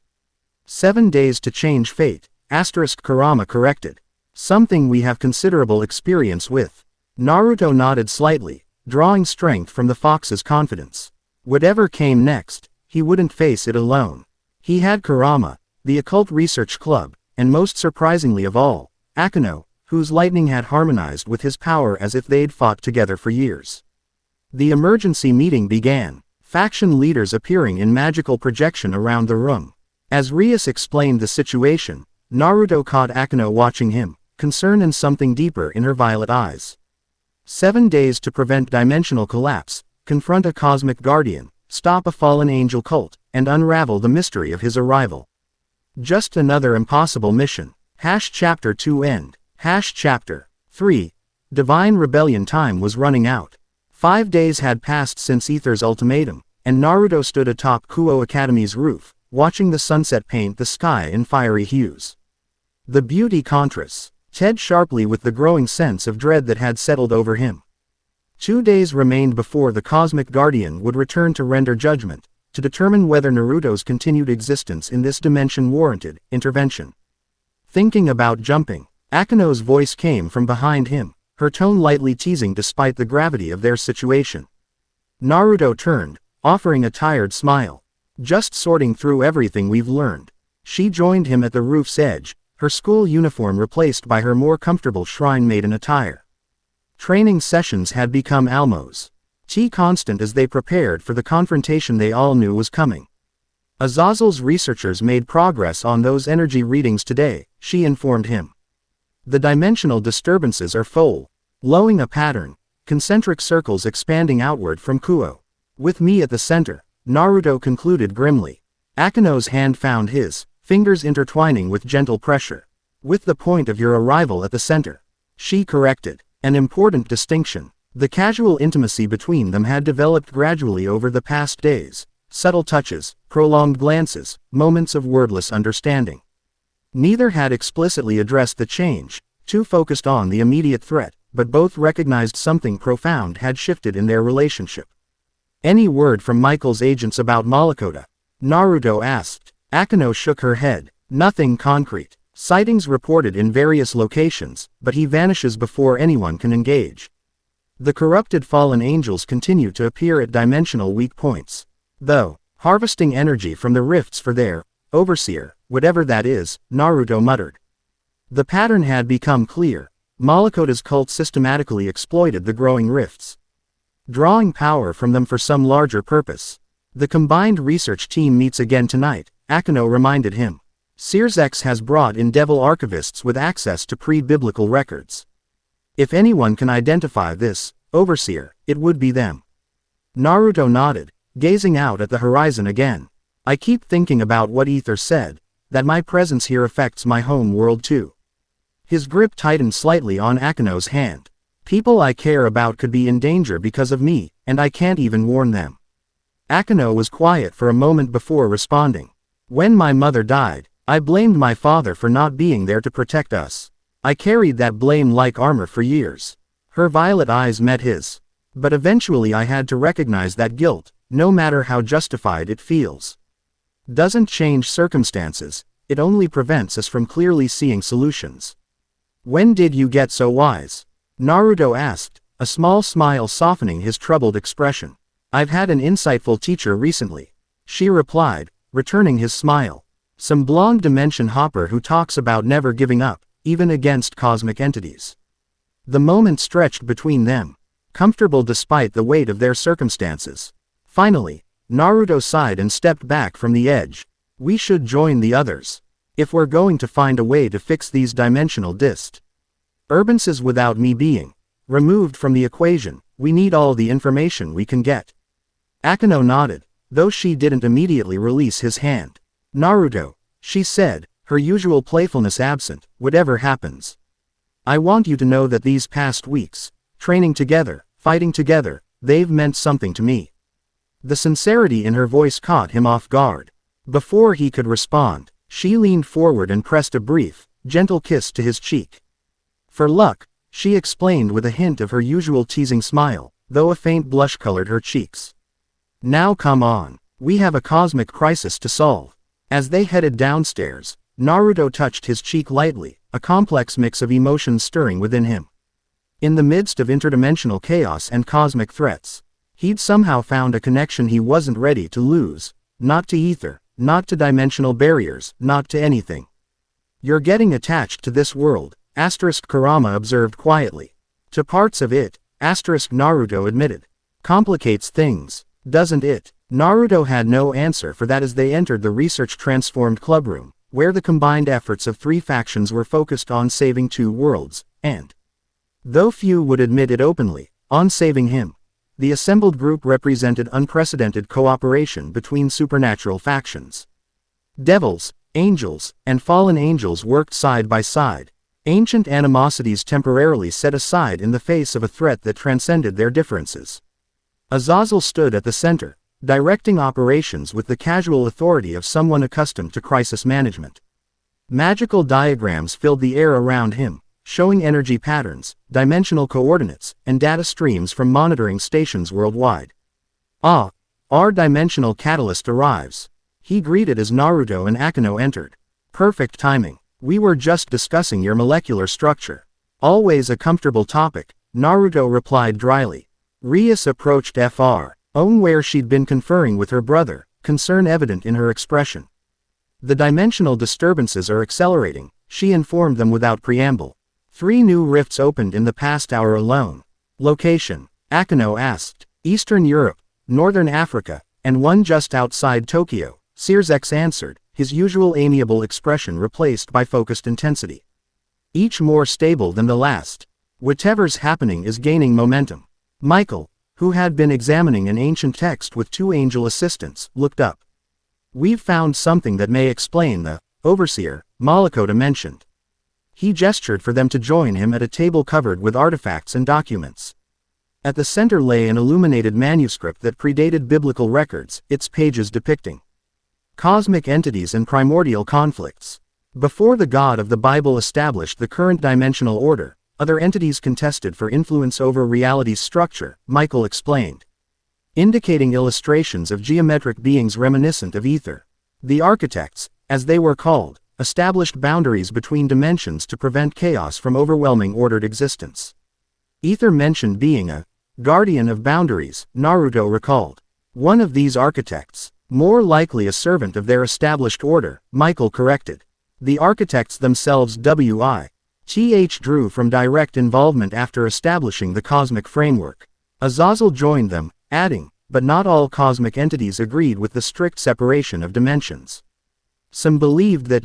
7 days to change fate, asterisk Kurama corrected. Something we have considerable experience with. Naruto nodded slightly, drawing strength from the fox's confidence. Whatever came next, he wouldn't face it alone. He had Kurama, the occult research club, and most surprisingly of all, Akeno, whose lightning had harmonized with his power as if they'd fought together for years. The emergency meeting began, faction leaders appearing in magical projection around the room. As Rias explained the situation, Naruto caught Akeno watching him, concern and something deeper in her violet eyes. 7 days to prevent dimensional collapse, confront a cosmic guardian, stop a fallen angel cult, and unravel the mystery of his arrival. Just another impossible mission. Chapter 2 end. Chapter 3. Divine Rebellion time was running out. 5 days had passed since Aether's ultimatum, and Naruto stood atop Kuo Academy's roof, watching the sunset paint the sky in fiery hues. The beauty contrasts, Ted sharply with the growing sense of dread that had settled over him. 2 days remained before the Cosmic Guardian would return to render judgment, to determine whether Naruto's continued existence in this dimension warranted intervention. Thinking about jumping, Akeno's voice came from behind him, her tone lightly teasing despite the gravity of their situation. Naruto turned, offering a tired smile. Just sorting through everything we've learned. She joined him at the roof's edge, her school uniform replaced by her more comfortable shrine maiden attire. Training sessions had become almost constant as they prepared for the confrontation they all knew was coming. Azazel's researchers made progress on those energy readings today, she informed him. The dimensional disturbances are following a pattern, concentric circles expanding outward from Kuo. With me at the center, Naruto concluded grimly. Akeno's hand found his, fingers intertwining with gentle pressure. With the point of your arrival at the center. She corrected. An important distinction. The casual intimacy between them had developed gradually over the past days. Subtle touches, prolonged glances, moments of wordless understanding. Neither had explicitly addressed the change, too focused on the immediate threat, but both recognized something profound had shifted in their relationship. Any word from Michael's agents about Malakota? Naruto asked. Akeno shook her head. Nothing concrete. Sightings reported in various locations, but he vanishes before anyone can engage. The corrupted fallen angels continue to appear at dimensional weak points. Though, harvesting energy from the rifts for their overseer, whatever that is, Naruto muttered. The pattern had become clear. Malakota's cult systematically exploited the growing rifts, drawing power from them for some larger purpose. The combined research team meets again tonight, Akeno reminded him. Searsex has brought in devil archivists with access to pre-biblical records. If anyone can identify this overseer, it would be them. Naruto nodded, gazing out at the horizon again. I keep thinking about what Aether said, that my presence here affects my home world too. His grip tightened slightly on Akeno's hand. People I care about could be in danger because of me, and I can't even warn them. Akeno was quiet for a moment before responding. When my mother died, I blamed my father for not being there to protect us. I carried that blame like armor for years. Her violet eyes met his. But eventually I had to recognize that guilt, no matter how justified it feels, doesn't change circumstances, it only prevents us from clearly seeing solutions. When did you get so wise? Naruto asked, a small smile softening his troubled expression. I've had an insightful teacher recently. She replied, returning his smile. Some blonde dimension hopper who talks about never giving up, even against cosmic entities. The moment stretched between them, comfortable despite the weight of their circumstances. Finally, Naruto sighed and stepped back from the edge. We should join the others. If we're going to find a way to fix these dimensional disturbances without me being removed from the equation, we need all the information we can get. Akeno nodded, though she didn't immediately release his hand. Naruto, she said, her usual playfulness absent, whatever happens. I want you to know that these past weeks, training together, fighting together, they've meant something to me. The sincerity in her voice caught him off guard. Before he could respond, she leaned forward and pressed a brief, gentle kiss to his cheek. For luck, she explained with a hint of her usual teasing smile, though a faint blush colored her cheeks. Now come on, we have a cosmic crisis to solve. As they headed downstairs, Naruto touched his cheek lightly, a complex mix of emotions stirring within him. In the midst of interdimensional chaos and cosmic threats, he'd somehow found a connection he wasn't ready to lose, not to ether, not to dimensional barriers, not to anything. "You're getting attached to this world," Kurama observed quietly. "To parts of it," Naruto admitted. "Complicates things, doesn't it?" Naruto had no answer for that as they entered the research-transformed clubroom, where the combined efforts of three factions were focused on saving two worlds, and, though few would admit it openly, on saving him. The assembled group represented unprecedented cooperation between supernatural factions. Devils, angels, and fallen angels worked side by side, ancient animosities temporarily set aside in the face of a threat that transcended their differences. Azazel stood at the center, directing operations with the casual authority of someone accustomed to crisis management. Magical diagrams filled the air around him, showing energy patterns, dimensional coordinates, and data streams from monitoring stations worldwide. "Ah, our dimensional catalyst arrives," he greeted as Naruto and Akeno entered. "Perfect timing. We were just discussing your molecular structure." "Always a comfortable topic," Naruto replied dryly. Rias approached where she'd been conferring with her brother, concern evident in her expression. "The dimensional disturbances are accelerating," she informed them without preamble. 3 new rifts opened in the past hour alone. "Location?" Akeno asked. "Eastern Europe, Northern Africa, and one just outside Tokyo," Sirzex answered, his usual amiable expression replaced by focused intensity. "Each more stable than the last. Whatever's happening is gaining momentum." Michael, who had been examining an ancient text with 2 angel assistants, looked up. "We've found something that may explain the overseer Malakota mentioned." He gestured for them to join him at a table covered with artifacts and documents. At the center lay an illuminated manuscript that predated biblical records, its pages depicting cosmic entities and primordial conflicts. Before the God of the Bible established the current dimensional order, other entities contested for influence over reality's structure, Michael explained, indicating illustrations of geometric beings reminiscent of ether. The architects, as they were called, established boundaries between dimensions to prevent chaos from overwhelming ordered existence. Ether mentioned being a guardian of boundaries, Naruto recalled. One of these architects, more likely a servant of their established order, Michael corrected. The architects themselves drew from direct involvement after establishing the cosmic framework. Azazel joined them, adding, but not all cosmic entities agreed with the strict separation of dimensions. Some believed that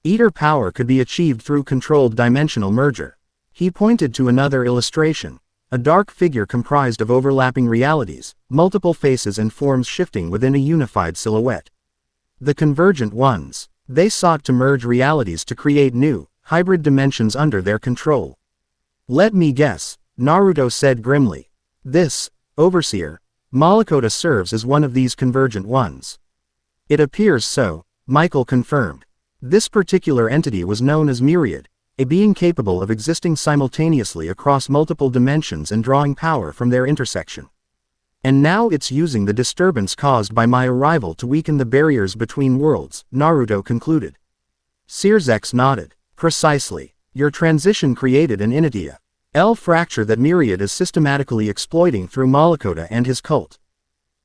Ether power could be achieved through controlled dimensional merger. He pointed to another illustration, a dark figure comprised of overlapping realities, multiple faces and forms shifting within a unified silhouette. The convergent ones. They sought to merge realities to create new, hybrid dimensions under their control. "Let me guess," Naruto said grimly. "This overseer Malakota serves as one of these convergent ones." "It appears so," Michael confirmed. This particular entity was known as Myriad, a being capable of existing simultaneously across multiple dimensions and drawing power from their intersection. "And now it's using the disturbance caused by my arrival to weaken the barriers between worlds," Naruto concluded. Sirzex nodded. "Precisely. Your transition created an fracture that Myriad is systematically exploiting through Malakota and his cult.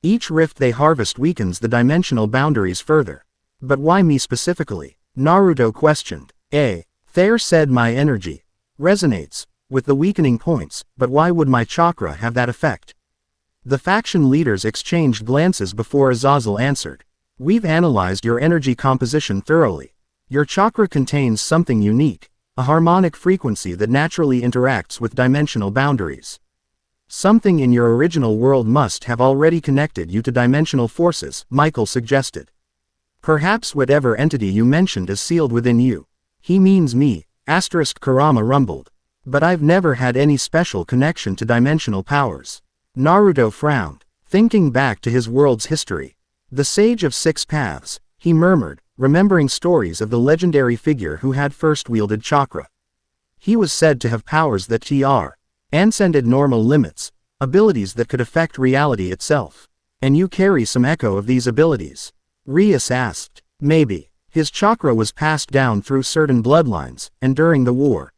Each rift they harvest weakens the dimensional boundaries further." "But why me specifically?" Naruto questioned. Thayer said, "My energy resonates with the weakening points, but why would my chakra have that effect?" The faction leaders exchanged glances before Azazel answered. "We've analyzed your energy composition thoroughly. Your chakra contains something unique, a harmonic frequency that naturally interacts with dimensional boundaries. Something in your original world must have already connected you to dimensional forces," Michael suggested. "Perhaps whatever entity you mentioned is sealed within you." "He means me," Kurama rumbled. "But I've never had any special connection to dimensional powers." Naruto frowned, thinking back to his world's history. "The Sage of Six Paths," he murmured, remembering stories of the legendary figure who had first wielded chakra. He was said to have powers that transcended normal limits, abilities that could affect reality itself. "And you carry some echo of these abilities?" Rias asked. Maybe. His chakra was passed down through certain bloodlines, and during the war,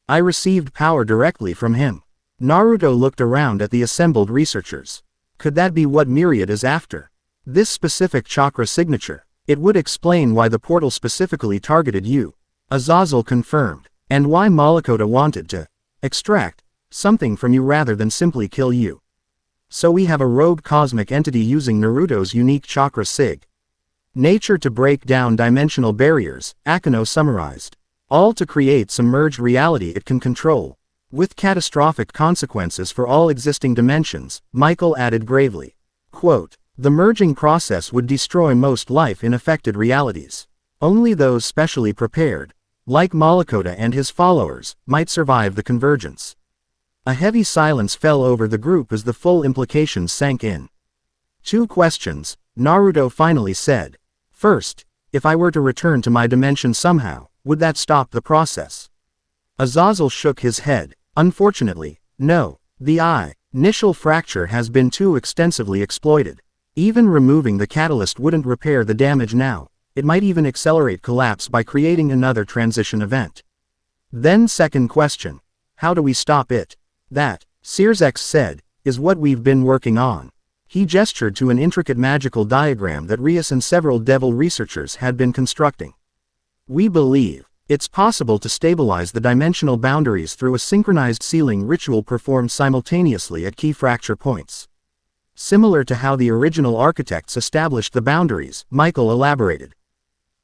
I received power directly from him. Naruto looked around at the assembled researchers. Could that be what Myriad is after? This specific chakra signature. It would explain why the portal specifically targeted you. Azazel confirmed. And why Malakota wanted to extract something from you rather than simply kill you. So we have a rogue cosmic entity using Naruto's unique chakra sig. Nature to break down dimensional barriers, Akeno summarized. All to create some merged reality it can control. With catastrophic consequences for all existing dimensions, Michael added gravely. Quote, the merging process would destroy most life in affected realities. Only those specially prepared, like Malakota and his followers, might survive the convergence. A heavy silence fell over the group as the full implications sank in. 2 questions, Naruto finally said. First, if I were to return to my dimension somehow, would that stop the process? Azazel shook his head. Unfortunately, no. The initial fracture has been too extensively exploited. Even removing the catalyst wouldn't repair the damage now. It might even accelerate collapse by creating another transition event. Then second question. How do we stop it? That, Searsex said, is what we've been working on. He gestured to an intricate magical diagram that Rias and several devil researchers had been constructing. We believe it's possible to stabilize the dimensional boundaries through a synchronized sealing ritual performed simultaneously at key fracture points. Similar to how the original architects established the boundaries, Michael elaborated.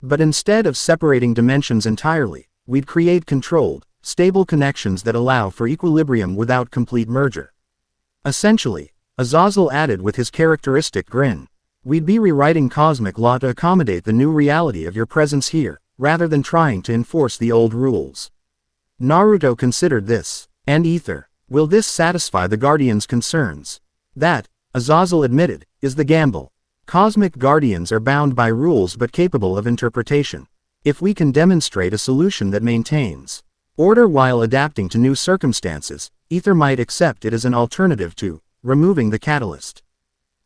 But instead of separating dimensions entirely, we'd create controlled, stable connections that allow for equilibrium without complete merger. Essentially, Azazel added with his characteristic grin, we'd be rewriting cosmic law to accommodate the new reality of your presence here, rather than trying to enforce the old rules. Naruto considered this. And Ether, will this satisfy the Guardian's concerns? That, Azazel admitted, is the gamble. Cosmic Guardians are bound by rules but capable of interpretation. If we can demonstrate a solution that maintains order while adapting to new circumstances, Ether might accept it as an alternative to removing the catalyst.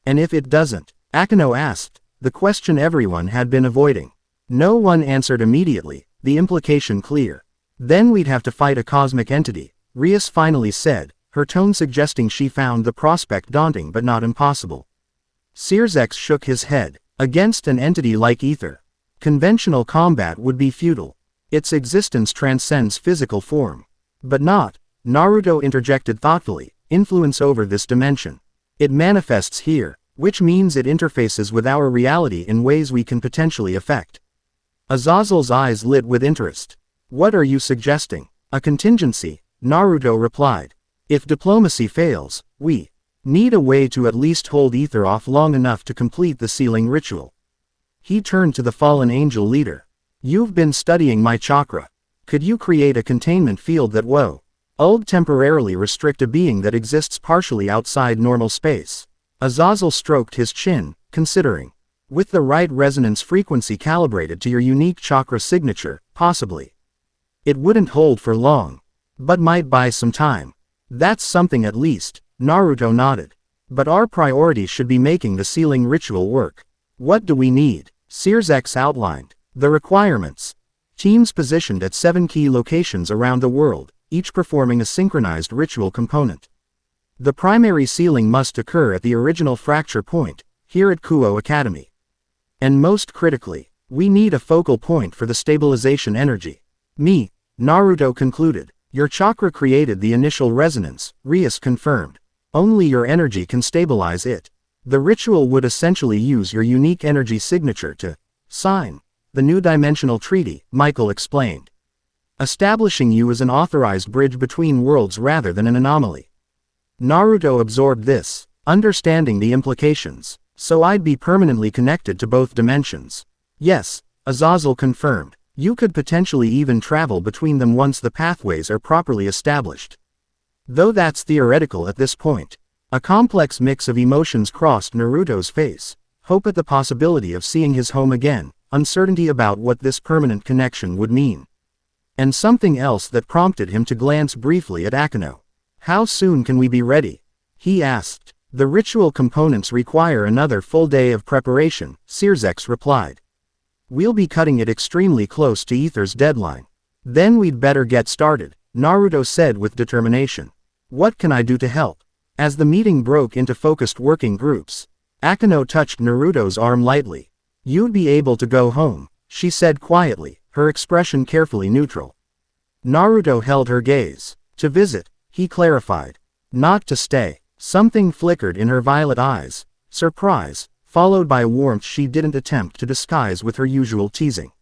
And if it doesn't? Akeno asked, the question everyone had been avoiding. No one answered immediately, the implication clear. Then we'd have to fight a cosmic entity, Rias finally said, her tone suggesting she found the prospect daunting but not impossible. Searsex shook his head. Against an entity like Ether, conventional combat would be futile. Its existence transcends physical form. But not, Naruto interjected thoughtfully, influence over this dimension. It manifests here, which means it interfaces with our reality in ways we can potentially affect. Azazel's eyes lit with interest. What are you suggesting? A contingency, Naruto replied. If diplomacy fails, we need a way to at least hold Ether off long enough to complete the sealing ritual. He turned to the fallen angel leader. You've been studying my chakra. Could you create a containment field that would temporarily restrict a being that exists partially outside normal space? Azazel stroked his chin, considering. With the right resonance frequency calibrated to your unique chakra signature, possibly. It wouldn't hold for long, but might buy some time. That's something at least, Naruto nodded. But our priority should be making the sealing ritual work. What do we need? Searsex outlined. The requirements. Teams positioned at 7 key locations around the world, each performing a synchronized ritual component. The primary sealing must occur at the original fracture point, here at Kuo Academy. And most critically, we need a focal point for the stabilization energy. Naruto concluded. Your chakra created the initial resonance, Rias confirmed. Only your energy can stabilize it. The ritual would essentially use your unique energy signature to sign the new dimensional treaty, Michael explained. Establishing you as an authorized bridge between worlds rather than an anomaly. Naruto absorbed this, understanding the implications. So I'd be permanently connected to both dimensions. Yes, Azazel confirmed. You could potentially even travel between them once the pathways are properly established. Though that's theoretical at this point. A complex mix of emotions crossed Naruto's face. Hope at the possibility of seeing his home again, uncertainty about what this permanent connection would mean. And something else that prompted him to glance briefly at Akeno. How soon can we be ready? He asked. The ritual components require another full day of preparation, Searsex replied. We'll be cutting it extremely close to Ether's deadline. Then we'd better get started, Naruto said with determination. What can I do to help? As the meeting broke into focused working groups, Akeno touched Naruto's arm lightly. You'd be able to go home, she said quietly, her expression carefully neutral. Naruto held her gaze. To visit, he clarified. Not to stay. Something flickered in her violet eyes, surprise, followed by warmth she didn't attempt to disguise with her usual teasing.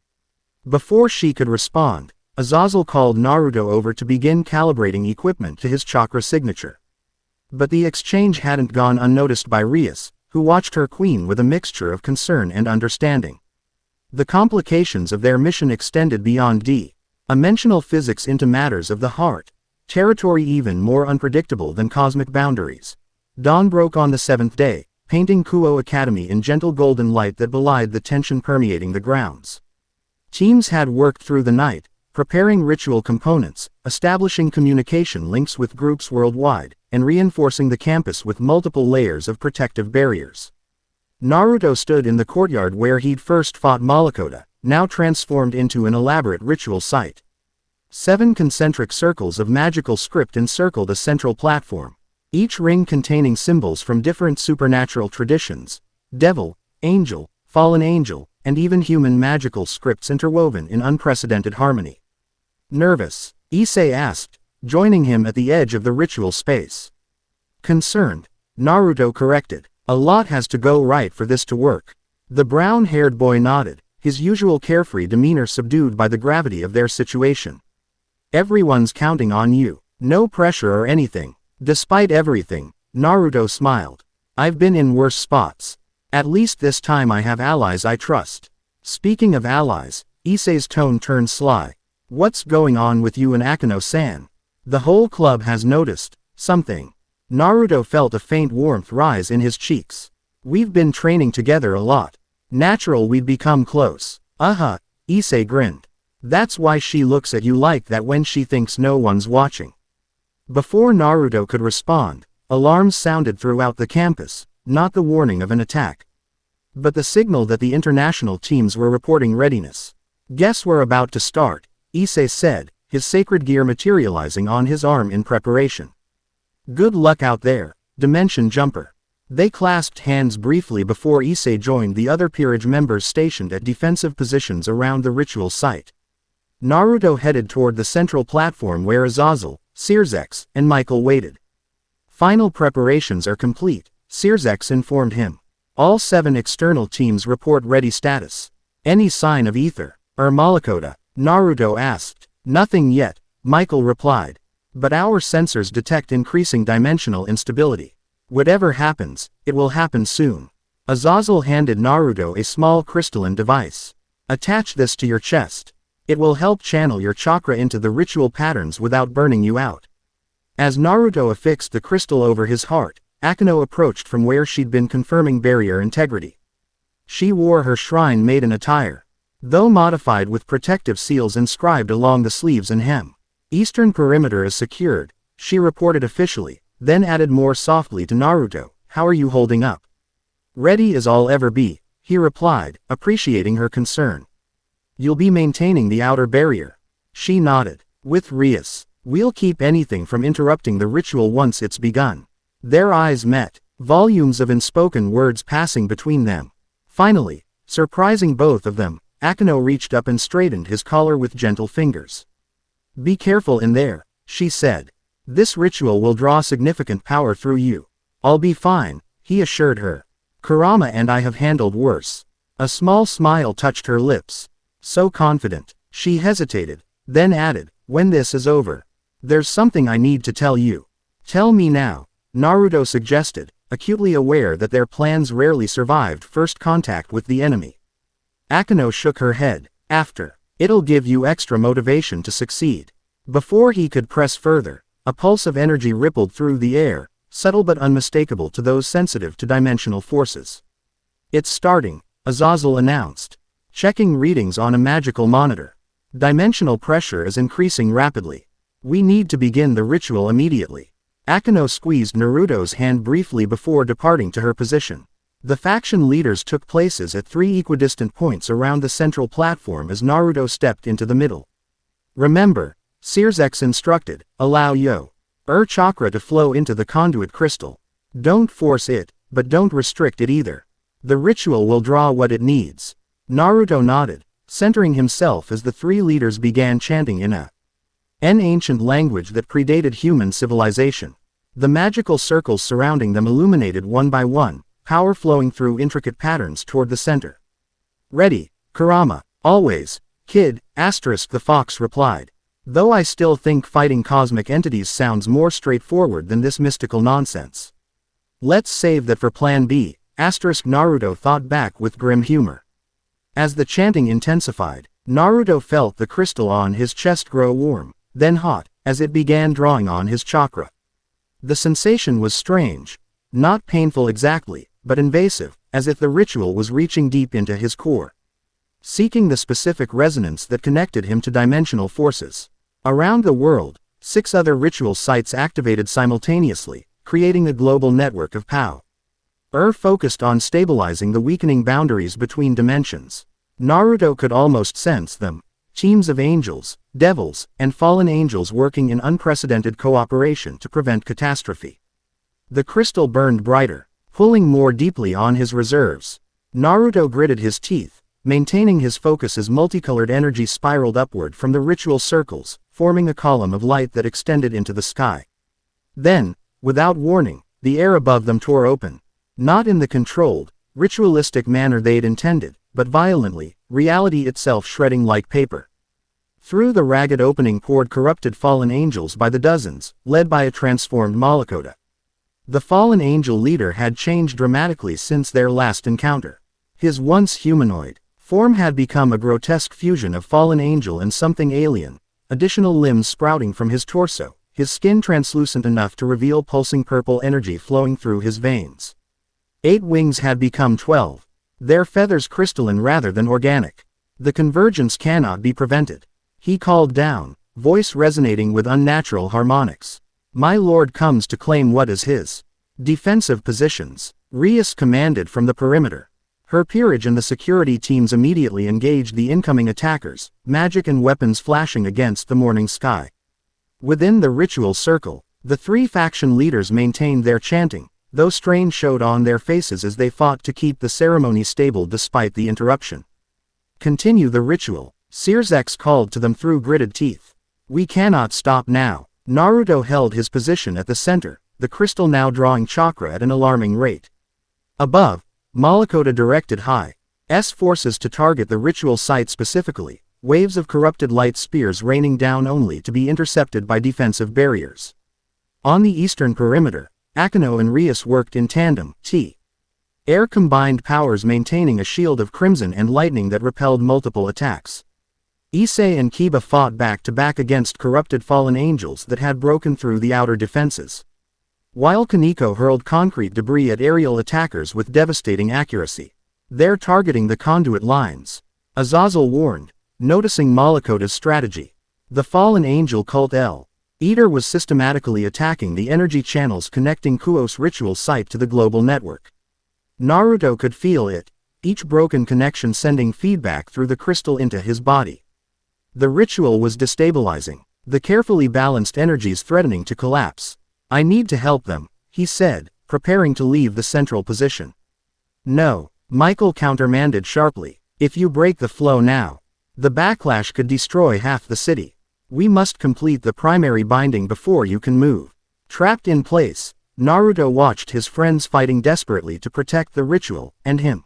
Before she could respond, Azazel called Naruto over to begin calibrating equipment to his chakra signature. But the exchange hadn't gone unnoticed by Rias, who watched her queen with a mixture of concern and understanding. The complications of their mission extended beyond dimensional physics into matters of the heart, territory even more unpredictable than cosmic boundaries. Dawn broke on the 7th day, painting Kuo Academy in gentle golden light that belied the tension permeating the grounds. Teams had worked through the night, preparing ritual components, establishing communication links with groups worldwide, and reinforcing the campus with multiple layers of protective barriers. Naruto stood in the courtyard where he'd first fought Malakota, now transformed into an elaborate ritual site. 7 concentric circles of magical script encircled a central platform, each ring containing symbols from different supernatural traditions: devil, angel, fallen angel, and even human magical scripts interwoven in unprecedented harmony. Nervous? Issei asked, joining him at the edge of the ritual space. Concerned? Naruto corrected. A lot has to go right for this to work. The brown-haired boy nodded, his usual carefree demeanor subdued by the gravity of their situation. Everyone's counting on you. No pressure or anything. Despite everything, Naruto smiled. I've been in worse spots. At least this time I have allies I trust. Speaking of allies, Issei's tone turned sly. What's going on with you and Akeno-san? The whole club has noticed something. Naruto felt a faint warmth rise in his cheeks. We've been training together a lot. Natural we'd become close. Issei grinned. That's why she looks at you like that when she thinks no one's watching. Before Naruto could respond, alarms sounded throughout the campus, not the warning of an attack, but the signal that the international teams were reporting readiness. Guess we're about to start, Issei said, his sacred gear materializing on his arm in preparation. Good luck out there, Dimension Jumper. They clasped hands briefly before Issei joined the other peerage members stationed at defensive positions around the ritual site. Naruto headed toward the central platform where Azazel, Sirzex, and Michael waited. Final preparations are complete, Sirzex informed him. All 7 external teams report ready status. Any sign of Ether, or Malakota? Naruto asked. Nothing yet, Michael replied. But our sensors detect increasing dimensional instability. Whatever happens, it will happen soon. Azazel handed Naruto a small crystalline device. Attach this to your chest. It will help channel your chakra into the ritual patterns without burning you out. As Naruto affixed the crystal over his heart, Akeno approached from where she'd been confirming barrier integrity. She wore her shrine maiden attire, though modified with protective seals inscribed along the sleeves and hem. Eastern perimeter is secured, she reported officially, then added more softly to Naruto, how are you holding up? Ready as I'll ever be, he replied, appreciating her concern. You'll be maintaining the outer barrier. She nodded. With Rias, we'll keep anything from interrupting the ritual once it's begun. Their eyes met, volumes of unspoken words passing between them. Finally, surprising both of them, Akeno reached up and straightened his collar with gentle fingers. Be careful in there, she said. This ritual will draw significant power through you. I'll be fine, he assured her. Kurama and I have handled worse. A small smile touched her lips. So confident. She hesitated, then added, when this is over, there's something I need to tell you. Tell me now, Naruto suggested, acutely aware that their plans rarely survived first contact with the enemy. Akeno shook her head. After. It'll give you extra motivation to succeed. Before he could press further, a pulse of energy rippled through the air, subtle but unmistakable to those sensitive to dimensional forces. It's starting, Azazel announced, checking readings on a magical monitor. Dimensional pressure is increasing rapidly. We need to begin the ritual immediately. Akeno squeezed Naruto's hand briefly before departing to her position. The faction leaders took places at 3 equidistant points around the central platform as Naruto stepped into the middle. Remember, Sears instructed, allow chakra to flow into the conduit crystal. Don't force it, but don't restrict it either. The ritual will draw what it needs. Naruto nodded, centering himself as the 3 leaders began chanting in an ancient language that predated human civilization. The magical circles surrounding them illuminated one by one, power flowing through intricate patterns toward the center. Ready, Kurama. Always, kid, the fox replied. Though I still think fighting cosmic entities sounds more straightforward than this mystical nonsense. Let's save that for plan B, Naruto thought back with grim humor. As the chanting intensified, Naruto felt the crystal on his chest grow warm, then hot, as it began drawing on his chakra. The sensation was strange. Not painful exactly, but invasive, as if the ritual was reaching deep into his core, seeking the specific resonance that connected him to dimensional forces. Around the world, 6 other ritual sites activated simultaneously, creating a global network of power. Focused on stabilizing the weakening boundaries between dimensions. Naruto could almost sense them, teams of angels, devils, and fallen angels working in unprecedented cooperation to prevent catastrophe. The crystal burned brighter, pulling more deeply on his reserves. Naruto gritted his teeth, maintaining his focus as multicolored energy spiraled upward from the ritual circles, forming a column of light that extended into the sky. Then, without warning, the air above them tore open. Not in the controlled, ritualistic manner they'd intended, but violently, reality itself shredding like paper. Through the ragged opening poured corrupted fallen angels by the dozens, led by a transformed Malakota. The fallen angel leader had changed dramatically since their last encounter. His once humanoid form had become a grotesque fusion of fallen angel and something alien, additional limbs sprouting from his torso, his skin translucent enough to reveal pulsing purple energy flowing through his veins. 8 wings had become 12, their feathers crystalline rather than organic. The convergence cannot be prevented. He called down, voice resonating with unnatural harmonics. My lord comes to claim what is his. Defensive positions. Rias commanded from the perimeter. Her peerage and the security teams immediately engaged the incoming attackers, magic and weapons flashing against the morning sky. Within the ritual circle, the 3 faction leaders maintained their chanting, though strain showed on their faces as they fought to keep the ceremony stable despite the interruption. Continue the ritual, Sears called to them through gritted teeth. We cannot stop now. Naruto held his position at the center, the crystal now drawing chakra at an alarming rate. Above, Malakota directed High-S forces to target the ritual site specifically, waves of corrupted light spears raining down only to be intercepted by defensive barriers. On the eastern perimeter, Akeno and Rias worked in tandem, air combined powers maintaining a shield of crimson and lightning that repelled multiple attacks. Issei and Kiba fought back to back against corrupted fallen angels that had broken through the outer defenses, while Kaneko hurled concrete debris at aerial attackers with devastating accuracy. They're targeting the conduit lines, Azazel warned, noticing Malakota's strategy. The fallen angel cult Eater was systematically attacking the energy channels connecting Kuo's ritual site to the global network. Naruto could feel it, each broken connection sending feedback through the crystal into his body. The ritual was destabilizing, the carefully balanced energies threatening to collapse. I need to help them, he said, preparing to leave the central position. No, Michael countermanded sharply. If you break the flow now, the backlash could destroy half the city. We must complete the primary binding before you can move. Trapped in place, Naruto watched his friends fighting desperately to protect the ritual, and him.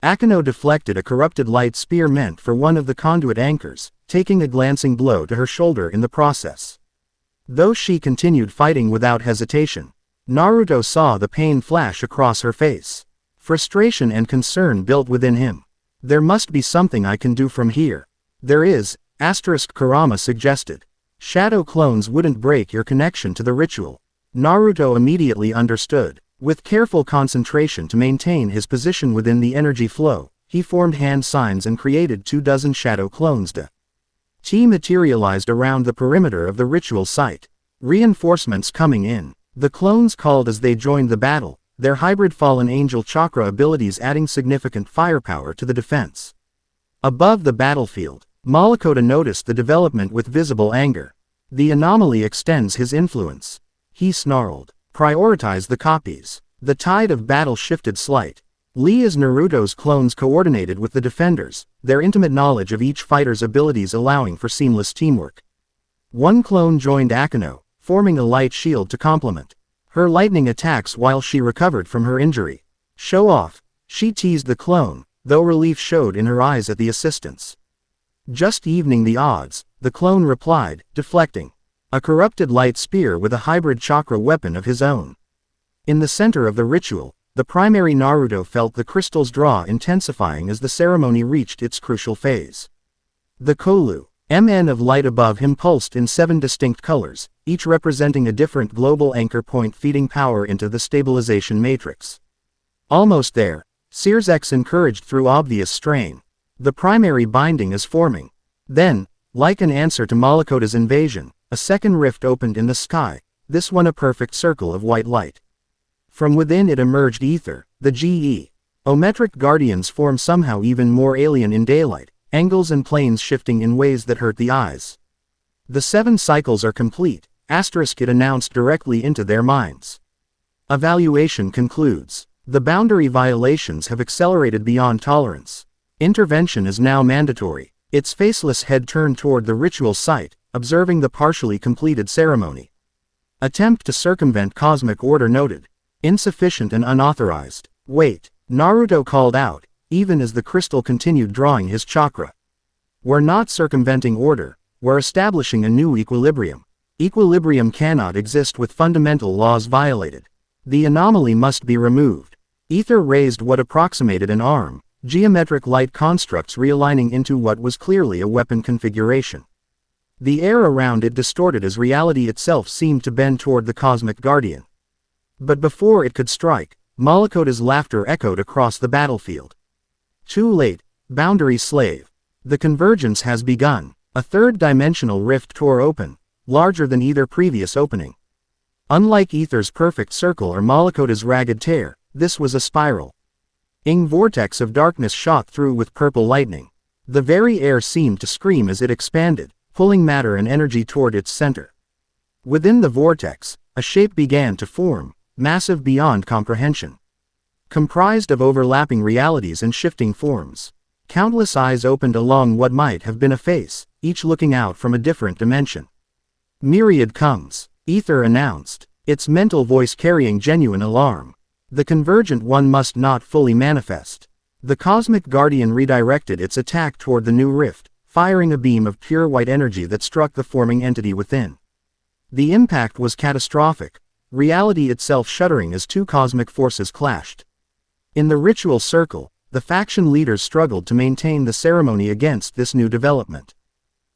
Akeno deflected a corrupted light spear meant for one of the conduit anchors, taking a glancing blow to her shoulder in the process. Though she continued fighting without hesitation, Naruto saw the pain flash across her face. Frustration and concern built within him. There must be something I can do from here. There is, Kurama suggested. Shadow clones wouldn't break your connection to the ritual. Naruto immediately understood. With careful concentration to maintain his position within the energy flow, he formed hand signs and created 24 shadow clones. T materialized around the perimeter of the ritual site. Reinforcements coming in. The clones called as they joined the battle, their hybrid fallen angel chakra abilities adding significant firepower to the defense. Above the battlefield, Malikota noticed the development with visible anger. The anomaly extends his influence. He snarled. Prioritize the copies. The tide of battle shifted slight. Lee as Naruto's clones coordinated with the defenders, their intimate knowledge of each fighter's abilities allowing for seamless teamwork. One clone joined Akeno, forming a light shield to complement her lightning attacks while she recovered from her injury. Show off, she teased the clone, though relief showed in her eyes at the assistance. Just evening the odds, the clone replied, deflecting a corrupted light spear with a hybrid chakra weapon of his own. In the center of the ritual, the primary Naruto felt the crystal's draw intensifying as the ceremony reached its crucial phase. The Kolu, MN of light above him pulsed in 7 distinct colors, each representing a different global anchor point feeding power into the stabilization matrix. Almost there, Sears encouraged through obvious strain. The primary binding is forming. Then, like an answer to Malikota's invasion, a second rift opened in the sky, this one a perfect circle of white light. From within it emerged ether, the geometric guardians form somehow even more alien in daylight, angles and planes shifting in ways that hurt the eyes. The 7 cycles are complete, it announced directly into their minds. Evaluation concludes. The boundary violations have accelerated beyond tolerance. Intervention is now mandatory. Its faceless head turned toward the ritual site, observing the partially completed ceremony. Attempt to circumvent cosmic order noted. Insufficient and unauthorized. Wait, Naruto called out, even as the crystal continued drawing his chakra. We're not circumventing order, we're establishing a new equilibrium. Equilibrium cannot exist with fundamental laws violated. The anomaly must be removed. Ether raised what approximated an arm, geometric light constructs realigning into what was clearly a weapon configuration. The air around it distorted as reality itself seemed to bend toward the cosmic guardian. But before it could strike, Malikota's laughter echoed across the battlefield. Too late, boundary slave. The convergence has begun. A third-dimensional rift tore open, larger than either previous opening. Unlike Ether's perfect circle or Malikota's ragged tear, this was a spiral. Vortex of darkness shot through with purple lightning. The very air seemed to scream as it expanded, pulling matter and energy toward its center. Within the vortex, a shape began to form, massive beyond comprehension. Comprised of overlapping realities and shifting forms. Countless eyes opened along what might have been a face, each looking out from a different dimension. Myriad comes, Ether announced, its mental voice carrying genuine alarm. The convergent one must not fully manifest. The cosmic guardian redirected its attack toward the new rift, firing a beam of pure white energy that struck the forming entity within. The impact was catastrophic, reality itself shuddering as 2 cosmic forces clashed. In the ritual circle, the faction leaders struggled to maintain the ceremony against this new development.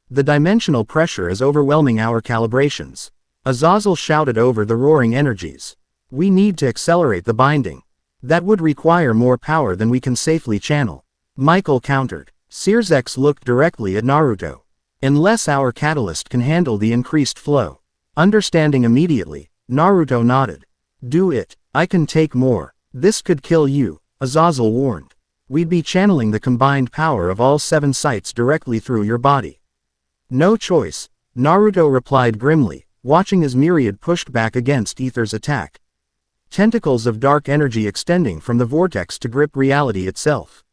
The dimensional pressure is overwhelming our calibrations. Azazel shouted over the roaring energies. We need to accelerate the binding. That would require more power than we can safely channel. Michael countered. Sears looked directly at Naruto. Unless our catalyst can handle the increased flow. Understanding immediately, Naruto nodded. Do it, I can take more. This could kill you, Azazel warned. We'd be channeling the combined power of all 7 sites directly through your body. No choice, Naruto replied grimly, watching as Myriad pushed back against Ether's attack. Tentacles of dark energy extending from the vortex to grip reality itself.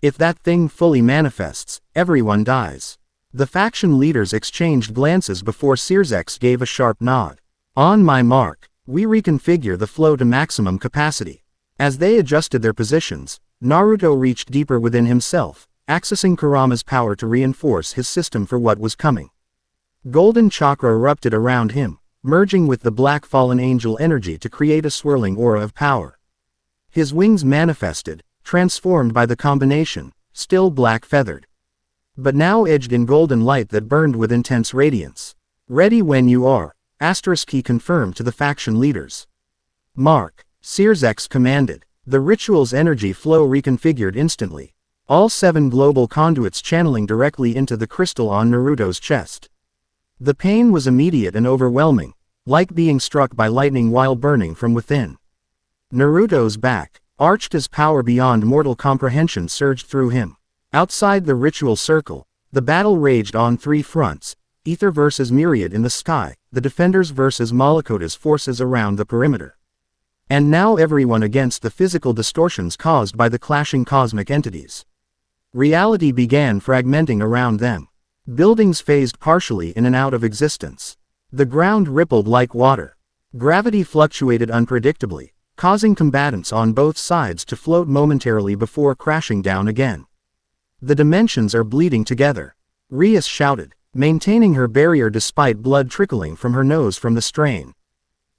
If that thing fully manifests, everyone dies. The faction leaders exchanged glances before Sears gave a sharp nod. On my mark, we reconfigure the flow to maximum capacity. As they adjusted their positions, Naruto reached deeper within himself, accessing Kurama's power to reinforce his system for what was coming. Golden chakra erupted around him, merging with the black fallen angel energy to create a swirling aura of power. His wings manifested, transformed by the combination, still black-feathered. But now edged in golden light that burned with intense radiance. Ready when you are, he confirmed to the faction leaders. Mark, Sears commanded. The ritual's energy flow reconfigured instantly. All 7 global conduits channeling directly into the crystal on Naruto's chest. The pain was immediate and overwhelming, like being struck by lightning while burning from within. Naruto's back, arched as power beyond mortal comprehension surged through him. Outside the ritual circle, the battle raged on three fronts: Ether versus Myriad in the sky, the defenders versus Malakota's forces around the perimeter. And now everyone against the physical distortions caused by the clashing cosmic entities. Reality began fragmenting around them. Buildings phased partially in and out of existence. The ground rippled like water. Gravity fluctuated unpredictably, causing combatants on both sides to float momentarily before crashing down again. The dimensions are bleeding together, Rias shouted, maintaining her barrier despite blood trickling from her nose from the strain.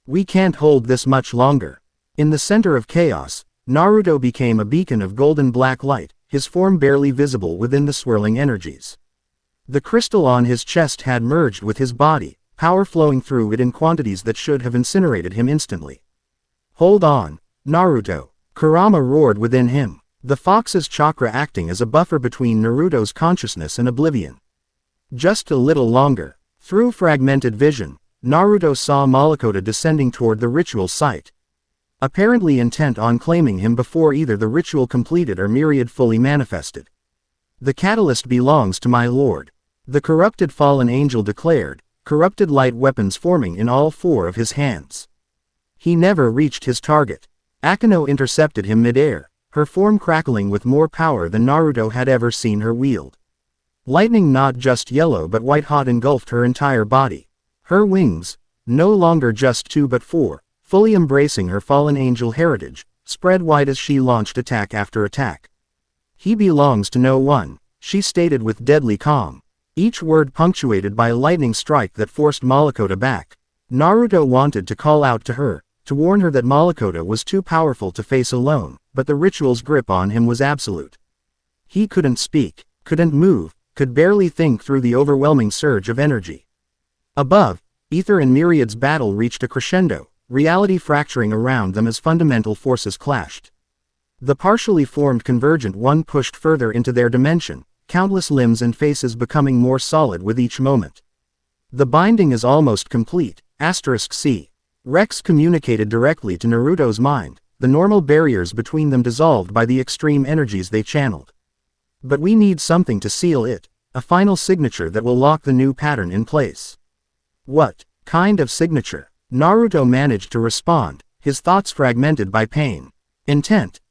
We can't hold this much longer. In the center of chaos, Naruto became a beacon of golden black light, his form barely visible within the swirling energies. The crystal on his chest had merged with his body, power flowing through it in quantities that should have incinerated him instantly. Hold on, Naruto, Kurama roared within him, the fox's chakra acting as a buffer between Naruto's consciousness and oblivion. Just a little longer. Through fragmented vision, Naruto saw Malakota descending toward the ritual site, apparently intent on claiming him before either the ritual completed or Myriad fully manifested. The catalyst belongs to my lord, the corrupted fallen angel declared, corrupted light weapons forming in all four of his hands. He never reached his target. Akeno intercepted him midair, her form crackling with more power than Naruto had ever seen her wield. Lightning not just yellow but white-hot engulfed her entire body. Her wings, no longer just two but four, fully embracing her fallen angel heritage, spread wide as she launched attack after attack. He belongs to no one, she stated with deadly calm, each word punctuated by a lightning strike that forced Malakota back. Naruto wanted to call out to her, to warn her that Malakota was too powerful to face alone, but the ritual's grip on him was absolute. He couldn't speak, couldn't move, could barely think through the overwhelming surge of energy. Above, Ether and Myriad's battle reached a crescendo, reality fracturing around them as fundamental forces clashed. The partially formed convergent one pushed further into their dimension, countless limbs and faces becoming more solid with each moment. The binding is almost complete, *C. Rex communicated directly to Naruto's mind, the normal barriers between them dissolved by the extreme energies they channeled. But we need something to seal it, a final signature that will lock the new pattern in place. What kind of signature? Naruto managed to respond, his thoughts fragmented by pain. Intent,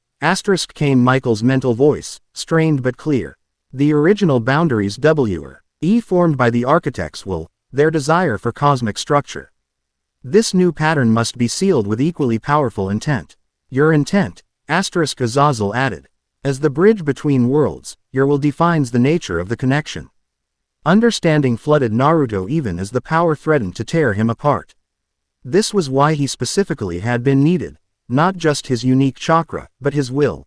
came Michael's mental voice, strained but clear. The original boundaries W-E formed by the architects will, their desire for cosmic structure. This new pattern must be sealed with equally powerful intent. Your intent, Azazel added. As the bridge between worlds, your will defines the nature of the connection. Understanding flooded Naruto even as the power threatened to tear him apart. This was why he specifically had been needed, not just his unique chakra, but his will.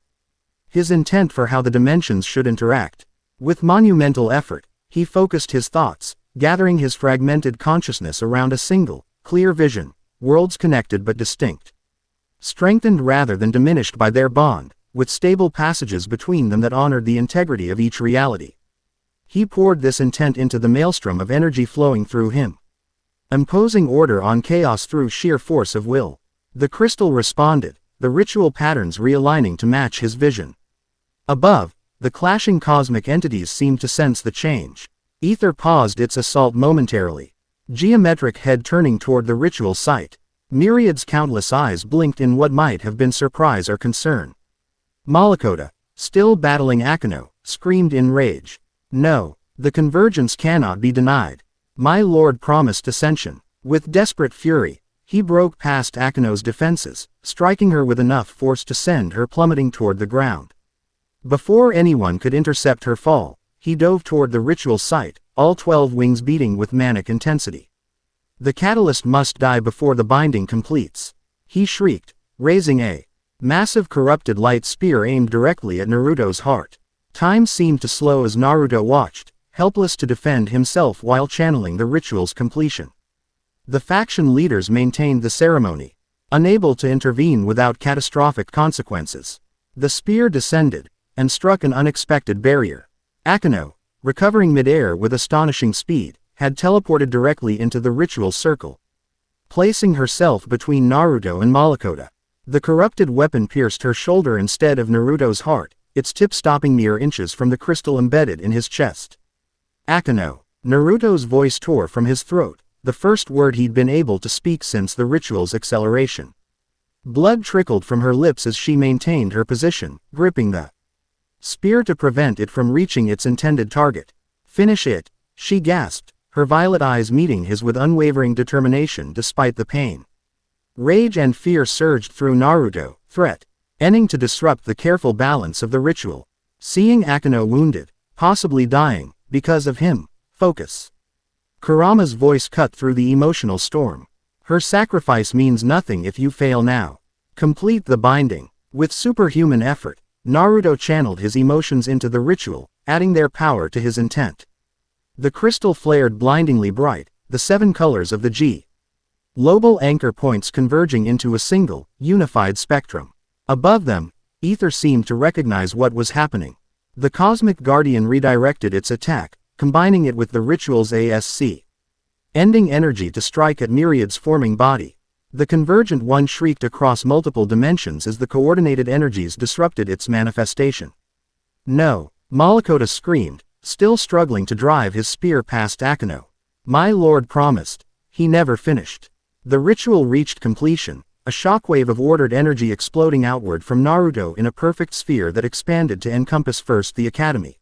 His intent for how the dimensions should interact. With monumental effort, he focused his thoughts, gathering his fragmented consciousness around a single, clear vision, worlds connected but distinct. Strengthened rather than diminished by their bond, with stable passages between them that honored the integrity of each reality. He poured this intent into the maelstrom of energy flowing through him, imposing order on chaos through sheer force of will. The crystal responded, the ritual patterns realigning to match his vision. Above, the clashing cosmic entities seemed to sense the change. Ether paused its assault momentarily, geometric head turning toward the ritual site. Myriad's countless eyes blinked in what might have been surprise or concern. Malakota, still battling Akeno, screamed in rage. No, the convergence cannot be denied. My lord promised ascension. With desperate fury, he broke past Akeno's defenses, striking her with enough force to send her plummeting toward the ground. Before anyone could intercept her fall, he dove toward the ritual site, all 12 wings beating with manic intensity. The catalyst must die before the binding completes. He shrieked, raising a massive corrupted light spear aimed directly at Naruto's heart. Time seemed to slow as Naruto watched, helpless to defend himself while channeling the ritual's completion. The faction leaders maintained the ceremony, unable to intervene without catastrophic consequences. The spear descended, and struck an unexpected barrier. Akeno, recovering midair with astonishing speed, had teleported directly into the ritual circle, placing herself between Naruto and Malakota. The corrupted weapon pierced her shoulder instead of Naruto's heart, its tip stopping mere inches from the crystal embedded in his chest. Akeno. Naruto's voice tore from his throat, the first word he'd been able to speak since the ritual's acceleration. Blood trickled from her lips as she maintained her position, gripping the spear to prevent it from reaching its intended target. Finish it, she gasped, her violet eyes meeting his with unwavering determination despite the pain. Rage and fear surged through Naruto, threat, ending to disrupt the careful balance of the ritual. Seeing Akeno wounded, possibly dying, because of him, focus. Kurama's voice cut through the emotional storm. Her sacrifice means nothing if you fail now. Complete the binding. With superhuman effort, Naruto channeled his emotions into the ritual, adding their power to his intent. The crystal flared blindingly bright, the 7 colors of the global anchor points converging into a single, unified spectrum. Above them, ether seemed to recognize what was happening. The Cosmic Guardian redirected its attack, combining it with the ritual's ASC. Ending energy to strike at Myriad's forming body. The Convergent One shrieked across multiple dimensions as the coordinated energies disrupted its manifestation. No, Malakota screamed, still struggling to drive his spear past Akeno. My lord promised. He never finished. The ritual reached completion, a shockwave of ordered energy exploding outward from Naruto in a perfect sphere that expanded to encompass first the academy,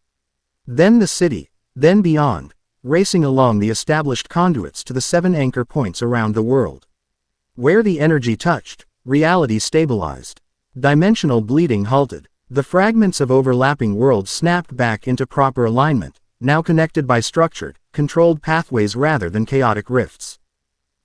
then the city, then beyond, racing along the established conduits to the 7 anchor points around the world. Where the energy touched, reality stabilized. Dimensional bleeding halted. The fragments of overlapping worlds snapped back into proper alignment, now connected by structured, controlled pathways rather than chaotic rifts.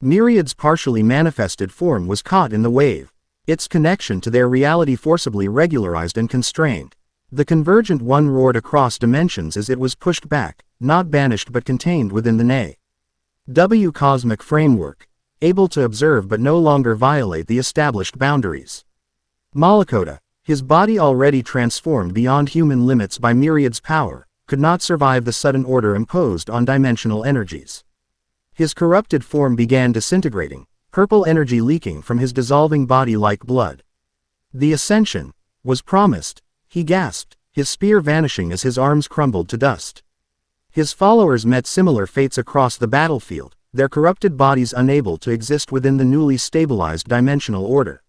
Myriad's partially manifested form was caught in the wave, its connection to their reality forcibly regularized and constrained. The Convergent One roared across dimensions as it was pushed back, not banished but contained within the NA.W cosmic framework, able to observe but no longer violate the established boundaries. Malakota, his body already transformed beyond human limits by Myriad's power, could not survive the sudden order imposed on dimensional energies. His corrupted form began disintegrating, purple energy leaking from his dissolving body like blood. The ascension was promised, he gasped, his spear vanishing as his arms crumbled to dust. His followers met similar fates across the battlefield, their corrupted bodies unable to exist within the newly stabilized dimensional order.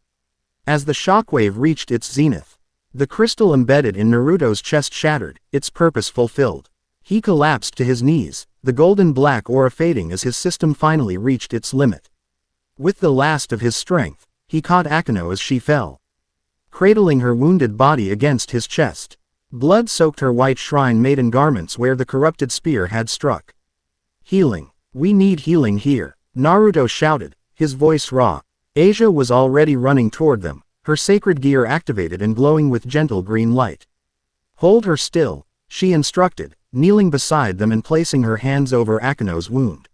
As the shockwave reached its zenith, the crystal embedded in Naruto's chest shattered, its purpose fulfilled. He collapsed to his knees, the golden black aura fading as his system finally reached its limit. With the last of his strength, he caught Akeno as she fell, cradling her wounded body against his chest. Blood soaked her white shrine maiden garments where the corrupted spear had struck. Healing. We need healing here, Naruto shouted, his voice raw. Asia was already running toward them, her sacred gear activated and glowing with gentle green light. Hold her still, she instructed, kneeling beside them and placing her hands over Akeno's wound.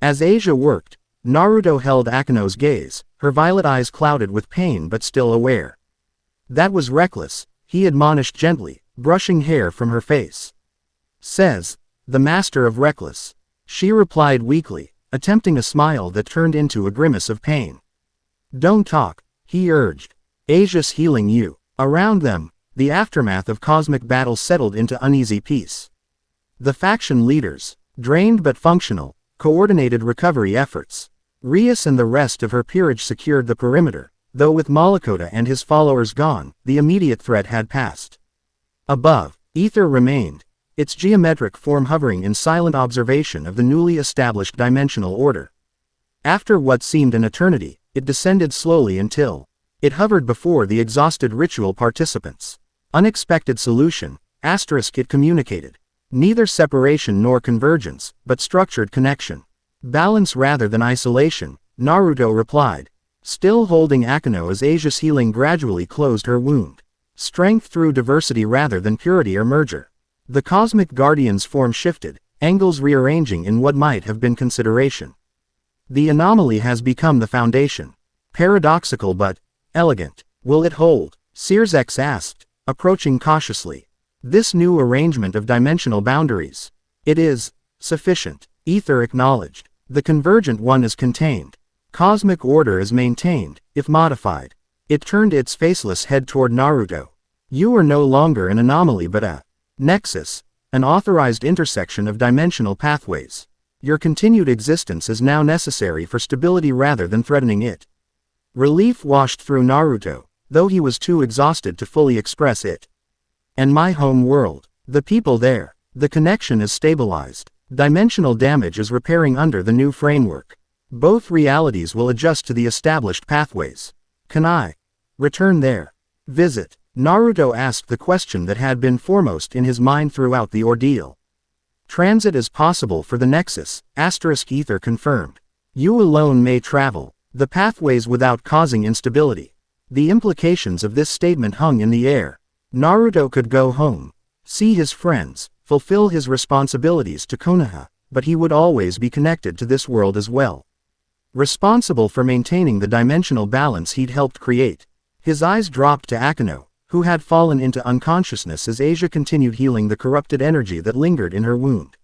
As Asia worked, Naruto held Akeno's gaze, her violet eyes clouded with pain but still aware. That was reckless, he admonished gently, brushing hair from her face. Says, the master of reckless. She replied weakly, attempting a smile that turned into a grimace of pain. Don't talk, he urged. Asia's healing you. Around them, the aftermath of cosmic battle settled into uneasy peace. The faction leaders, drained but functional, coordinated recovery efforts. Rias and the rest of her peerage secured the perimeter, though with Malakota and his followers gone, the immediate threat had passed. Above, ether remained, its geometric form hovering in silent observation of the newly established dimensional order. After what seemed an eternity, it descended slowly until it hovered before the exhausted ritual participants. Unexpected solution, asterisk it communicated. Neither separation nor convergence, but structured connection. Balance rather than isolation, Naruto replied. Still holding Akeno as Asia's healing gradually closed her wound. Strength through diversity rather than purity or merger. The Cosmic Guardian's form shifted, angles rearranging in what might have been consideration. The anomaly has become the foundation. Paradoxical but elegant. Will it hold? Sirzex asked, approaching cautiously. This new arrangement of dimensional boundaries. It is sufficient. Ether acknowledged. The Convergent One is contained. Cosmic order is maintained, if modified. It turned its faceless head toward Naruto. You are no longer an anomaly but a nexus, an authorized intersection of dimensional pathways. Your continued existence is now necessary for stability rather than threatening it. Relief washed through Naruto, though he was too exhausted to fully express it. And my home world, the people there, the connection is stabilized. Dimensional damage is repairing under the new framework. Both realities will adjust to the established pathways. Can I return there? Visit? Naruto asked the question that had been foremost in his mind throughout the ordeal. Transit is possible for the Nexus, Ether confirmed. You alone may travel the pathways without causing instability. The implications of this statement hung in the air. Naruto could go home, see his friends, fulfill his responsibilities to Konoha, but he would always be connected to this world as well. Responsible for maintaining the dimensional balance he'd helped create. His eyes dropped to Akeno, who had fallen into unconsciousness as Asia continued healing the corrupted energy that lingered in her wound.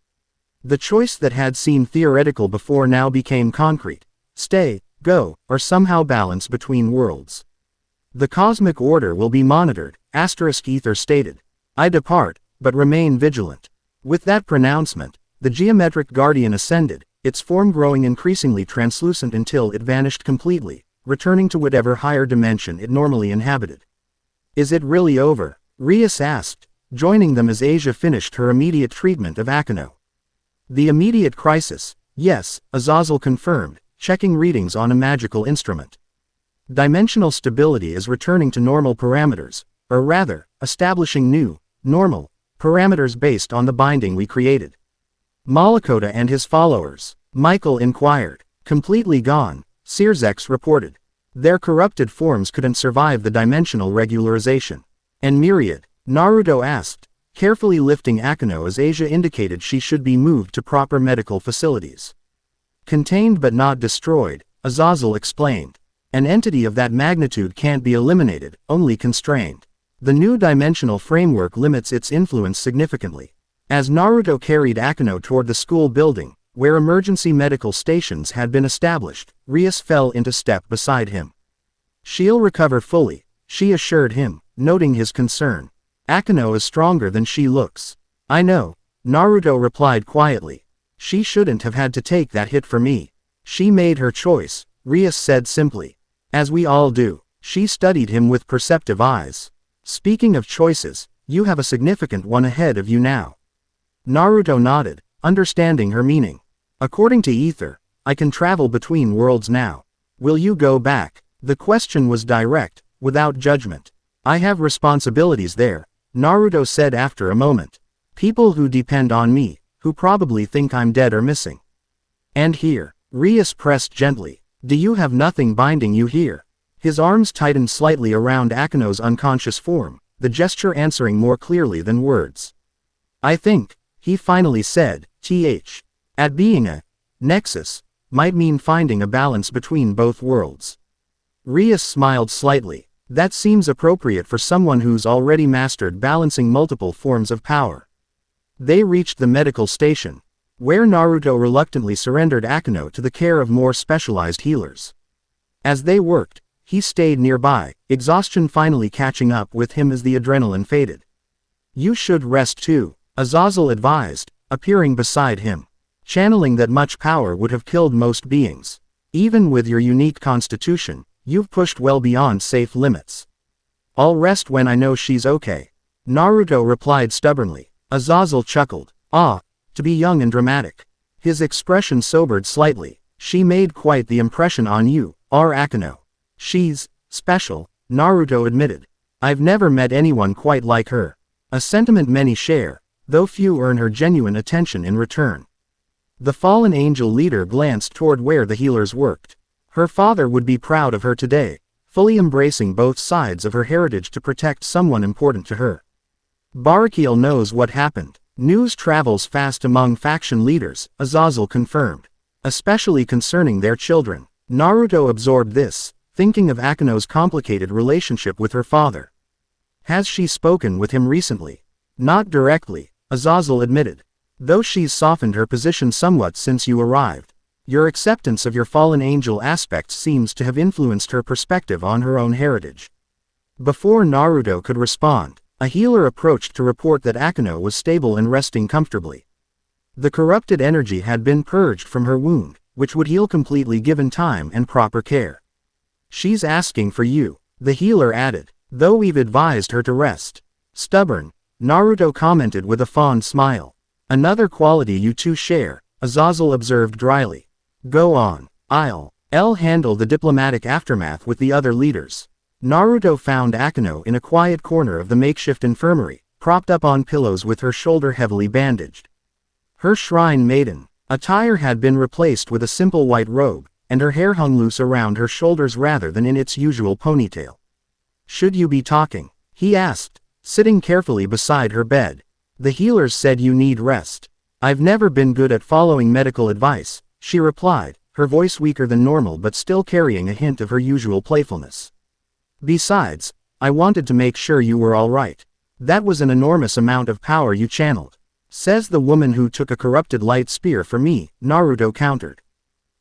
The choice that had seemed theoretical before now became concrete. Stay, go, or somehow balance between worlds. The cosmic order will be monitored, Ether stated. I depart, but remain vigilant. With that pronouncement, the geometric guardian ascended, its form growing increasingly translucent until it vanished completely, returning to whatever higher dimension it normally inhabited. Is it really over? Rias asked, joining them as Asia finished her immediate treatment of Akeno. The immediate crisis, yes, Azazel confirmed, checking readings on a magical instrument. Dimensional stability is returning to normal parameters, or rather, establishing new, normal, parameters based on the binding we created. Malakota and his followers, Michael inquired. Completely gone, Sirzex reported. Their corrupted forms couldn't survive the dimensional regularization. And Myriad? Naruto asked, carefully lifting Akeno as Asia indicated she should be moved to proper medical facilities. Contained but not destroyed, Azazel explained. An entity of that magnitude can't be eliminated, only constrained. The new dimensional framework limits its influence significantly. As Naruto carried Akeno toward the school building, where emergency medical stations had been established, Rias fell into step beside him. She'll recover fully, she assured him, noting his concern. Akeno is stronger than she looks. I know, Naruto replied quietly. She shouldn't have had to take that hit for me. She made her choice, Rias said simply. As we all do. She studied him with perceptive eyes. Speaking of choices, you have a significant one ahead of you now. Naruto nodded, understanding her meaning. According to Ether, I can travel between worlds now. Will you go back? The question was direct, without judgment. I have responsibilities there, Naruto said after a moment. People who depend on me, who probably think I'm dead or missing. And here, Rias pressed gently. Do you have nothing binding you here? His arms tightened slightly around Akeno's unconscious form, the gesture answering more clearly than words. I think, he finally said, at being a nexus, might mean finding a balance between both worlds. Rias smiled slightly. That seems appropriate for someone who's already mastered balancing multiple forms of power. They reached the medical station, where Naruto reluctantly surrendered Akeno to the care of more specialized healers. As they worked, he stayed nearby, exhaustion finally catching up with him as the adrenaline faded. You should rest too, Azazel advised, appearing beside him. Channeling that much power would have killed most beings. Even with your unique constitution, you've pushed well beyond safe limits. I'll rest when I know she's okay. Naruto replied stubbornly. Azazel chuckled. Ah, to be young and dramatic. His expression sobered slightly. She made quite the impression on you, Akeno. She's special, Naruto admitted. I've never met anyone quite like her. A sentiment many share, though few earn her genuine attention in return. The fallen angel leader glanced toward where the healers worked. Her father would be proud of her today, fully embracing both sides of her heritage to protect someone important to her. Barakiel knows what happened. News travels fast among faction leaders, Azazel confirmed. Especially concerning their children. Naruto absorbed this, thinking of Akeno's complicated relationship with her father. Has she spoken with him recently? Not directly, Azazel admitted. Though she's softened her position somewhat since you arrived. Your acceptance of your fallen angel aspects seems to have influenced her perspective on her own heritage. Before Naruto could respond, a healer approached to report that Akeno was stable and resting comfortably. The corrupted energy had been purged from her wound, which would heal completely given time and proper care. She's asking for you, the healer added, though we've advised her to rest. Stubborn, Naruto commented with a fond smile. Another quality you two share, Azazel observed dryly. Go on, I'll handle the diplomatic aftermath with the other leaders. Naruto found Akeno in a quiet corner of the makeshift infirmary, propped up on pillows with her shoulder heavily bandaged. Her shrine maiden attire had been replaced with a simple white robe, and her hair hung loose around her shoulders rather than in its usual ponytail. Should you be talking? He asked, sitting carefully beside her bed. The healers said you need rest. I've never been good at following medical advice, she replied, her voice weaker than normal but still carrying a hint of her usual playfulness. Besides, I wanted to make sure you were all right. That was an enormous amount of power you channeled. Says the woman who took a corrupted light spear for me, Naruto countered.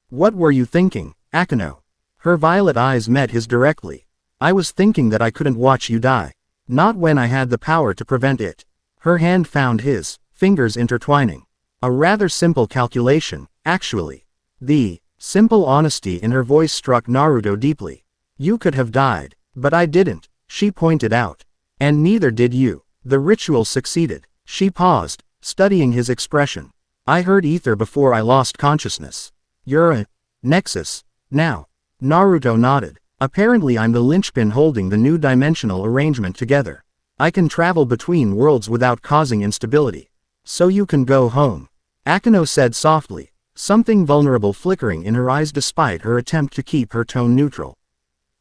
What were you thinking, Akeno? Her violet eyes met his directly. I was thinking that I couldn't watch you die. Not when I had the power to prevent it. Her hand found his, fingers intertwining. A rather simple calculation, actually. The simple honesty in her voice struck Naruto deeply. You could have died, but I didn't, she pointed out. And neither did you. The ritual succeeded. She paused, studying his expression. I heard ether before I lost consciousness. You're a nexus, now. Naruto nodded. Apparently I'm the linchpin holding the new dimensional arrangement together. I can travel between worlds without causing instability. So you can go home. Akeno said softly, something vulnerable flickering in her eyes despite her attempt to keep her tone neutral.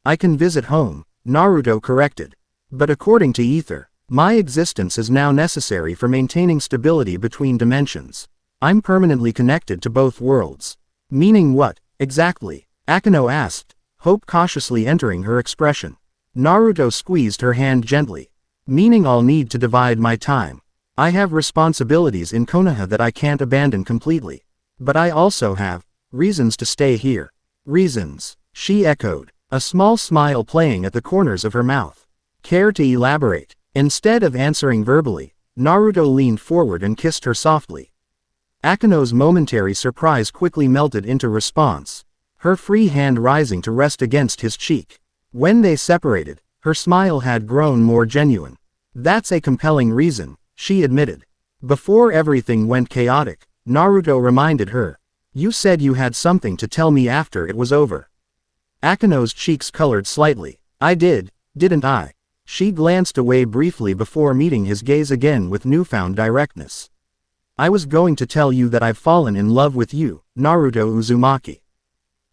I can visit home, Naruto corrected. But according to ether, my existence is now necessary for maintaining stability between dimensions. I'm permanently connected to both worlds. Meaning what, exactly? Akeno asked, hope cautiously entering her expression. Naruto squeezed her hand gently. Meaning I'll need to divide my time. I have responsibilities in Konoha that I can't abandon completely. But I also have reasons to stay here. Reasons, she echoed, a small smile playing at the corners of her mouth. Care to elaborate? Instead of answering verbally, Naruto leaned forward and kissed her softly. Akeno's momentary surprise quickly melted into response, her free hand rising to rest against his cheek. When they separated, her smile had grown more genuine. That's a compelling reason, she admitted. Before everything went chaotic, Naruto reminded her. You said you had something to tell me after it was over. Akeno's cheeks colored slightly. I did, didn't I? She glanced away briefly before meeting his gaze again with newfound directness. I was going to tell you that I've fallen in love with you, Naruto Uzumaki.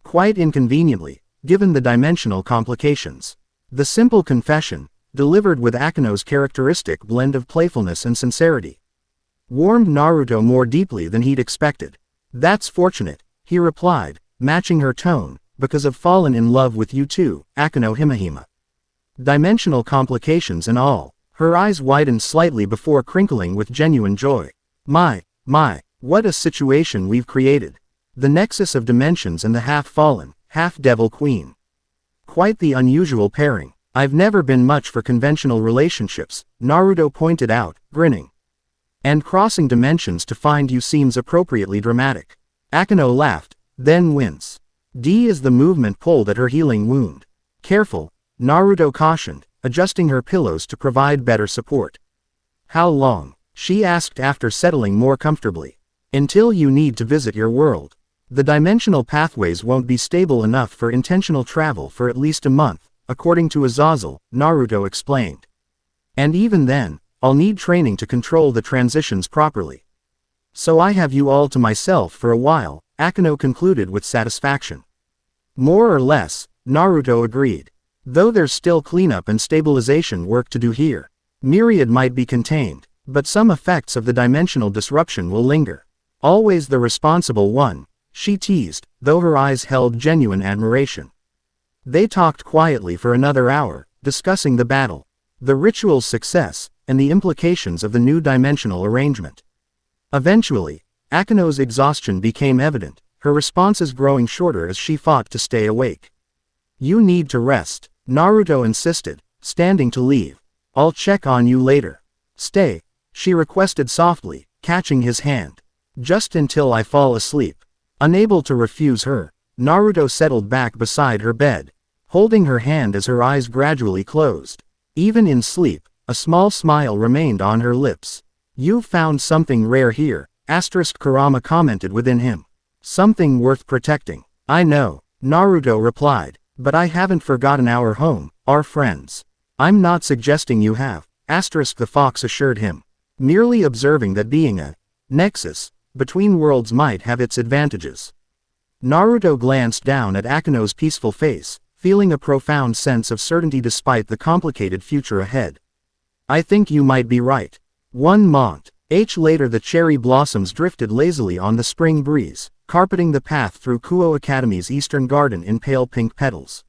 Quite inconveniently, given the dimensional complications. The simple confession, delivered with Akeno's characteristic blend of playfulness and sincerity, warmed Naruto more deeply than he'd expected. That's fortunate, he replied, matching her tone, because I've fallen in love with you too, Akeno Himejima. Dimensional complications and all. Her eyes widened slightly before crinkling with genuine joy. My, what a situation we've created. The nexus of dimensions and the half-fallen, half-devil queen. Quite the unusual pairing. I've never been much for conventional relationships, Naruto pointed out, grinning. And crossing dimensions to find you seems appropriately dramatic. Akeno laughed, then winced. D is the movement pulled at her healing wound. Careful, Naruto cautioned, adjusting her pillows to provide better support. How long? She asked after settling more comfortably. Until you need to visit your world. The dimensional pathways won't be stable enough for intentional travel for at least a month, according to Azazel, Naruto explained. And even then, I'll need training to control the transitions properly. So I have you all to myself for a while, Akeno concluded with satisfaction. More or less, Naruto agreed. Though there's still cleanup and stabilization work to do here. Myriad might be contained, but some effects of the dimensional disruption will linger. Always the responsible one, she teased, though her eyes held genuine admiration. They talked quietly for another hour, discussing the battle, the ritual's success, and the implications of the new dimensional arrangement. Eventually, Akeno's exhaustion became evident, her responses growing shorter as she fought to stay awake. You need to rest, Naruto insisted, standing to leave. I'll check on you later. Stay, she requested softly, catching his hand. Just until I fall asleep. Unable to refuse her, Naruto settled back beside her bed, holding her hand as her eyes gradually closed. Even in sleep, a small smile remained on her lips. You've found something rare here, Kurama commented within him. Something worth protecting. I know, Naruto replied, but I haven't forgotten our home, our friends. I'm not suggesting you have, the fox assured him. Merely observing that being a nexus between worlds might have its advantages. Naruto glanced down at Akeno's peaceful face, feeling a profound sense of certainty despite the complicated future ahead. I think you might be right. 1 month later the cherry blossoms drifted lazily on the spring breeze, carpeting the path through Kuo Academy's eastern garden in pale pink petals.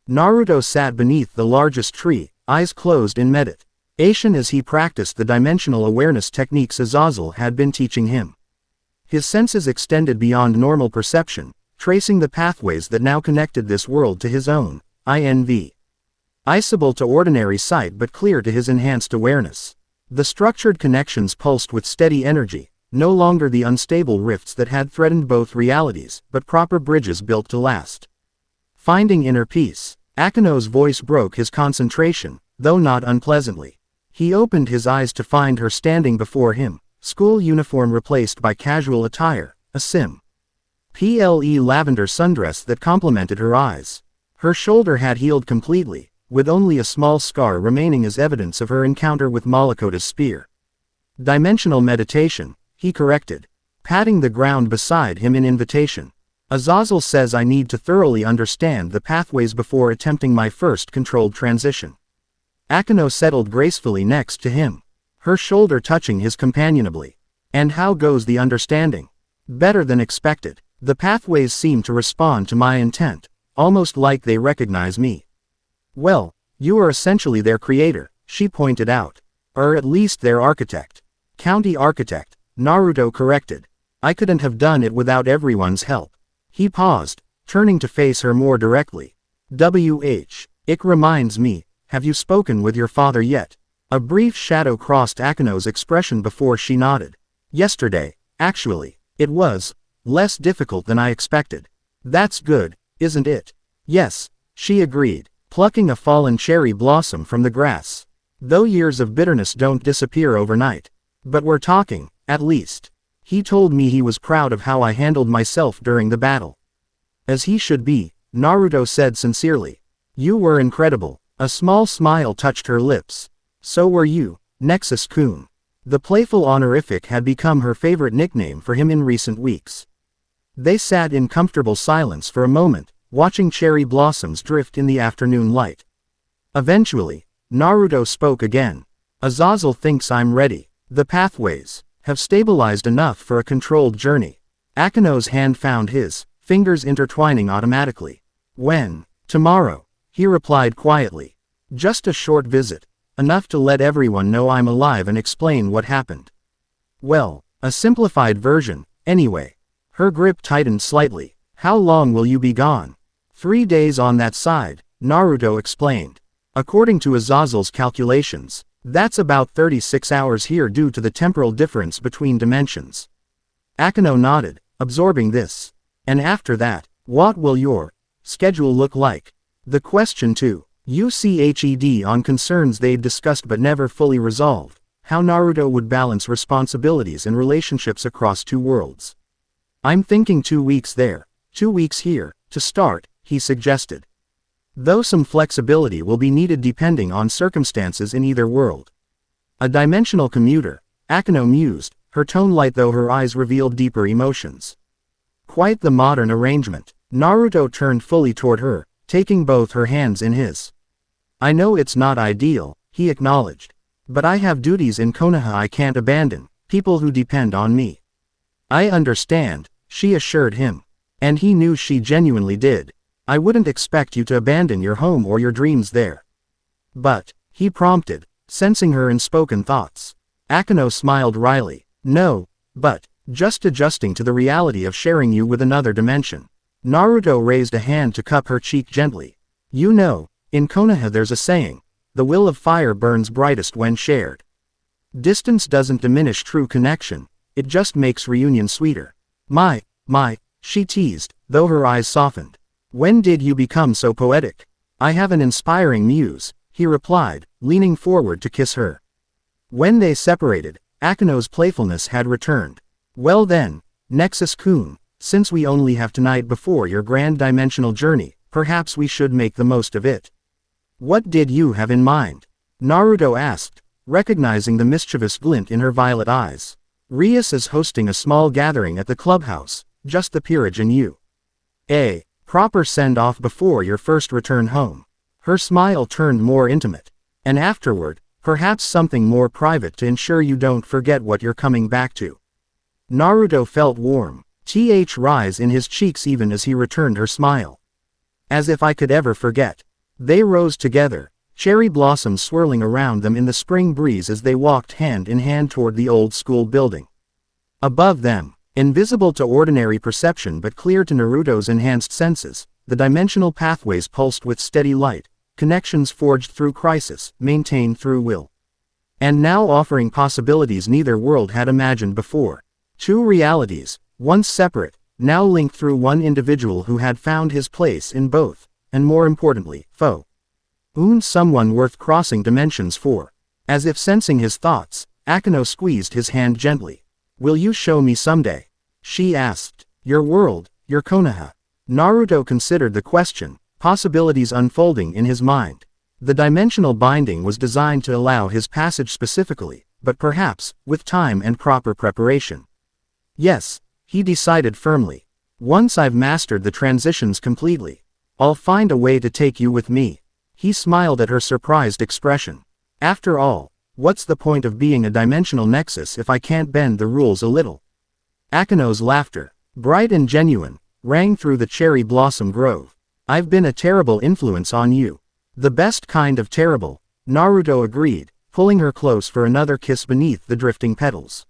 Naruto sat beneath the largest tree, eyes closed in meditation as he practiced the dimensional awareness techniques Azazel had been teaching him. His senses extended beyond normal perception, tracing the pathways that now connected this world to his own, invisible to ordinary sight but clear to his enhanced awareness. The structured connections pulsed with steady energy, no longer the unstable rifts that had threatened both realities, but proper bridges built to last. Finding inner peace, Akeno's voice broke his concentration, though not unpleasantly. He opened his eyes to find her standing before him, school uniform replaced by casual attire, a simple lavender sundress that complemented her eyes. Her shoulder had healed completely, with only a small scar remaining as evidence of her encounter with Malakota's spear. Dimensional meditation, he corrected, patting the ground beside him in invitation. Azazel says I need to thoroughly understand the pathways before attempting my first controlled transition. Akeno settled gracefully next to him, her shoulder touching his companionably. And how goes the understanding? Better than expected. The pathways seem to respond to my intent, almost like they recognize me. Well, you are essentially their creator, she pointed out. Or at least their architect. County architect, Naruto corrected. I couldn't have done it without everyone's help. He paused, turning to face her more directly. It reminds me, have you spoken with your father yet? A brief shadow crossed Akeno's expression before she nodded. Yesterday, actually. It was less difficult than I expected. That's good, isn't it? Yes, she agreed, plucking a fallen cherry blossom from the grass. Though years of bitterness don't disappear overnight. But we're talking, at least. He told me he was proud of how I handled myself during the battle. As he should be, Naruto said sincerely. You were incredible. A small smile touched her lips. So were you, Nexus-kun. The playful honorific had become her favorite nickname for him in recent weeks. They sat in comfortable silence for a moment, watching cherry blossoms drift in the afternoon light. Eventually, Naruto spoke again. Azazel thinks I'm ready. The pathways have stabilized enough for a controlled journey. Akeno's hand found his, fingers intertwining automatically. When? Tomorrow, he replied quietly. Just a short visit. Enough to let everyone know I'm alive and explain what happened. Well, a simplified version, anyway. Her grip tightened slightly. How long will you be gone? 3 days on that side, Naruto explained. According to Azazel's calculations, that's about 36 hours here due to the temporal difference between dimensions. Akeno nodded, absorbing this. And after that, what will your schedule look like? The question too. UCHED on concerns they'd discussed but never fully resolved, how Naruto would balance responsibilities and relationships across 2 worlds. I'm thinking 2 weeks there, 2 weeks here, to start, he suggested. Though some flexibility will be needed depending on circumstances in either world. A dimensional commuter, Akeno mused, her tone light though her eyes revealed deeper emotions. Quite the modern arrangement. Naruto turned fully toward her, taking both her hands in his. I know it's not ideal, he acknowledged. But I have duties in Konoha I can't abandon, people who depend on me. I understand, she assured him. And he knew she genuinely did. I wouldn't expect you to abandon your home or your dreams there. But, he prompted, sensing her unspoken thoughts. Akeno smiled wryly. No, but, Just adjusting to the reality of sharing you with another dimension. Naruto raised a hand to cup her cheek gently. You know, in Konoha there's a saying, the will of fire burns brightest when shared. Distance doesn't diminish true connection, it just makes reunion sweeter. My, she teased, though her eyes softened. When did you become so poetic? I have an inspiring muse, he replied, leaning forward to kiss her. When they separated, Akeno's playfulness had returned. Well then, Nexus-kun, since we only have tonight before your grand dimensional journey, perhaps we should make the most of it. What did you have in mind? Naruto asked, recognizing the mischievous glint in her violet eyes. Rias is hosting a small gathering at the clubhouse, just the peerage and you. A proper send-off before your first return home. Her smile turned more intimate. And afterward, perhaps something more private to ensure you don't forget what you're coming back to. Naruto felt warm rise in his cheeks even as he returned her smile. As if I could ever forget. They rose together, cherry blossoms swirling around them in the spring breeze as they walked hand in hand toward the old school building. Above them, invisible to ordinary perception but clear to Naruto's enhanced senses, the dimensional pathways pulsed with steady light, connections forged through crisis, maintained through will. And now offering possibilities neither world had imagined before. Two realities, once separate, now linked through one individual who had found his place in both, and more importantly, someone worth crossing dimensions for. As if sensing his thoughts, Akeno squeezed his hand gently. Will you show me someday? She asked. Your world, your Konoha. Naruto considered the question, possibilities unfolding in his mind. The dimensional binding was designed to allow his passage specifically, but perhaps, with time and proper preparation. Yes, he decided firmly. Once I've mastered the transitions completely, I'll find a way to take you with me. He smiled at her surprised expression. After all, what's the point of being a dimensional nexus if I can't bend the rules a little? Akeno's laughter, bright and genuine, rang through the cherry blossom grove. I've been a terrible influence on you. The best kind of terrible, Naruto agreed, pulling her close for another kiss beneath the drifting petals.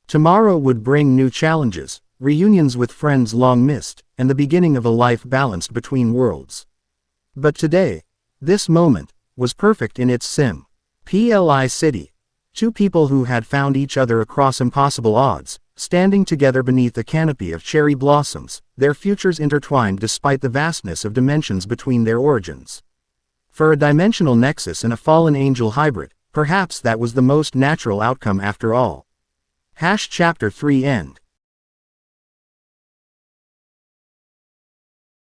Tomorrow would bring new challenges, reunions with friends long missed, and the beginning of a life balanced between worlds. But today, this moment, was perfect in its PLI city. Two people who had found each other across impossible odds, standing together beneath a canopy of cherry blossoms, their futures intertwined despite the vastness of dimensions between their origins. For a dimensional nexus and a fallen angel hybrid, perhaps that was the most natural outcome after all. Chapter 3 End.